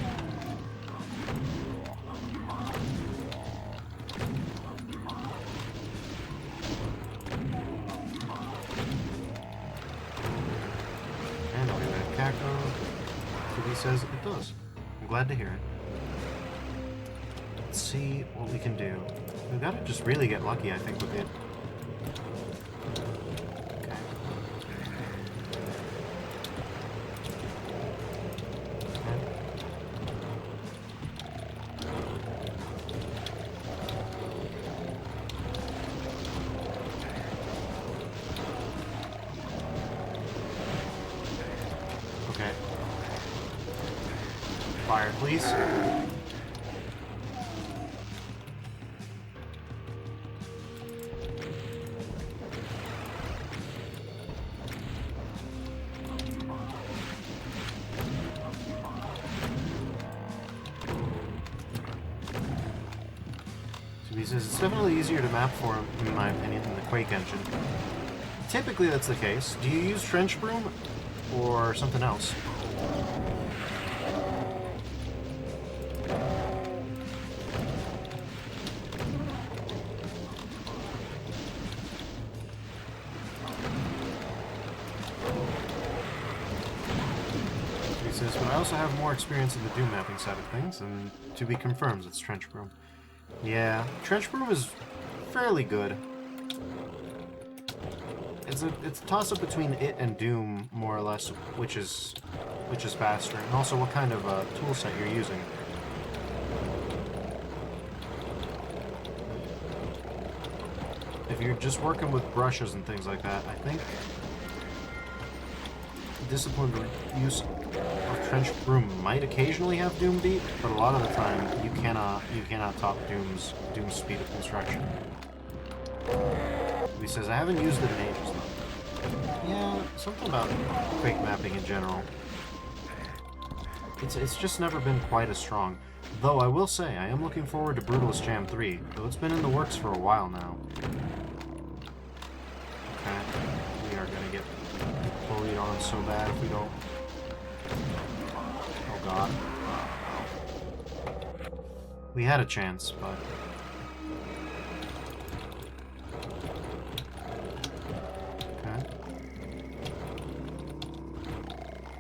And we have Kako. Chibi says it does. I'm glad to hear it. Let's see what we can do. We've got to just really get lucky, I think, with it. Okay. Fire, please. He says it's definitely easier to map for him, in my opinion, than the Quake engine. Typically that's the case. Do you use Trench Broom or something else? He says, but I also have more experience in the Doom mapping side of things, and to be confirmed, it's Trench Broom. Yeah, Trench Broom is fairly good. It's a toss-up between it and Doom, more or less, which is faster, and also what kind of tool set you're using. If you're just working with brushes and things like that, I think disciplined use of Trench Broom might occasionally have Doom beat, but a lot of the time you cannot top Doom's speed of construction. He says, I haven't used it in ages though. Yeah, something about Quake mapping in general. It's just never been quite as strong. Though I will say, I am looking forward to Brutalist Jam 3, though it's been in the works for a while now. Okay, we are gonna get bullied on so bad if we don't. Oh god. We had a chance, but... Okay.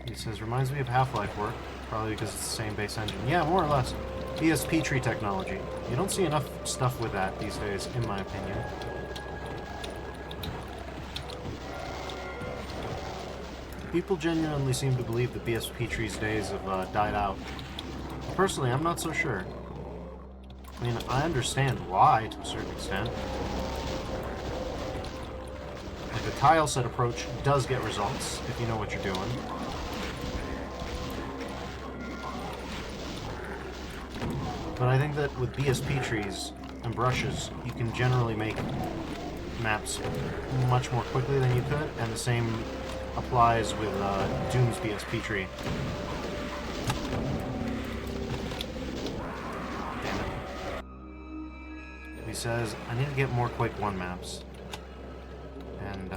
He says, reminds me of Half-Life work, probably because it's the same base engine. Yeah, more or less. BSP tree technology. You don't see enough stuff with that these days, in my opinion. People genuinely seem to believe that BSP tree's days have died out. Personally, I'm not so sure. I mean, I understand why, to a certain extent. Like, the tile set approach does get results, if you know what you're doing. But I think that with BSP trees and brushes, you can generally make maps much more quickly than you could, and the same applies with Doom's BSP tree. Damn it. He says, I need to get more Quake 1 maps. And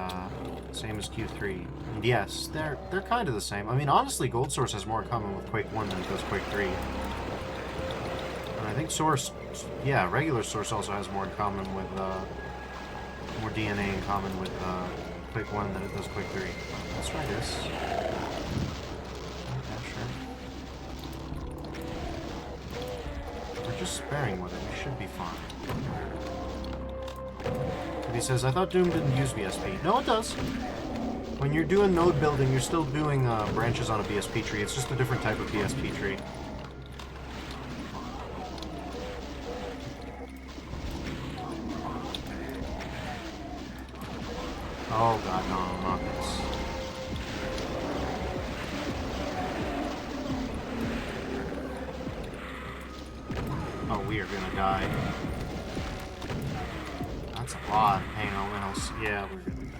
same as Q3. And yes, they're kind of the same. I mean, honestly, Gold Source has more in common with Quake 1 than it does Quake 3. And I think Source, yeah, regular Source also has more in common with, more DNA in common with Quake 1 than it does Quake 3. Let's try this. Okay, sure. We're just sparing with it. We should be fine. But he says, I thought Doom didn't use BSP. No, it does. When you're doing node building, you're still doing branches on a BSP tree. It's just a different type of BSP tree. Oh god, no, not this. Oh, we are gonna die. That's a lot. Hang on, else. Yeah, we're gonna die.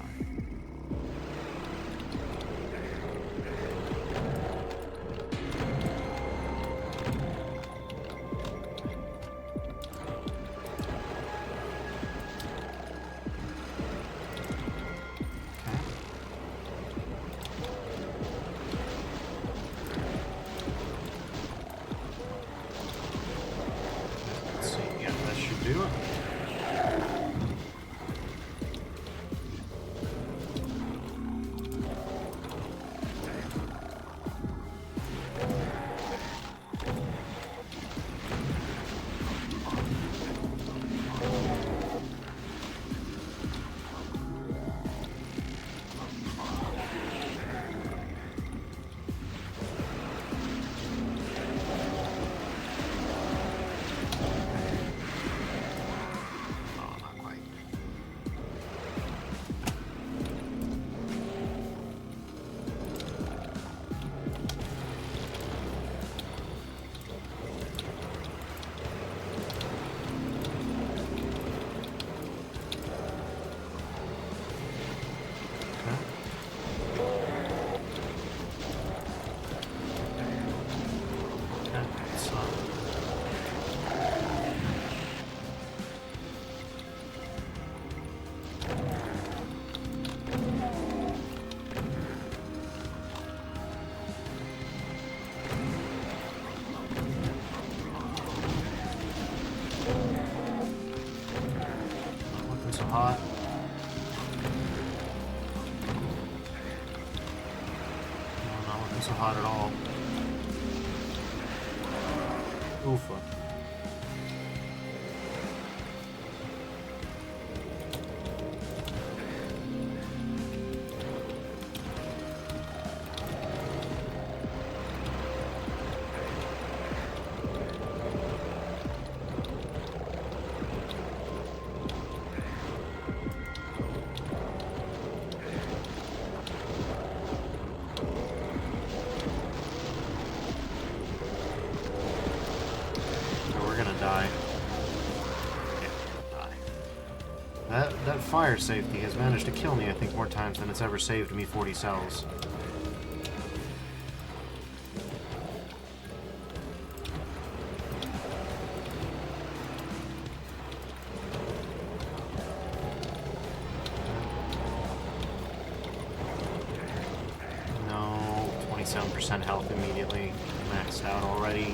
so hot. No, not looking so hot at all. Oofa. That fire safety has managed to kill me, I think, more times than it's ever saved me 40 cells. No, 27% health immediately. Maxed out already.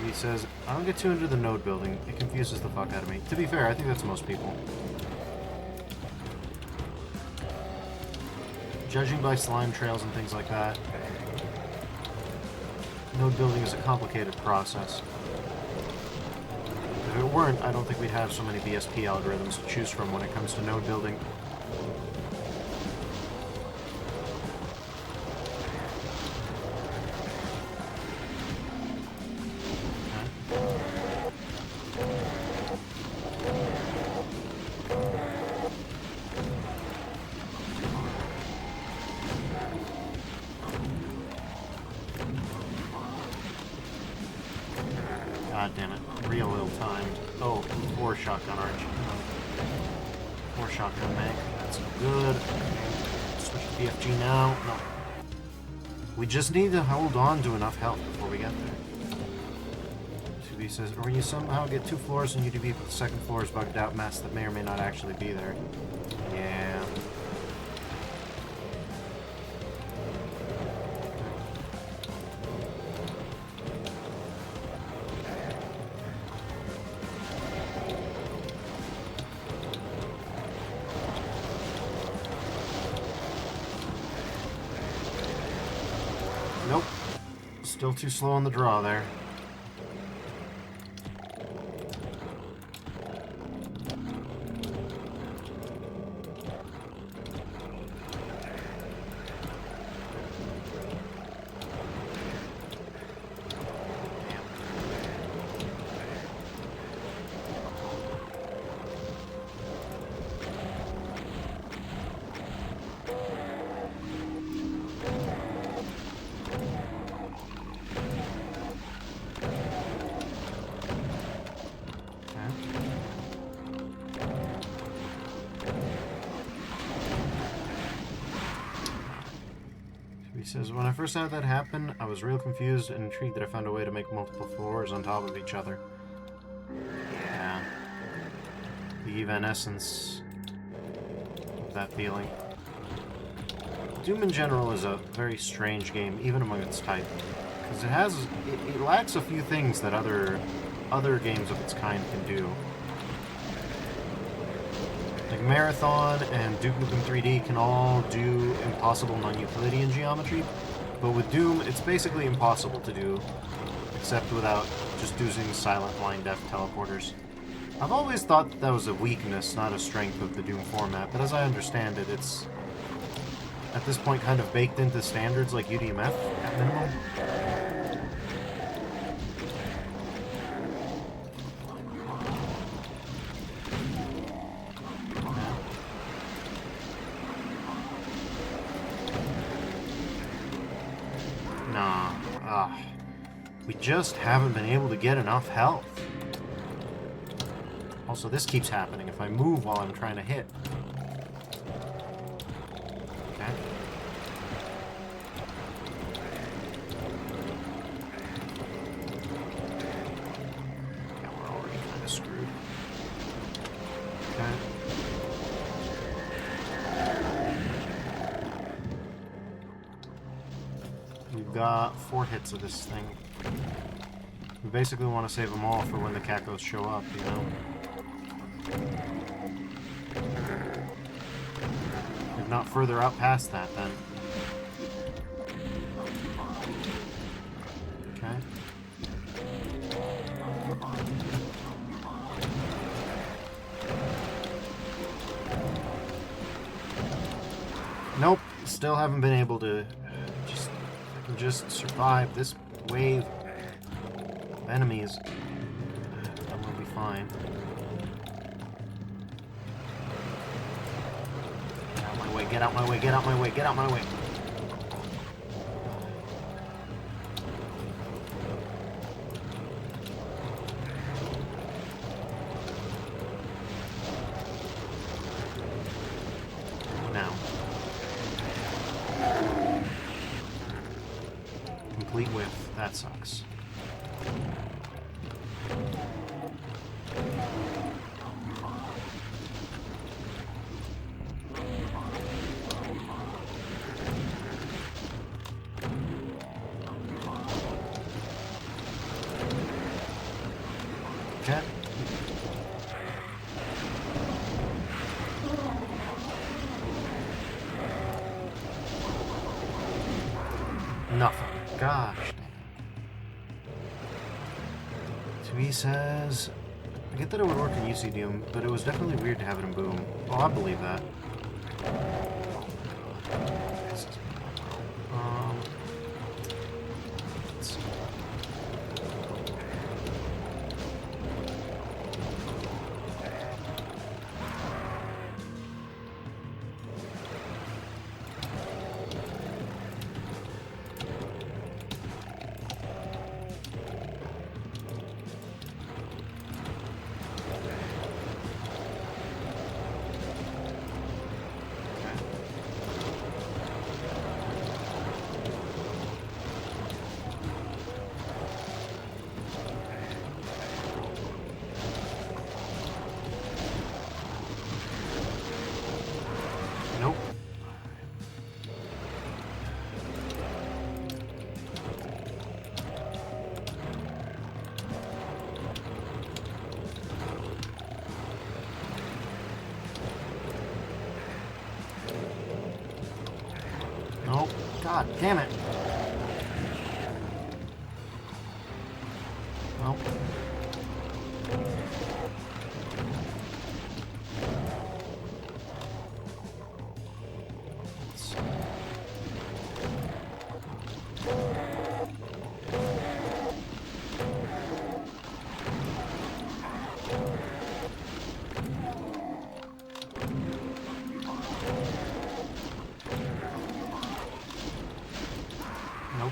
He says, I don't get too into the node building. It confuses the fuck out of me. To be fair, I think that's most people. Judging by slime trails and things like that, node building is a complicated process. If it weren't, I don't think we'd have so many BSP algorithms to choose from when it comes to node building. God damn it. Real ill-timed. Oh, or shotgun arch. Or shotgun mag. That's good. Switch to BFG now. No. We just need to hold on to enough health before we get there. 2B says, or you somehow get 2 floors and UDB, but the second floor is bugged out mess that may or may not actually be there. Yeah. Nope. Still too slow on the draw there. He says, when I first had that happen, I was real confused and intrigued that I found a way to make multiple floors on top of each other. Yeah. The evanescence of that feeling. Doom in general is a very strange game, even among its type. Because it lacks a few things that other games of its kind can do. Like Marathon and Duke Nukem 3D can all do impossible non-Euclidean geometry, but with Doom, it's basically impossible to do, except without just using silent line def teleporters. I've always thought that was a weakness, not a strength of the Doom format, but as I understand it, it's at this point kind of baked into standards like UDMF at minimum. We just haven't been able to get enough health. Also, this keeps happening if I move while I'm trying to hit. Okay. Yeah, we're already kind of screwed. Okay. We've got 4 hits of this thing. We've basically want to save them all for when the cacos show up, you know? If not further out past that, then. Okay. Nope, still haven't been able to just survive this wave of enemies. Then we'll be fine. Get out my way, get out my way, get out my way, get out my way. Complete width. That sucks. Okay. Nothing. Gosh dang. So he says, I get that it would work in UCDM, but it was definitely weird to have it in Boom. Well, I believe that. Let's see. Nope. Nope. God damn it. Nope. Nope.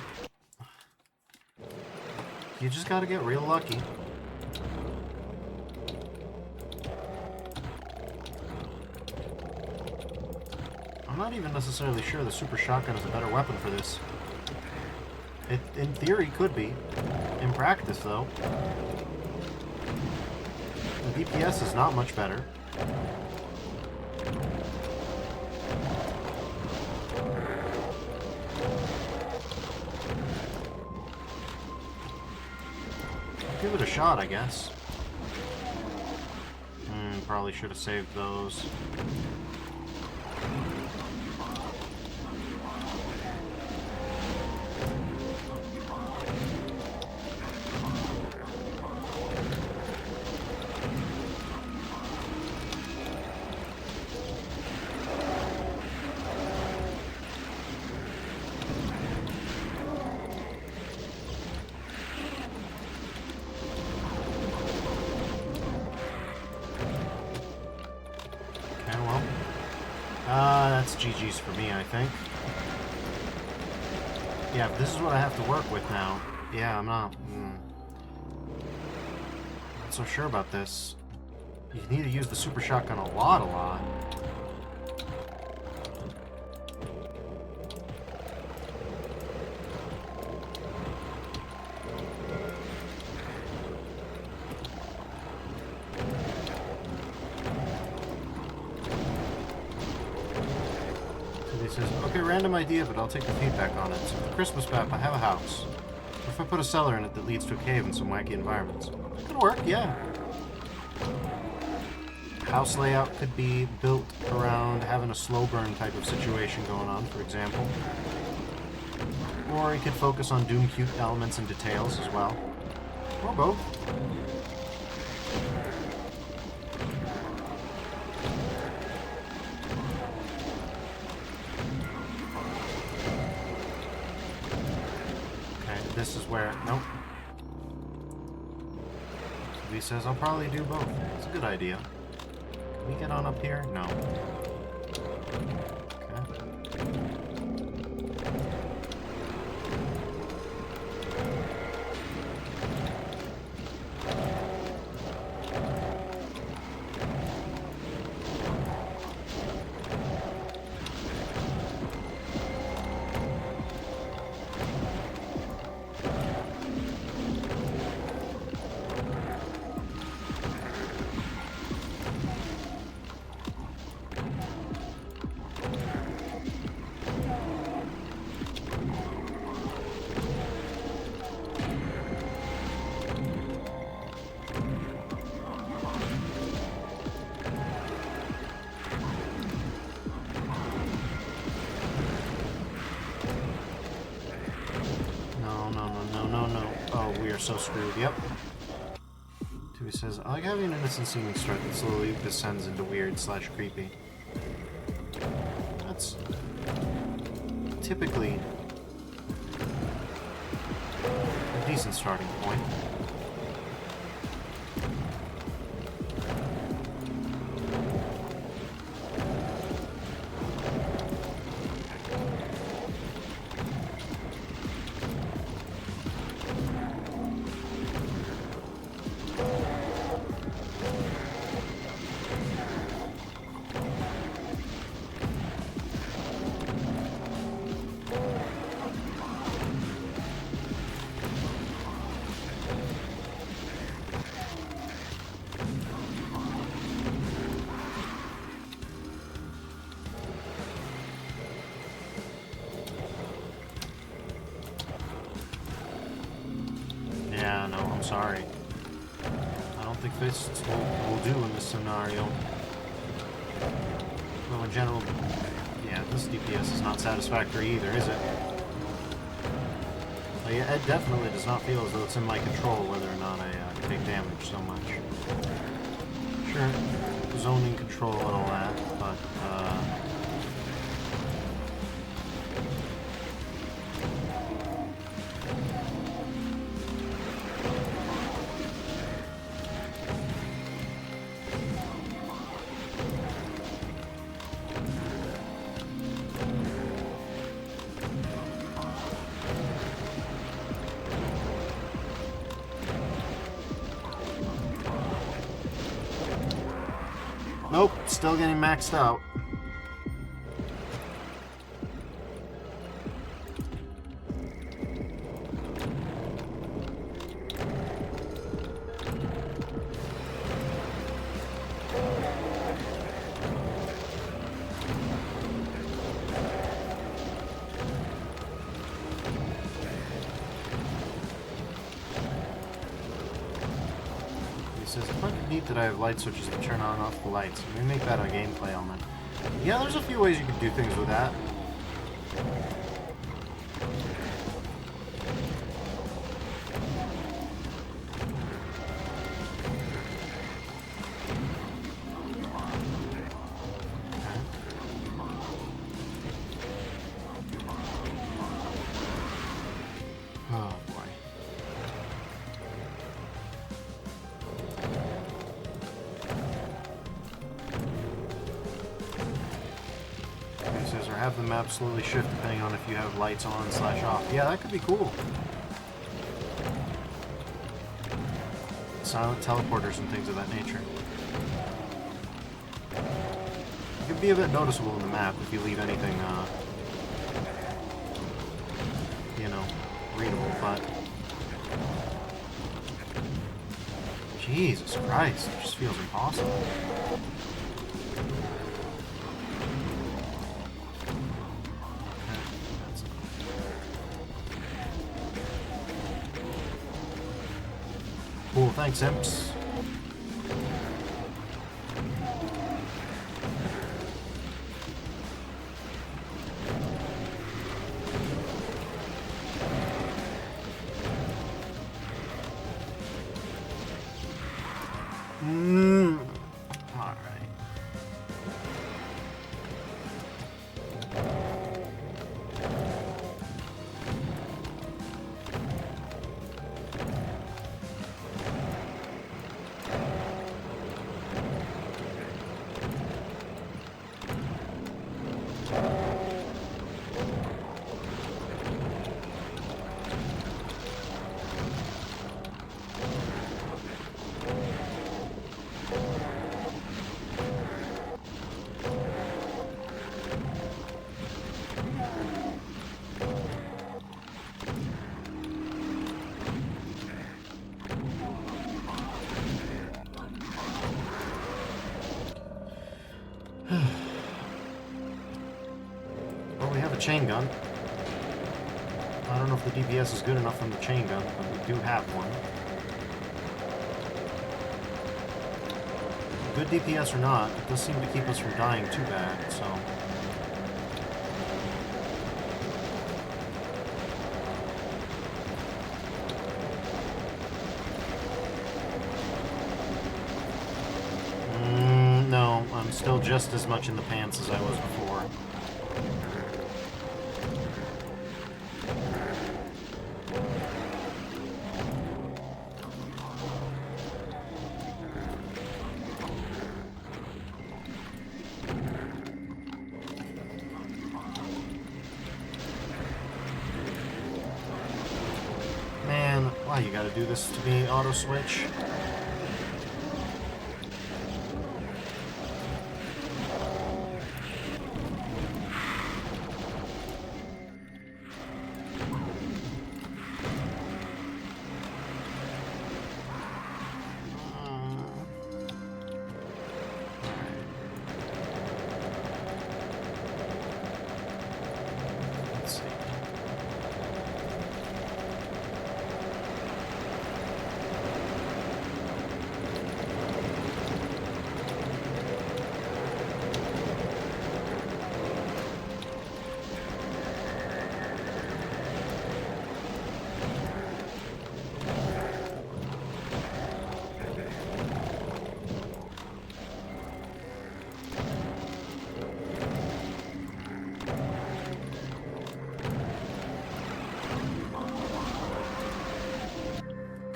You just gotta get real lucky. I'm not even necessarily sure the super shotgun is a better weapon for this. It, in theory, could be. In practice, though, the DPS is not much better. Give it a shot, I guess. Probably should have saved those. That's GG's for me, I think. Yeah, this is what I have to work with now. Yeah, I'm not so sure about this. You need to use the super shotgun a lot. Says, okay, random idea, but I'll take the feedback on it. So the Christmas map, I have a house. What if I put a cellar in it that leads to a cave and some wacky environments? Could work, yeah. House layout could be built around having a slow burn type of situation going on, for example. Or you could focus on Doom cute elements and details as well. Or both. Okay, this is where... Nope. So he says I'll probably do both. It's a good idea. Can we get on up here? No. So screwed. Yep. Tui says, I like having an innocent seeming start that slowly descends into weird / creepy. That's typically a decent starting point. Yeah, no, I'm sorry. I don't think fists will do in this scenario. Well, in general, yeah, this DPS is not satisfactory either, is it? Like, it definitely does not feel as though it's in my control whether or not I take damage so much. Sure, zoning control and all that, but, nope, still getting maxed out. Says, it's quite neat that I have light switches that turn on and off the lights. Maybe make that a gameplay element. Yeah, there's a few ways you can do things with that. Oh boy. Or have the map slowly shift depending on if you have lights on / off. Yeah, that could be cool. Silent teleporters and things of that nature. It could be a bit noticeable in the map if you leave anything, you know, readable, but... Jesus Christ, it just feels impossible. thanks, imps. Alright. Well, we have a chain gun. I don't know if the DPS is good enough from the chain gun, but we do have one. Good DPS or not, it does seem to keep us from dying too bad, so... No, I'm still just as much in the pants as I was before. Man, why you gotta do this to me, auto switch? Let's see.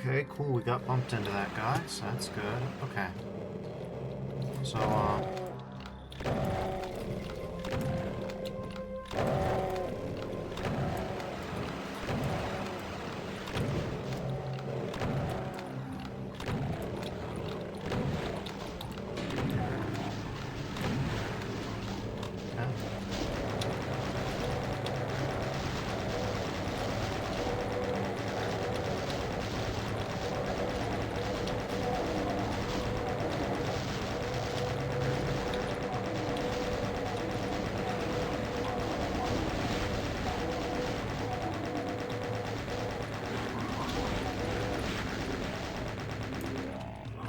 Okay, cool, we got bumped into that guy, so that's good. Okay. So,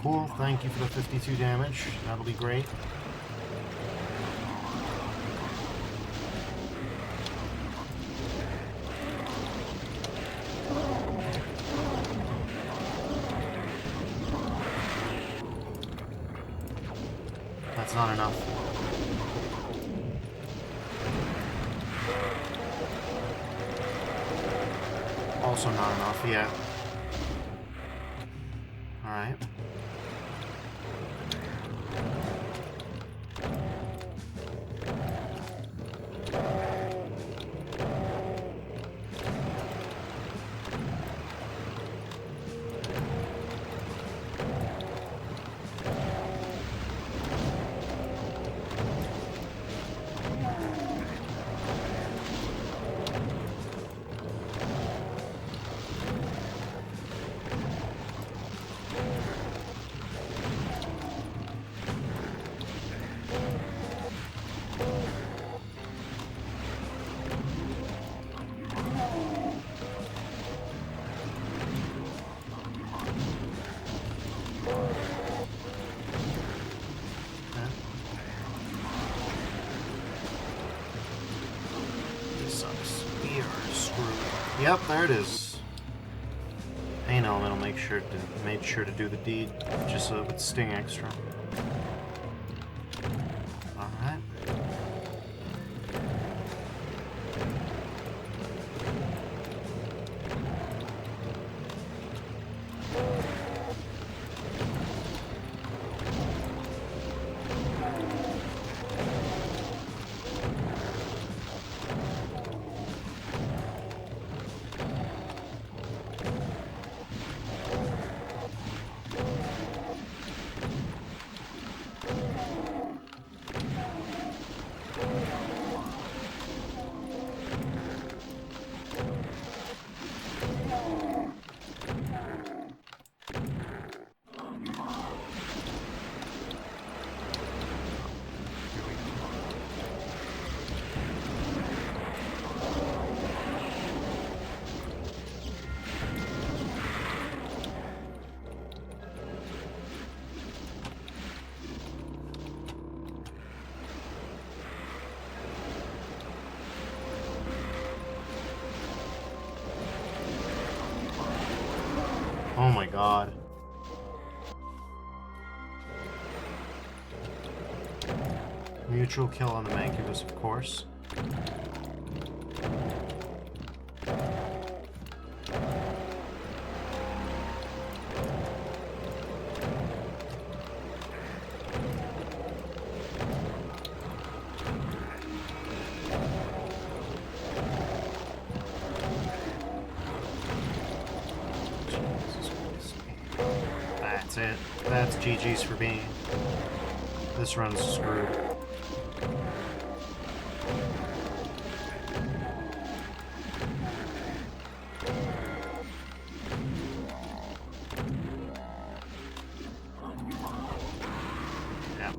cool, thank you for the 52 damage. That'll be great. That's not enough. Also not enough, yeah. Alright. Yep, there it is. Pain element will made sure to do the deed, just so with sting extra. All right. Oh my god. Mutual kill on the Mancubus, of course. That's it. That's GG's for me. This run's screwed. Yeah.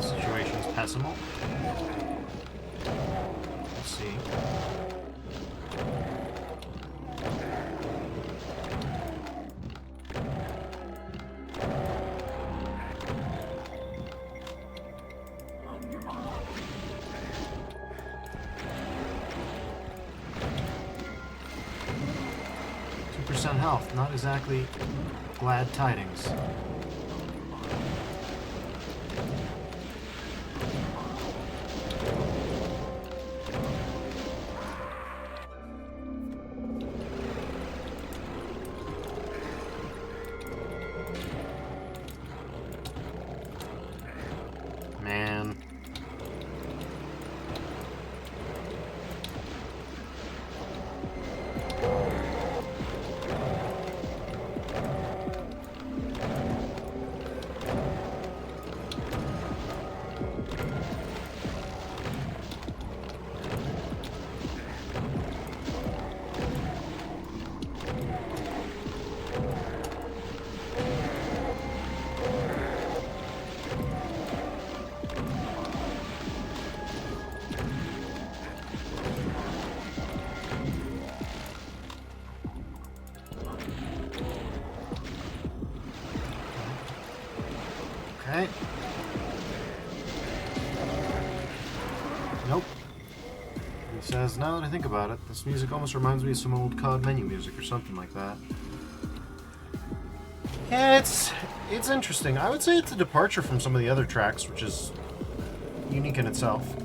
Situation's pessimal. Let's see. % health, not exactly glad tidings. Man. Okay. Nope. He says, now that I think about it, this music almost reminds me of some old COD menu music or something like that. Yeah, it's interesting. I would say it's a departure from some of the other tracks, which is unique in itself.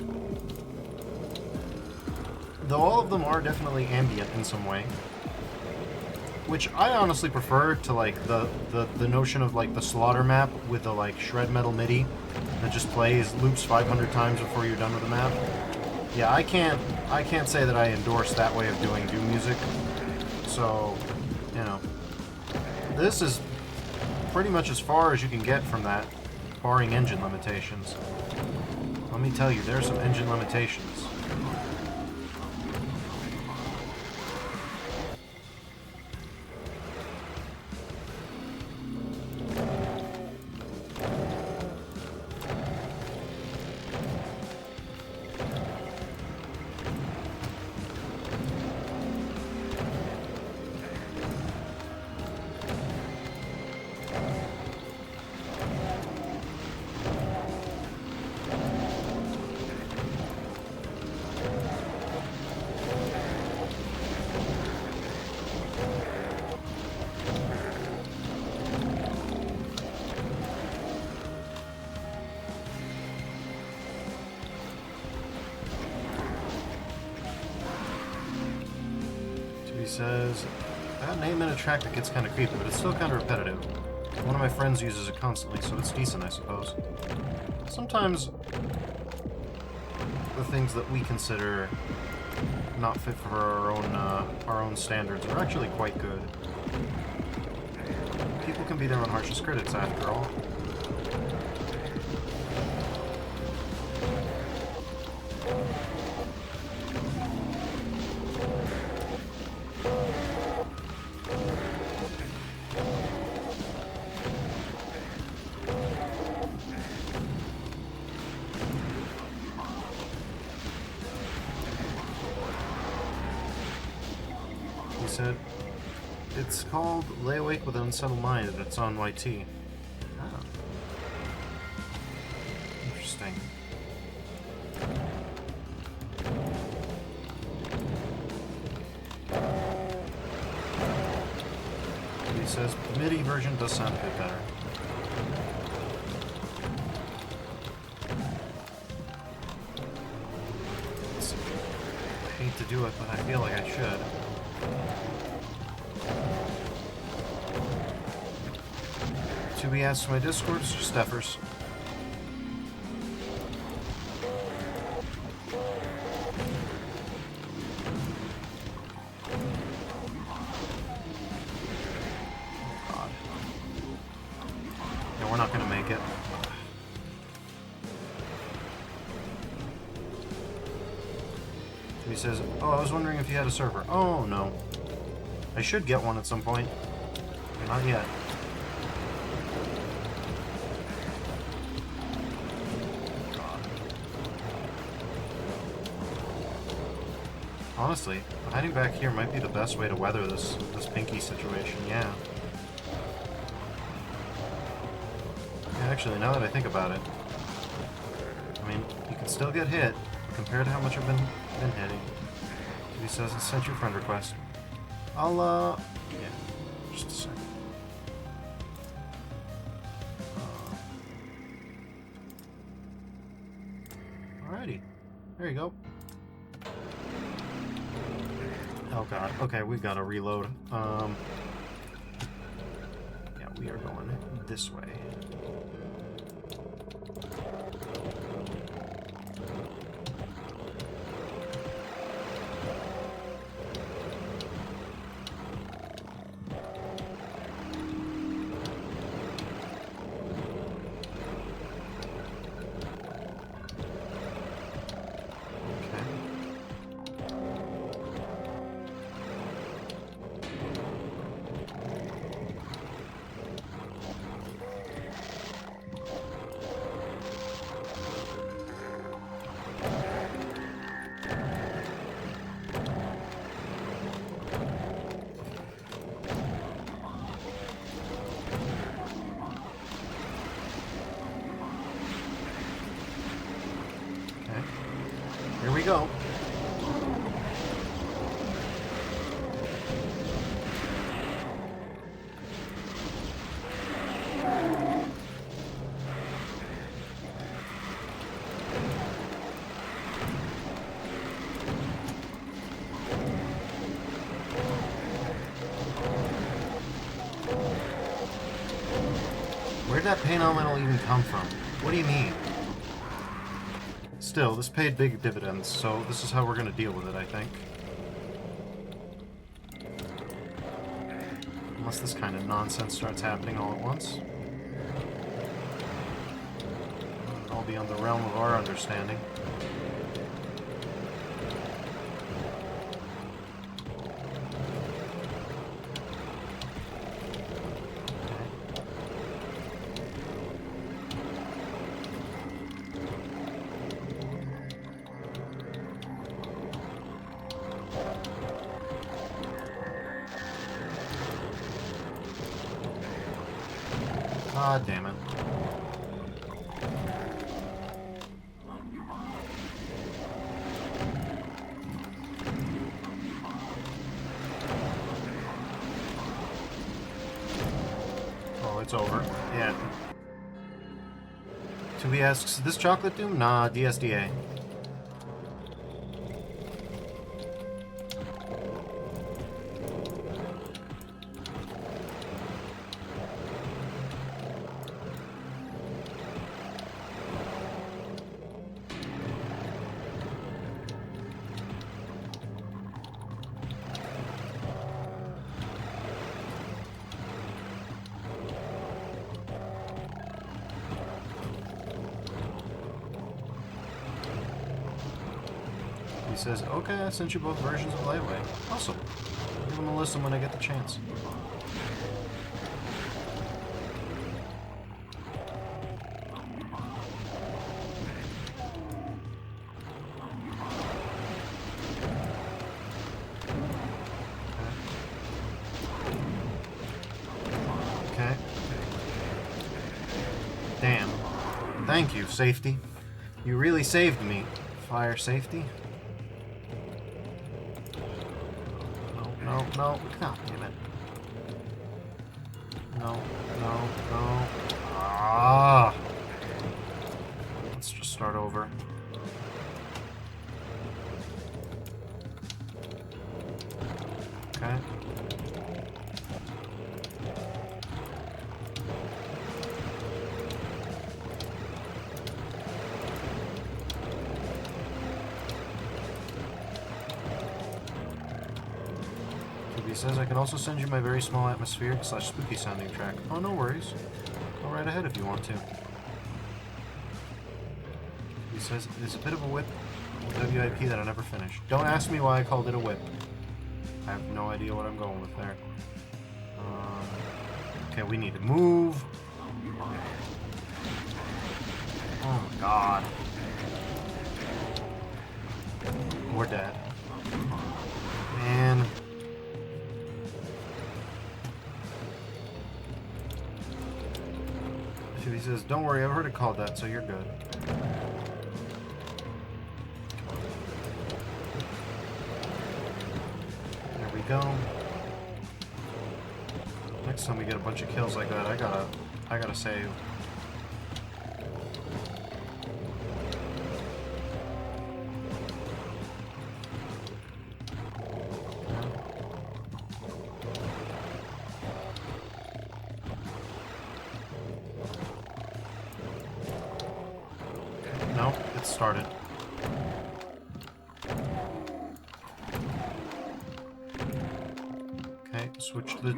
Though all of them are definitely ambient in some way. Which I honestly prefer to like the notion of like the slaughter map with the like shred metal MIDI that just plays loops 500 times before you're done with the map. Yeah, I can't say that I endorse that way of doing Doom music. So, you know, this is pretty much as far as you can get from that, barring engine limitations. Let me tell you, there's some engine limitations. says, I got an 8-minute track that gets kind of creepy, but it's still kind of repetitive. One of my friends uses it constantly, so it's decent, I suppose. Sometimes the things that we consider not fit for our own standards are actually quite good. People can be their own harshest critics, after all. Said, it's called Lay Awake with an Unsettled Mind, and it's on YT. Ah. Interesting. He says, the MIDI version does sound a bit better. I hate to do it, but I feel like I should. To be asked to my Discord, it's just Steffers. Oh god. Yeah, we're not gonna make it. He says, oh, I was wondering if you had a server. Oh, no. I should get one at some point. Not yet. Honestly, hiding back here might be the best way to weather this pinky situation, yeah. Actually, now that I think about it, I mean, you can still get hit compared to how much I've been hitting. He says, I sent you a friend request. I'll, yeah, just a second. Alrighty, there you go. Oh god, okay, we've got to reload. Yeah, we are going this way. Here we go. Where did that paint elemental even come from? What do you mean? Still, this paid big dividends, so this is how we're going to deal with it, I think. Unless this kind of nonsense starts happening all at once. It'll all be on the realm of our understanding. Ah, damn it. Oh, it's over. Yeah. Tubi asks, this chocolate doom? Nah, DSDA. says, okay, I sent you both versions of Lightweight. Awesome. I'll give them a listen when I get the chance. Okay. Damn. Thank you, safety. You really saved me. Fire safety. No. God damn it. No. Ah. Let's just start over. Okay. He says I can also send you my very small atmospheric / spooky sounding track. Oh, no worries. Go right ahead if you want to. He says it's a bit of a whip WIP that I never finished. Don't ask me why I called it a whip. I have no idea what I'm going with there. Okay, we need to move. Oh my god. We're dead. Man. He says, don't worry, I've heard it called that, so you're good. There we go. Next time we get a bunch of kills like that, I gotta save. Nope, it started. Okay, switch to the...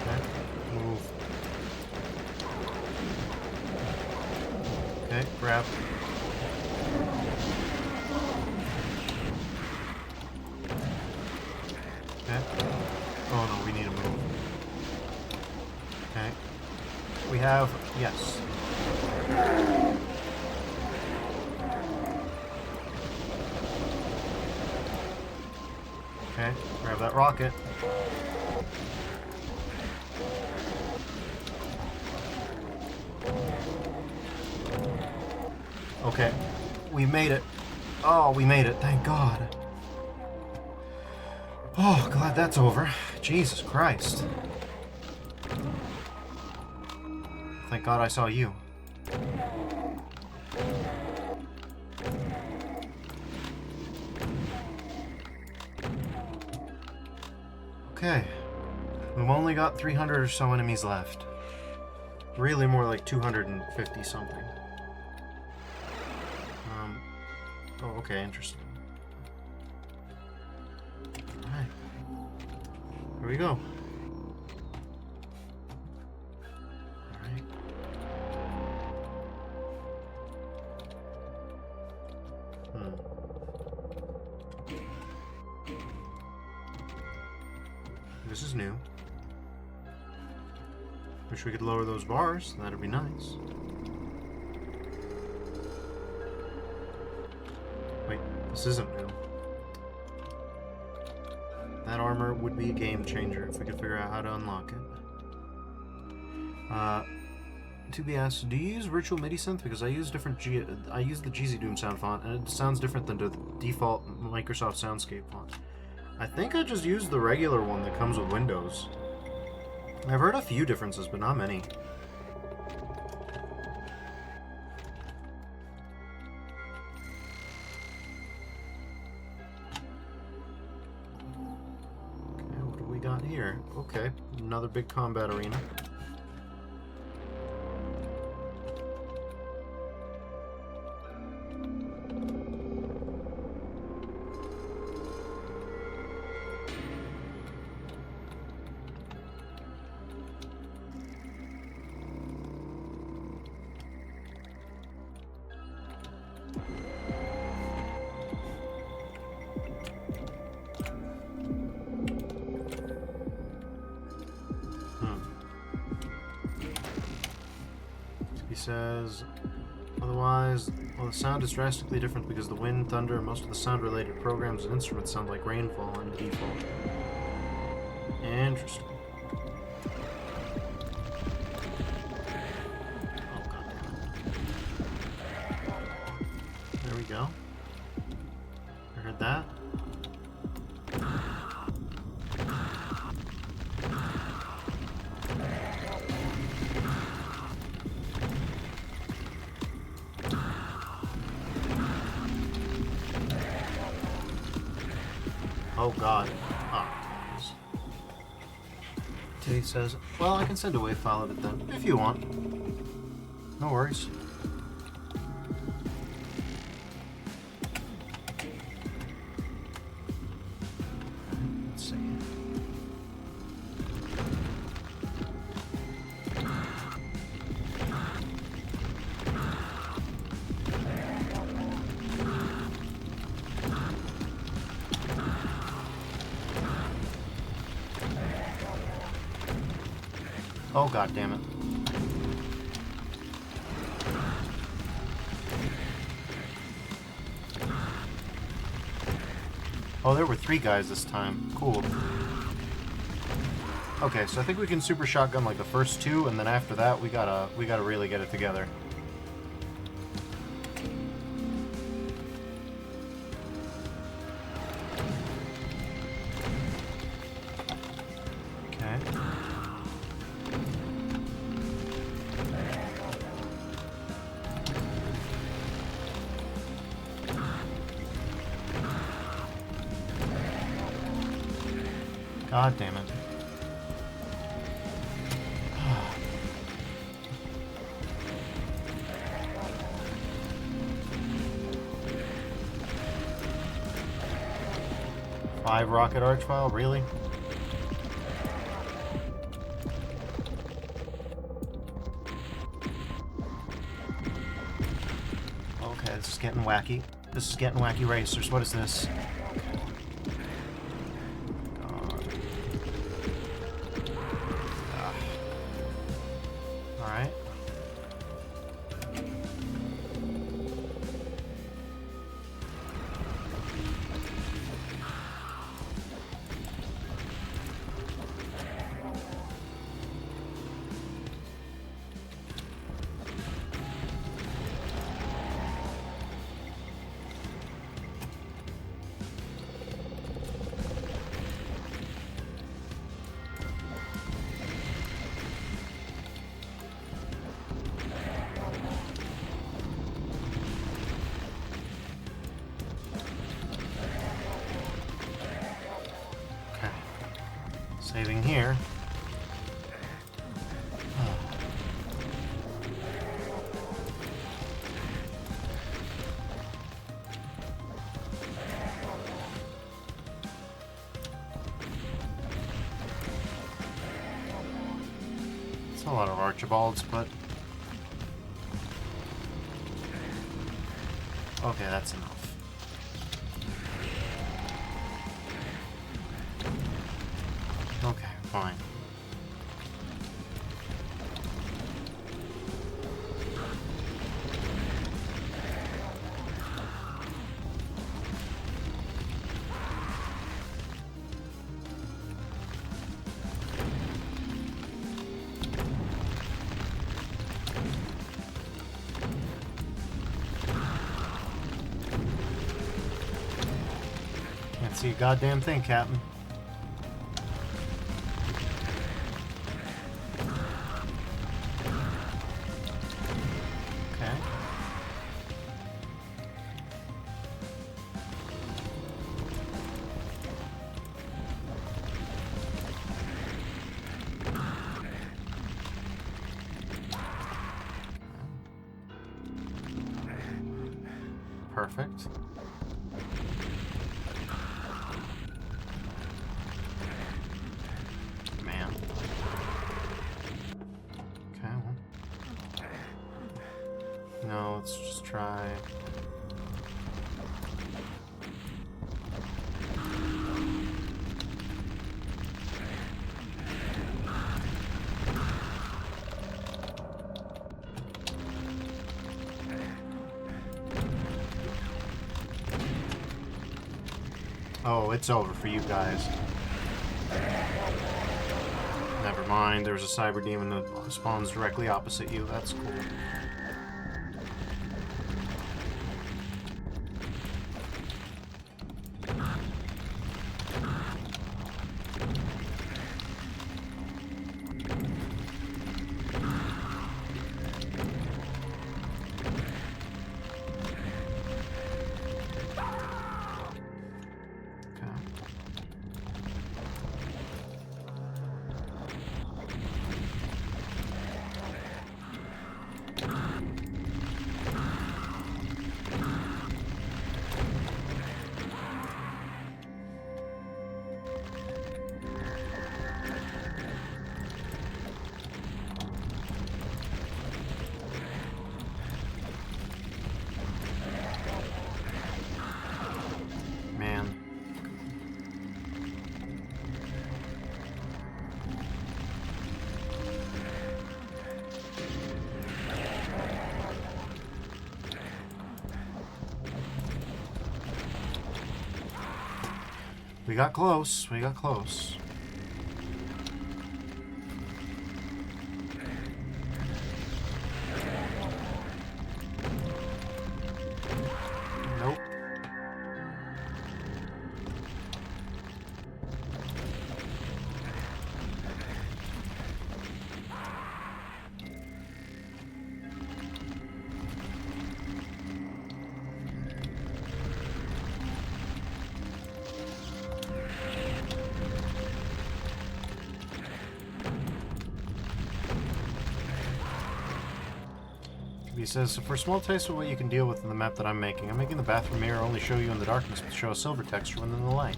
Okay, move. Okay, grab. Okay. Oh no, we need to move. Okay. We have... yes. Okay, grab that rocket. Okay, we made it. Oh, we made it, thank God. Oh, glad that's over. Jesus Christ. Thank God I saw you. Okay. We've only got 300 or so enemies left. Really more like 250 something. Oh, okay, interesting. Alright. Here we go. Alright. This is new. Wish we could lower those bars. That'd be nice. Wait, this isn't new. That armor would be a game changer if we could figure out how to unlock it. To be asked, do you use virtual MIDI synth? Because I use I use the GZ Doom sound font, and it sounds different than the default Microsoft Soundscape font. I think I just used the regular one that comes with Windows. I've heard a few differences, but not many. Okay, what do we got here? Okay, another big combat arena. says, otherwise, well, the sound is drastically different because the wind, thunder, and most of the sound-related programs and instruments sound like rainfall in the default. Interesting. Oh, goddamn. There we go. You heard that? Oh god. Ah. Tay says, well, I can send a wave file of it then, if you want. No worries. Let's see. Oh god damn it. Oh, there were 3 guys this time. Cool. Okay, so I think we can super shotgun like the first 2, and then after that we gotta really get it together. Okay. God damn it. Five rocket arch file? Really? Okay, this is getting wacky. This is getting wacky racers. What is this? Alright. Saving here. It's a lot of Archibalds, but okay, that's enough. Okay, fine. Can't see a goddamn thing, Captain. Okay. Perfect. Man. Okay, well. No, let's just try. Oh, it's over for you guys. Never mind, there's a cyber demon that spawns directly opposite you. That's cool. Man. We got close. We got close. Nope. He says, so for a small taste of what you can deal with in the map that I'm making the bathroom mirror only show you in the darkness, but show a silver texture within the light.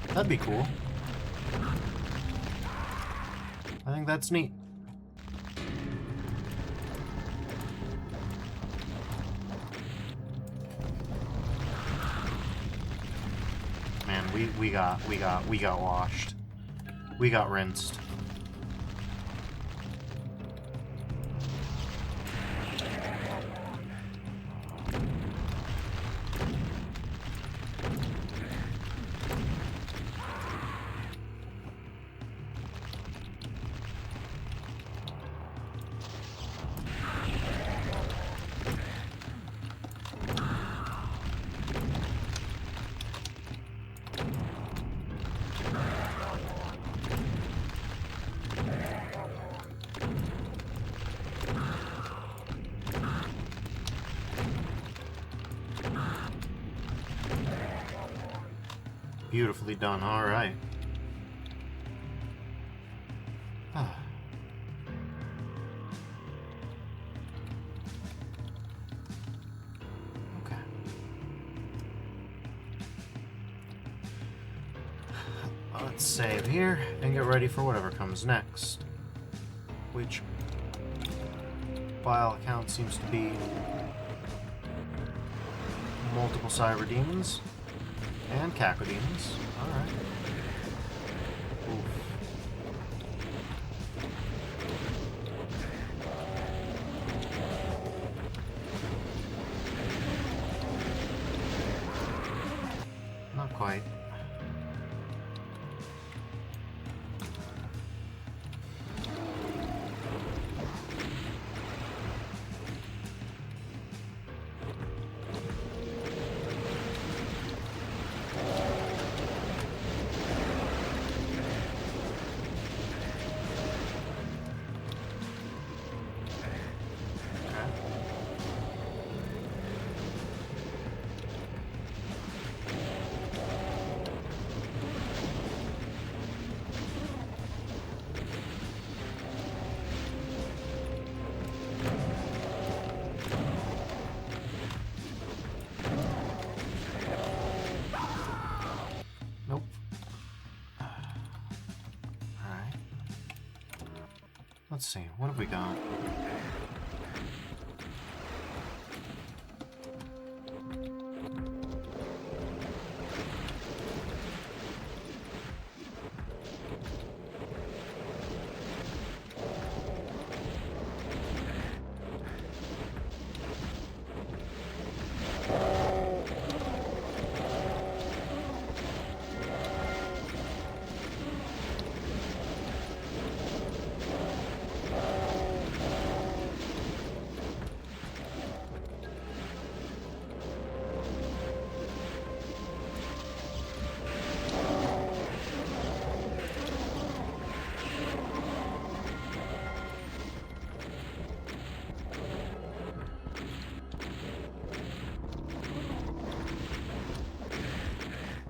That'd be cool. I think that's neat. Man, we got washed. We got rinsed. Beautifully done. All right. Okay. Let's save here and get ready for whatever comes next. Which, by all accounts, seems to be multiple cyber demons. And cacodemons. Alright. Oof. Not quite. Nope. Alright. Let's see. What have we got?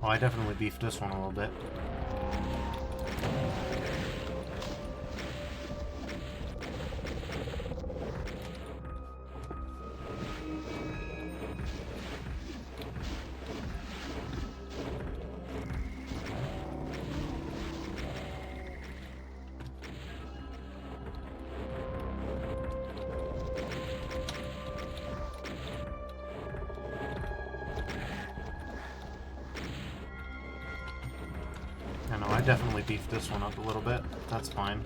Oh, I definitely beefed this one a little bit. I know, I definitely beefed this one up a little bit. That's fine.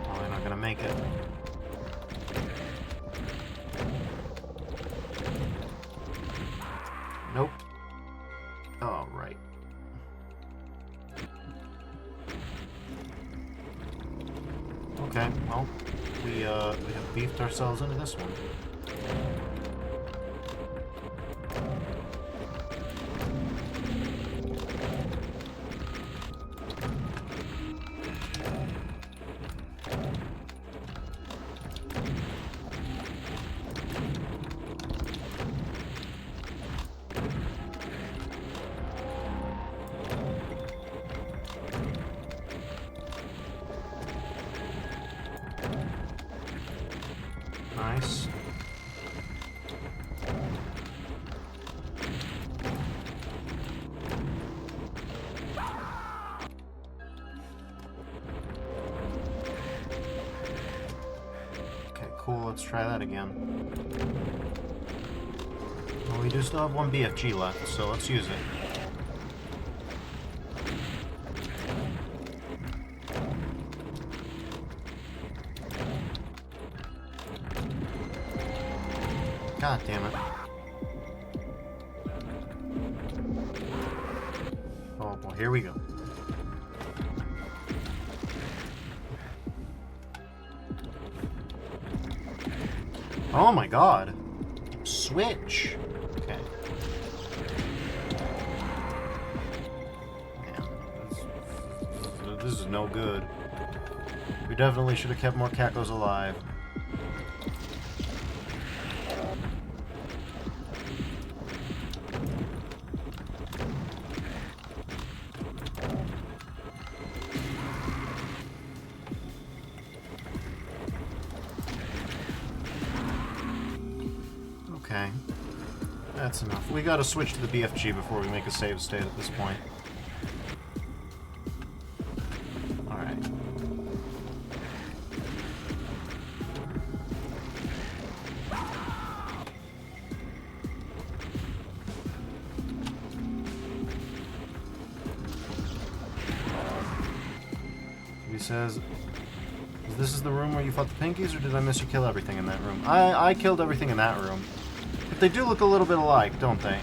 Probably not gonna make it. Nope. All right. Okay, well, we have beefed ourselves into this one. Nice. Okay, cool. Let's try that again. Well, we do still have one BFG left, so let's use it. God damn it. Oh, well, here we go. Oh my god. Switch. Okay. Man, this is no good. We definitely should have kept more Cacos alive. Okay. That's enough. We gotta switch to the BFG before we make a save state at this point. Alright. He says, this is the room where you fought the Pinkies, or did I miss you kill everything in that room? I killed everything in that room. But they do look a little bit alike, don't they?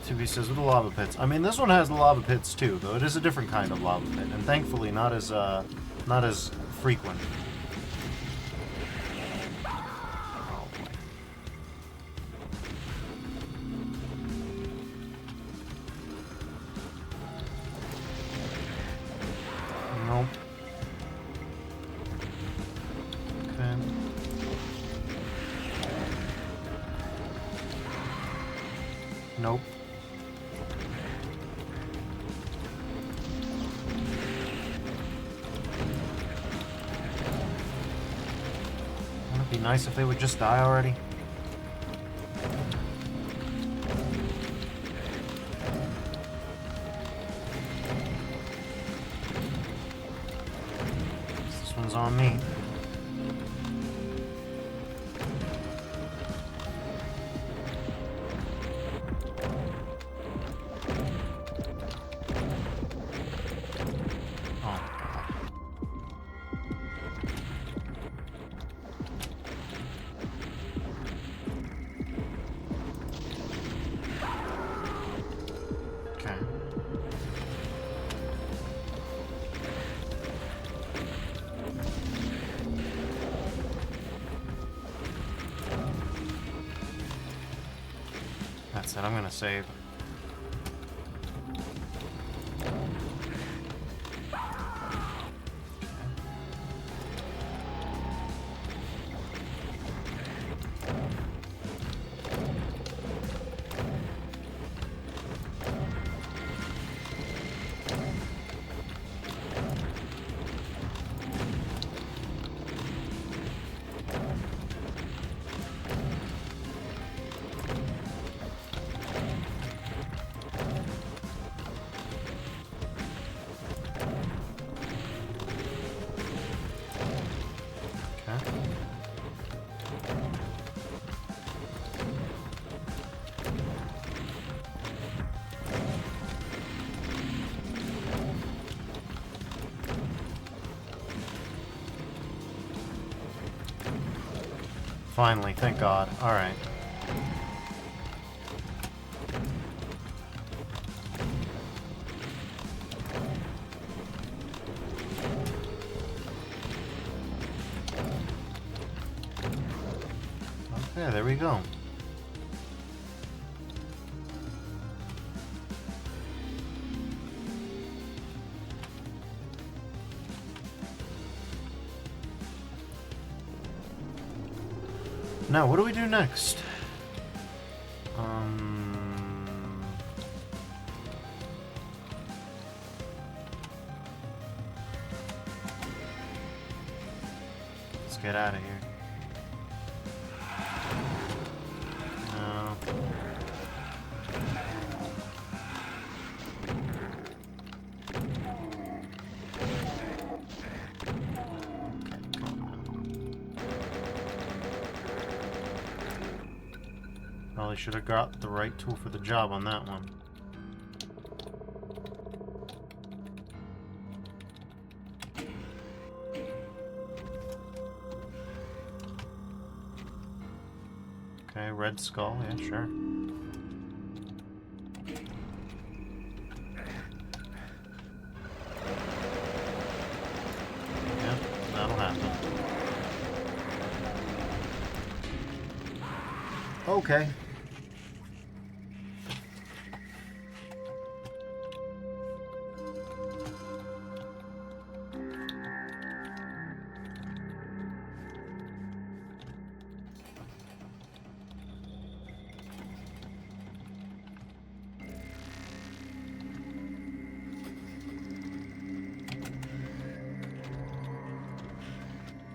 2B says, with the lava pits. I mean, this one has the lava pits too, though it is a different kind of lava pit, and thankfully not as frequent. Oh boy. Nope. Okay. Nope. Wouldn't it be nice if they would just die already? This one's on me. That's it, I'm gonna save. Finally, thank God. Alright. Okay, there we go. Now, what do we do next? Let's get out of here. No. Probably should have got the right tool for the job on that one. Okay, red skull, yeah, sure. Yep, that'll happen. Okay.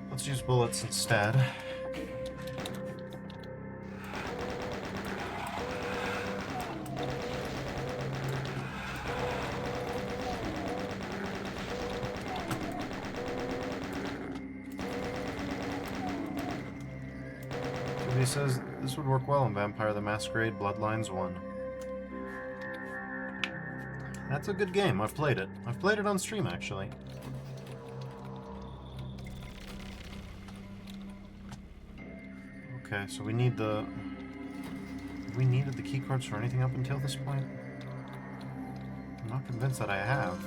Let's use bullets instead. He says this would work well in Vampire the Masquerade Bloodlines 1. That's a good game. I've played it. I've played it on stream, actually. Okay, so we need the... We needed the keycards for anything up until this point? I'm not convinced that I have.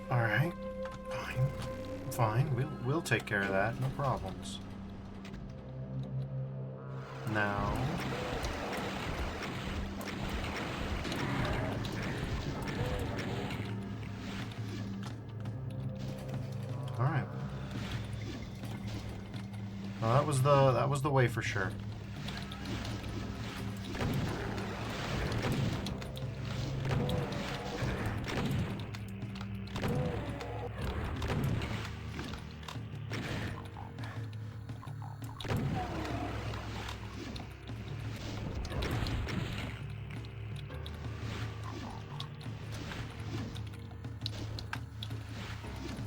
Alright. Fine. Fine. We'll take care of that. No problems. Now... Alright. Well, that was the way for sure.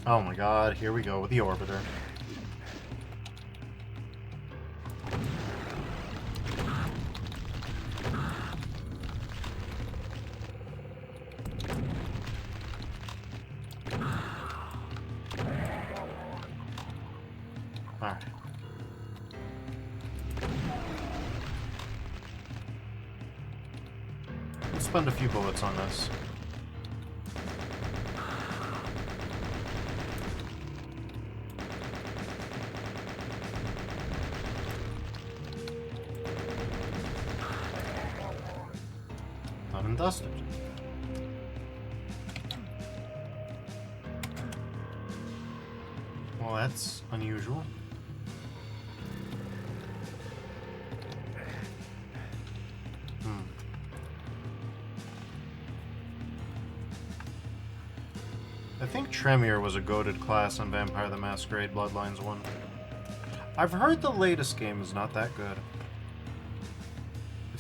Oh my god, here we go with the orbiter. Alright. We'll spend a few bullets on this. Done and dusted. Well, that's unusual. I think Tremere was a goated class on Vampire the Masquerade Bloodlines 1. I've heard the latest game is not that good.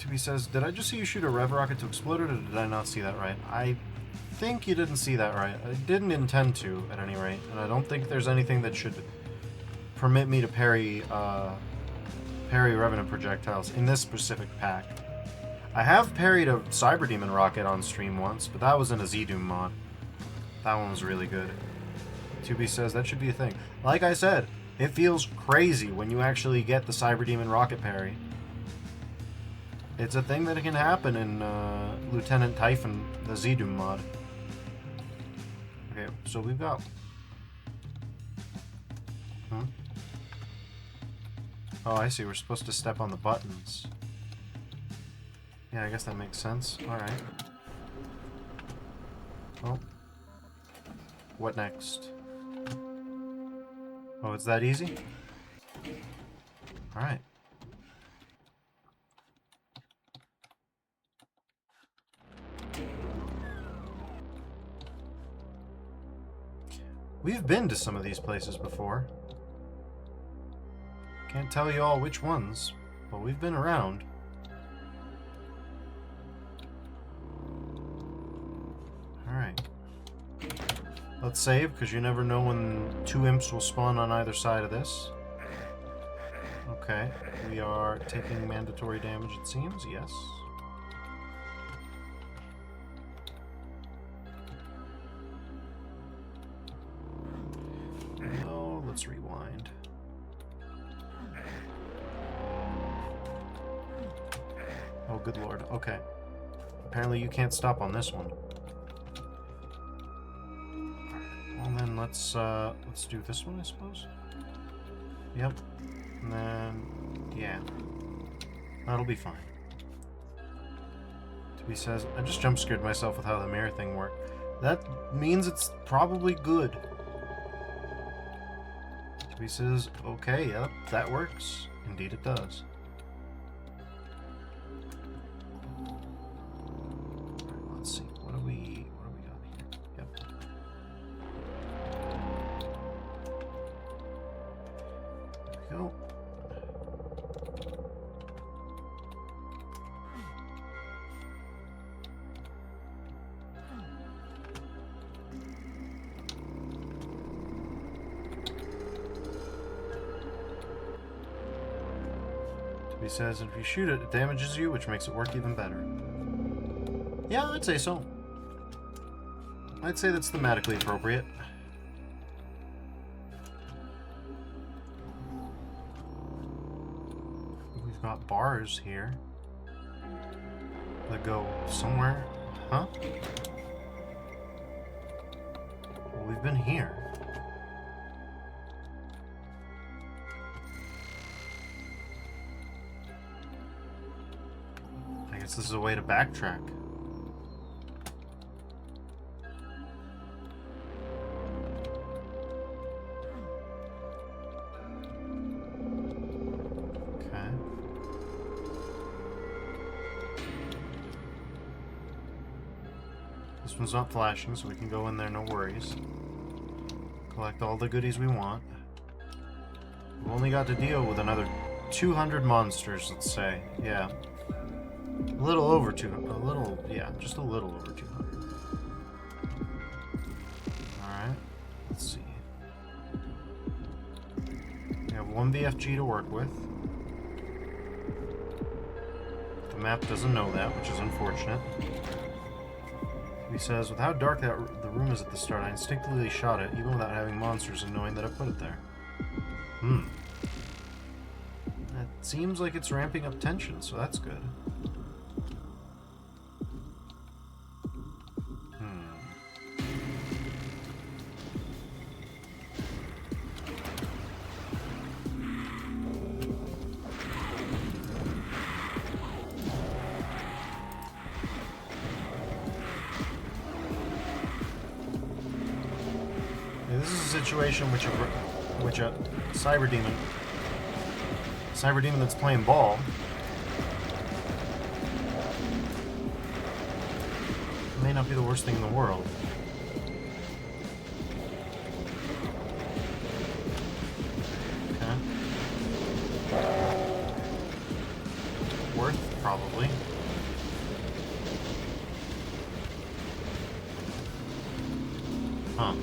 He says, did I just see you shoot a rev rocket to explode it, or did I not see that right? I think you didn't see that right. I didn't intend to, at any rate, and I don't think there's anything that should permit me to parry Revenant projectiles in this specific pack. I have parried a Cyber Demon rocket on stream once, but that was in a Z-Doom mod. That one was really good. 2B says that should be a thing. Like I said, it feels crazy when you actually get the Cyber Demon rocket parry. It's a thing that can happen in Lieutenant Typhon, the Z-Doom mod. Okay, so we've got... Oh, I see. We're supposed to step on the buttons. Yeah, I guess that makes sense. Alright. Oh. What next? Oh, it's that easy? Alright. We've been to some of these places before. Can't tell you all which ones, but we've been around. Alright. Let's save, because you never know when 2 imps will spawn on either side of this. Okay, we are taking mandatory damage, it seems, yes. No, let's rewind. Oh, good lord, okay. Apparently you can't stop on this one. Well then, let's do this one, I suppose. Yep. And then, yeah. That'll be fine. He says, I just jump scared myself with how the mirror thing worked. That means it's probably good. He says, okay, yep, that works. Indeed it does. Alright, let's see. What do we got here? Yep. There we go. He says, if you shoot it, it damages you, which makes it work even better. Yeah, I'd say so. I'd say that's thematically appropriate. We've got bars here that go somewhere. Huh? Well, we've been here. This is a way to backtrack. Okay. This one's not flashing, so we can go in there, no worries. Collect all the goodies we want. We've only got to deal with another 200 monsters, let's say. Yeah. A little over 200. Yeah, just a little over 200. Alright, let's see. We have 1 BFG to work with. The map doesn't know that, which is unfortunate. He says, with how dark the room is at the start, I instinctively shot it, even without having monsters and knowing that I put it there. That seems like it's ramping up tension, so that's good. Situation which which cyber demon that's playing ball may not be the worst thing in the world. Okay. Worth, probably. Huh.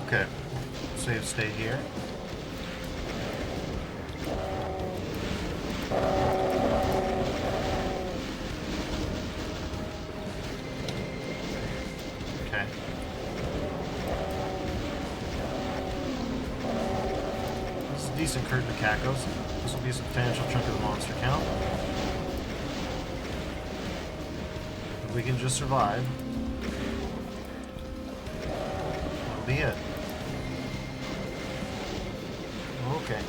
Okay. Save state here. Okay. This is a decent curtain of Cacos. This will be a substantial chunk of the monster count. If we can just survive, that'll be it. Okay.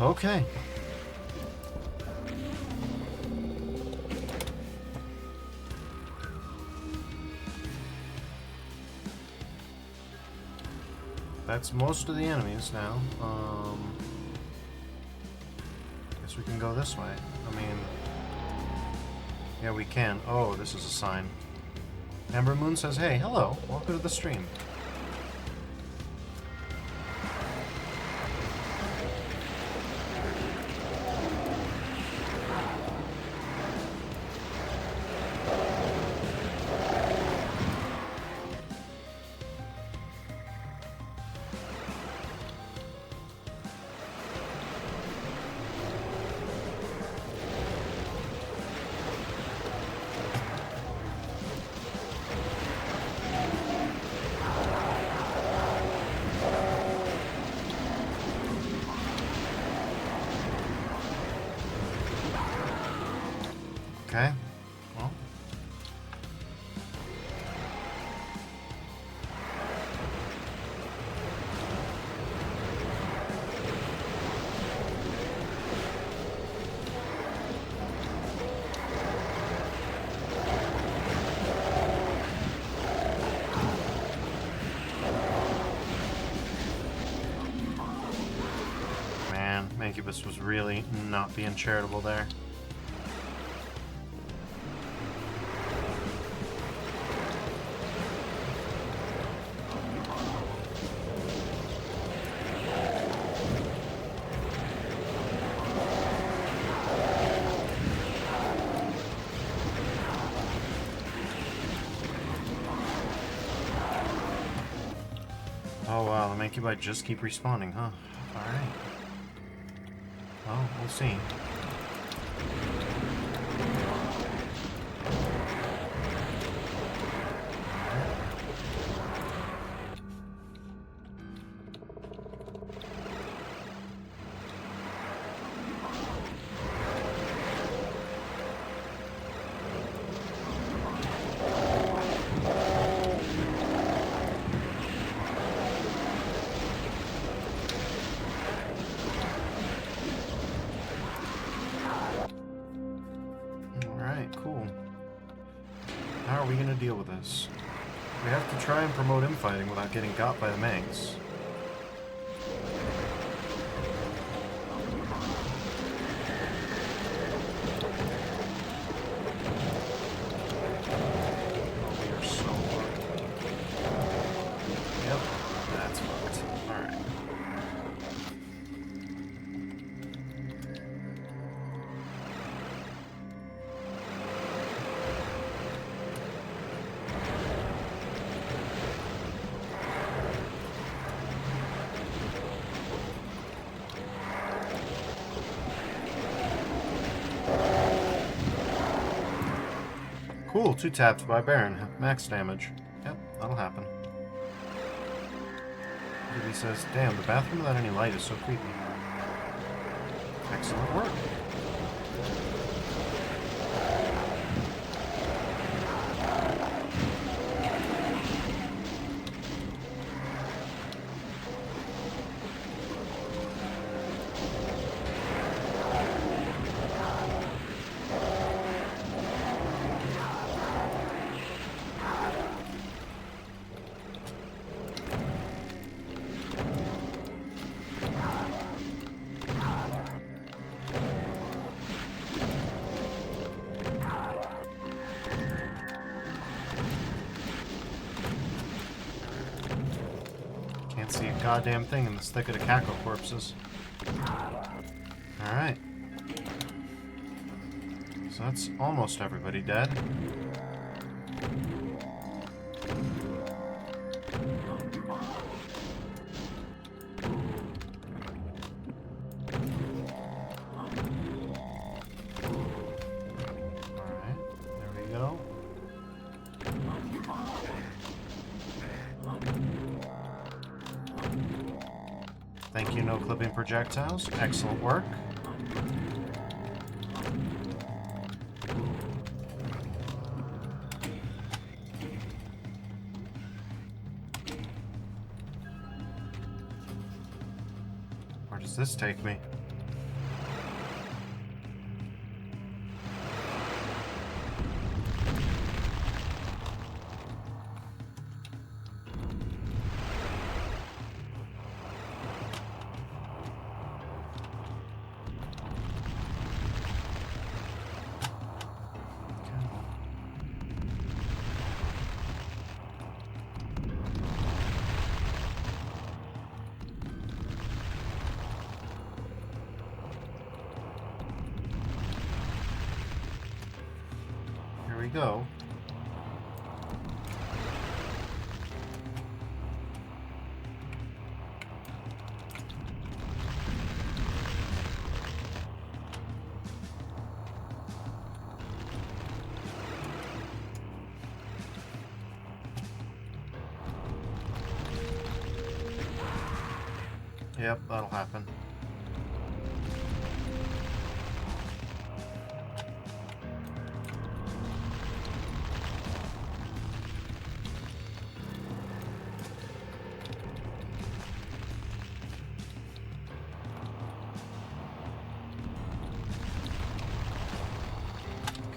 Okay. That's most of the enemies now. Guess we can go this way. I mean, yeah, we can. Oh, this is a sign. Amber Moon says, hey, hello, welcome to the stream. Okay. Well. Man, Mancubus was really not being charitable there. Oh wow, the Mancubi just keep respawning, huh? Alright. Well, we'll see. Cool. How are we going to deal with this? We have to try and promote infighting without getting got by the Mangs. Oh, we are so fucked. Yep, that's fucked. Alright. Cool, 2 taps by Baron. Max damage. Yep, that'll happen. He says, damn, the bathroom without any light is so creepy. Excellent work. Can't see a goddamn thing in this thicket of cackle corpses. Alright. So that's almost everybody dead. Alright, there we go. Thank you, no clipping projectiles. Excellent work. Where does this take me? Here we go. Yep, that'll happen.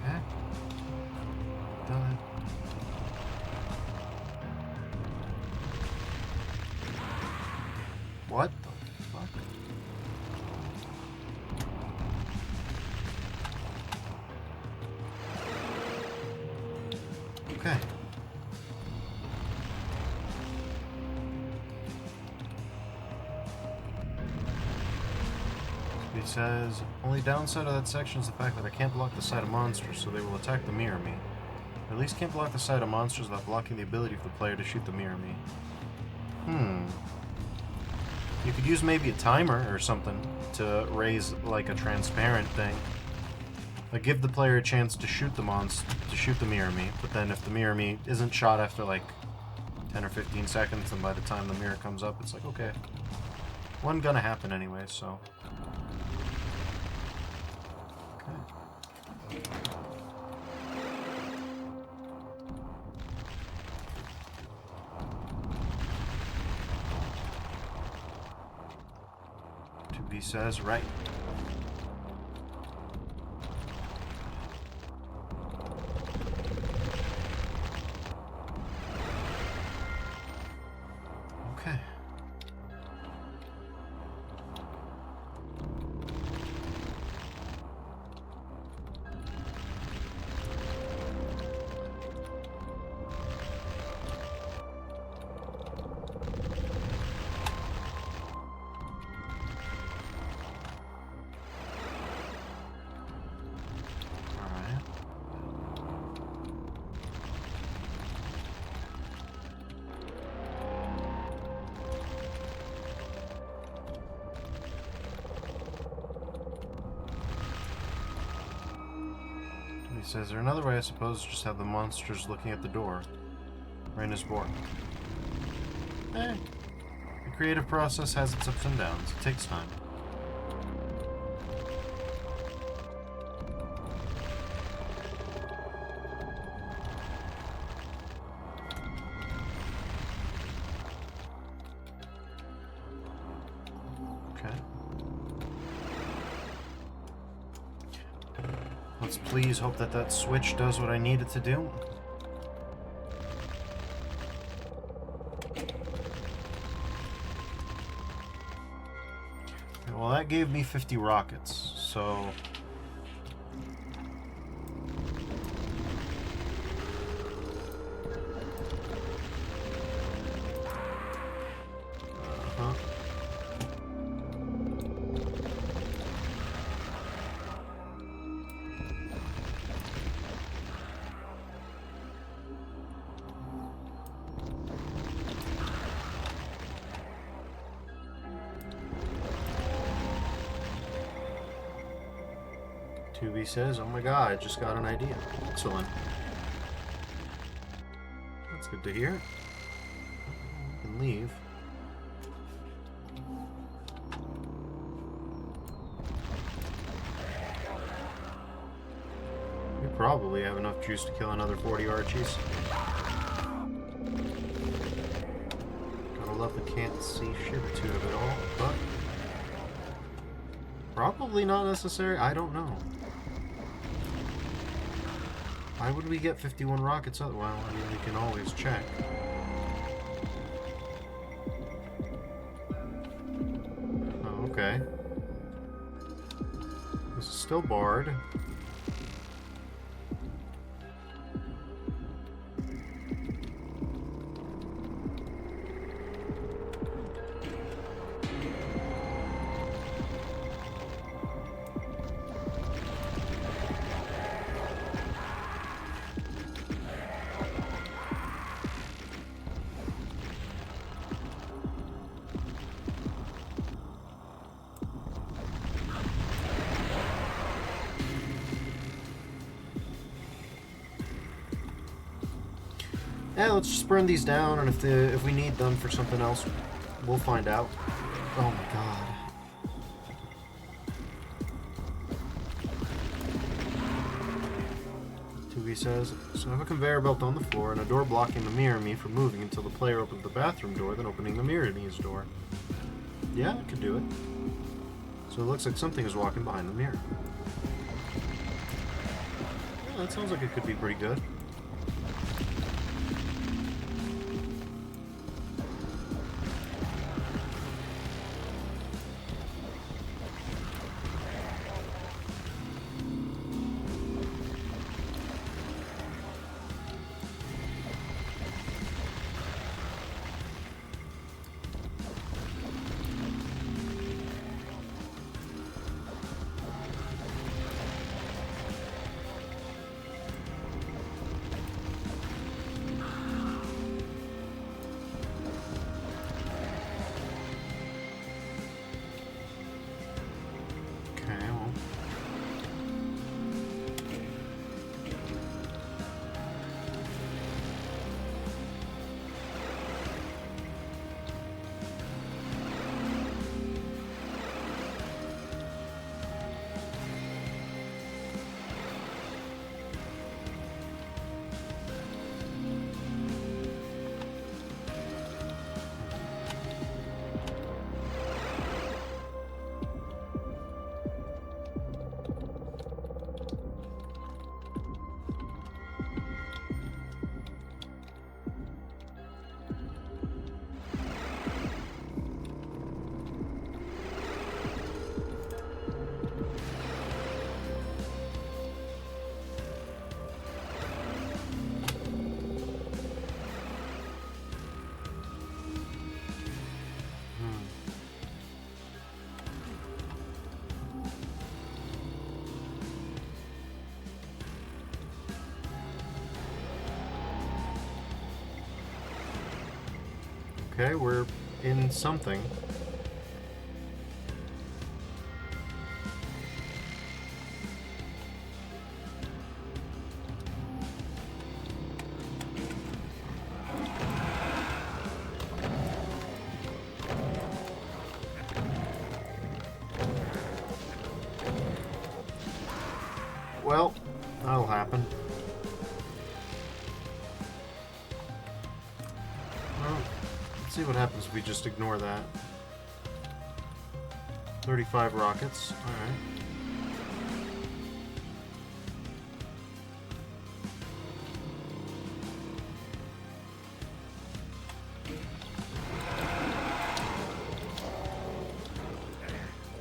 Okay. Done it. What the fuck? Okay. He says, only downside of that section is the fact that I can't block the sight of monsters, so they will attack the mirror me. Or at least can't block the sight of monsters without blocking the ability of the player to shoot the mirror me. You could use maybe a timer or something to raise like a transparent thing. Like give the player a chance to shoot the mirror me, but then if the mirror me isn't shot after like 10 or 15 seconds, and by the time the mirror comes up, it's like, okay. Wasn't gonna happen anyway, so. Okay. He says, right. Okay. He says, there another way, I suppose, just have the monsters looking at the door. Rain is born. Eh. The creative process has its ups and downs. It takes time. Okay. Let's please hope that that switch does what I need it to do. Well, that gave me 50 rockets, so... Uh-huh. Tubi says, oh my god, I just got an idea. Excellent. That's good to hear. We can leave. We probably have enough juice to kill another 40 Archies. Gotta love the can't see shivitude of it all, but... probably not necessary, I don't know. Why would we get 51 rockets? Well, I mean, we can always check. Oh, okay. This is still barred. Yeah, let's just burn these down, and if we need them for something else, we'll find out. Oh my god. Tubi says, so I have a conveyor belt on the floor and a door blocking the mirror me from moving until the player opens the bathroom door, then opening the mirror me's door. Yeah, I could do it. So it looks like something is walking behind the mirror. Yeah, that sounds like it could be pretty good. Okay, we're in something. Well, that'll happen. Well, let's see what happens if we just ignore that. 35 rockets. Alright.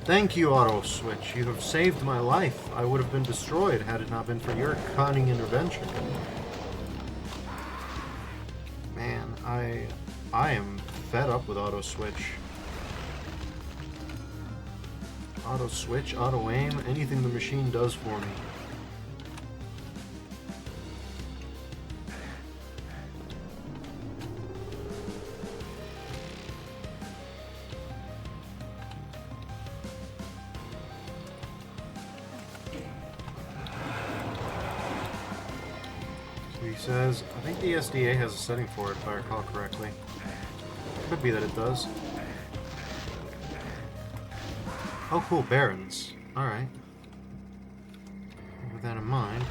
Thank you, Auto Switch. You have saved my life. I would have been destroyed had it not been for your cunning intervention. Man, I am fed up with Auto Switch. Auto Switch, Auto Aim, anything the machine does for me. He says, I think the SDA has a setting for it, if I recall correctly. Could be that it does. Oh, cool, Barons. Alright. With that in mind.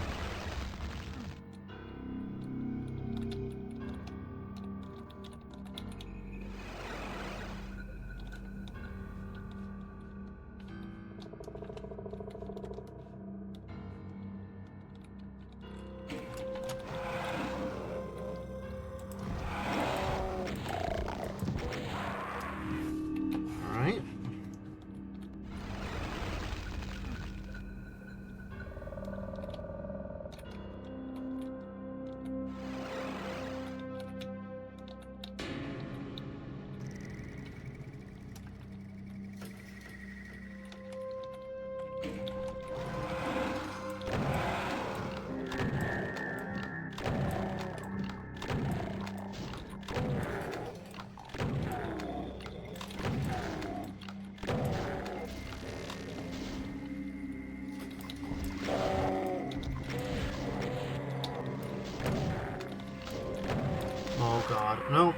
Oh god, no.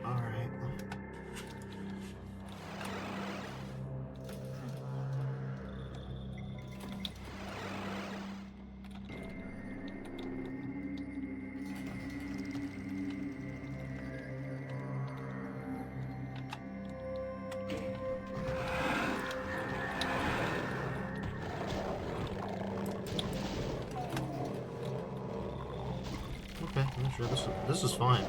Alright. Okay, I'm sure this is fine.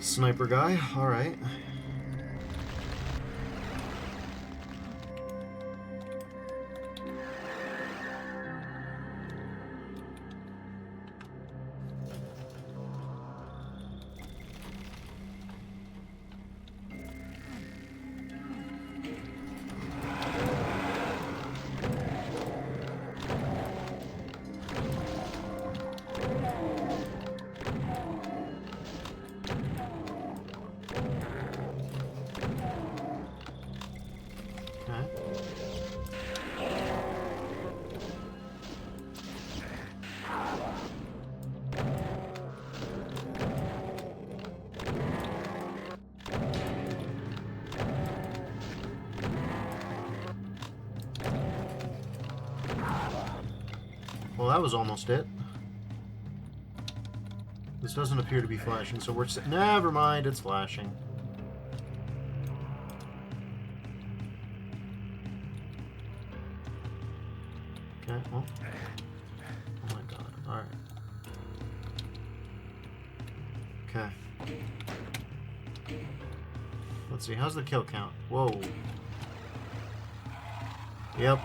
Sniper guy, alright. Well, that was almost it. This doesn't appear to be flashing, so we're... Never mind, it's flashing. Okay, well... Oh my god, alright. Okay. Let's see, how's the kill count? Whoa. Yep.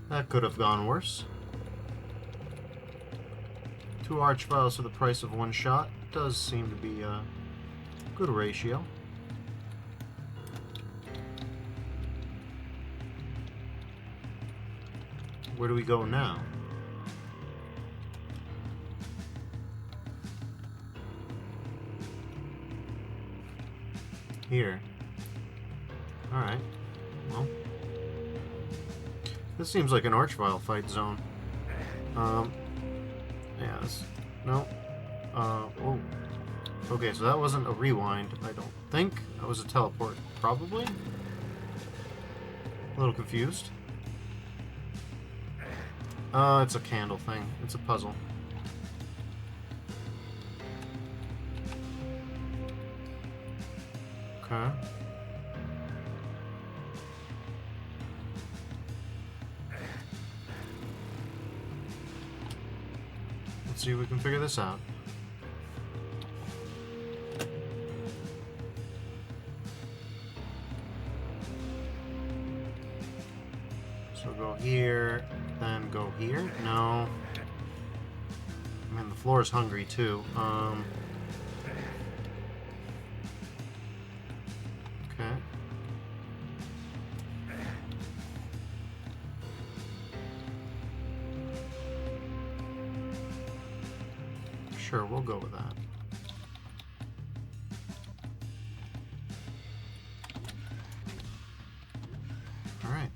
That could have gone worse. 2 archviles for the price of 1 shot. Does seem to be a good ratio. Where do we go now? Here. Alright. Well. This seems like an Archvile fight zone. Yeah, this... No. Oh. Okay, so that wasn't a rewind, I don't think. That was a teleport. Probably? A little confused. It's a candle thing. It's a puzzle. Okay. Let's see if we can figure this out. So go here, then go here? No. I mean, the floor is hungry, too. Okay. Sure, we'll go with that. Alright.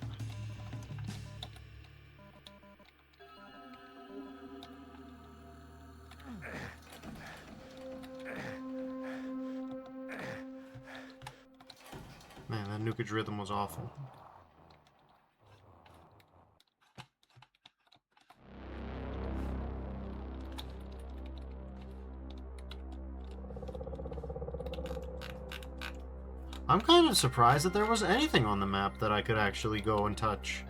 Man, that nukage rhythm was awful. I'm kind of surprised that there was anything on the map that I could actually go and touch.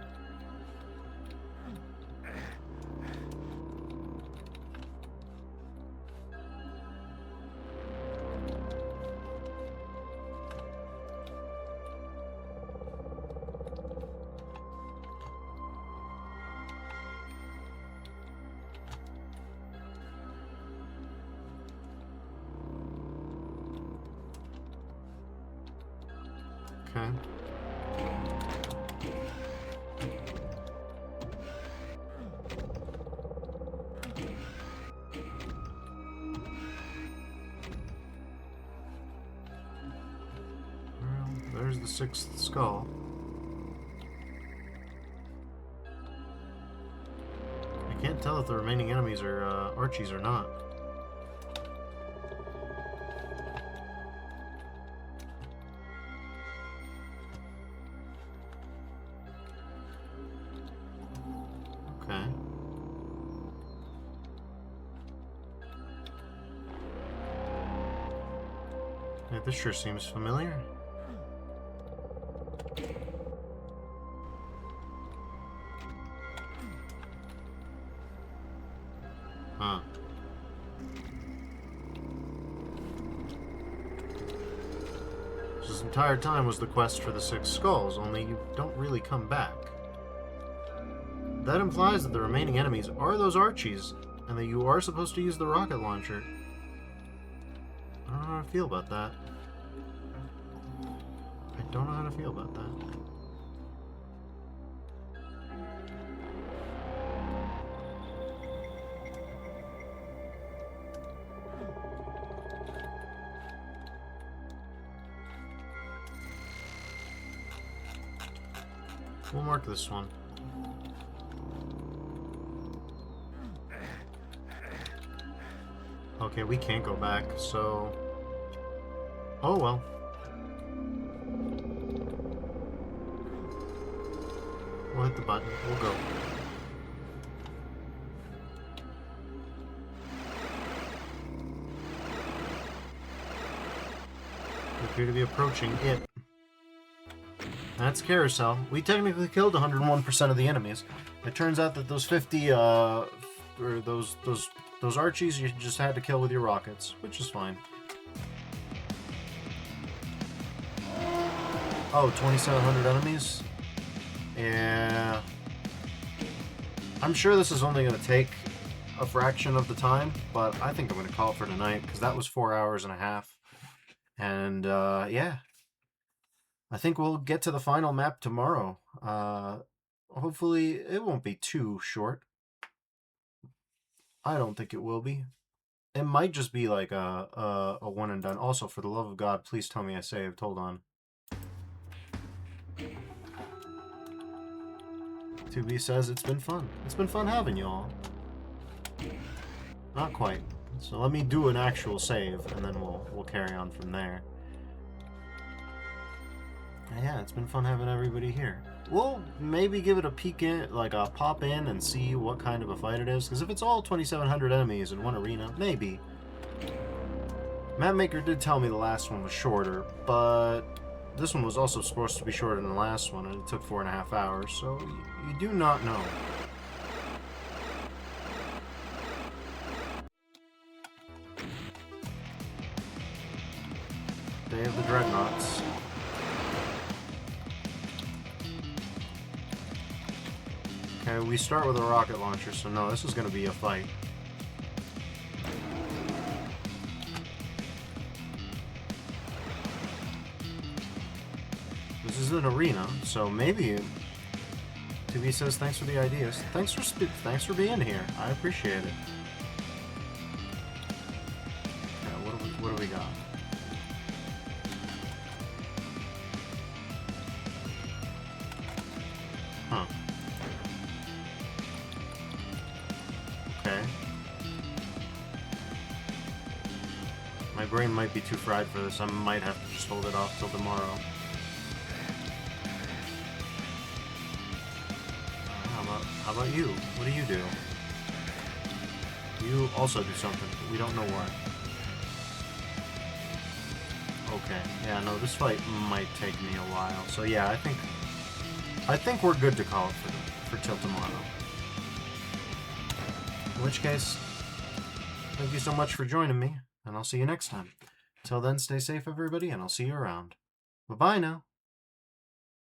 Okay. Well, there's the sixth skull. I can't tell if the remaining enemies are Archies or not. Okay. Yeah, this sure seems familiar. Huh. This entire time was the quest for the six skulls, only you don't really come back. That implies that the remaining enemies are those Archies, and that you are supposed to use the rocket launcher. I don't know how to feel about that. I don't know how to feel about that. We'll mark this one. Okay, we can't go back, so... Oh well. We'll hit the button. We'll go. We appear to be approaching it. That's Carousel. We technically killed 101% of the enemies. It turns out that those 50, or those Archies you just had to kill with your rockets, which is fine. Oh, 2,700 enemies? Yeah. I'm sure this is only going to take a fraction of the time, but I think I'm going to call it for tonight, because that was 4 hours and a half. And, yeah. I think we'll get to the final map tomorrow. Hopefully it won't be too short. I don't think it will be. It might just be like a one and done. Also, for the love of God, please tell me I saved. Hold on. 2B says it's been fun. It's been fun having y'all. Not quite. So let me do an actual save, and then we'll carry on from there. Yeah, it's been fun having everybody here. We'll maybe give it a peek in, like a pop in and see what kind of a fight it is. Because if it's all 2,700 enemies in one arena, maybe. Mapmaker did tell me the last one was shorter, but this one was also supposed to be shorter than the last one, and it took 4.5 hours, so you do not know. Day of the Dreadnoughts. Okay, we start with a rocket launcher, so no, this is going to be a fight. This is an arena, so maybe... 2B says thanks for the ideas. Thanks for being here. I appreciate it. Yeah, what do we got? Huh. Okay. My brain might be too fried for this. I might have to just hold it off till tomorrow. How about you? What do you do? You also do something, but we don't know what. Okay. Yeah, no, this fight might take me a while. So yeah, I think we're good to call it for till tomorrow. In which case, thank you so much for joining me, and I'll see you next time. Till then, stay safe, everybody, and I'll see you around. Bye-bye now.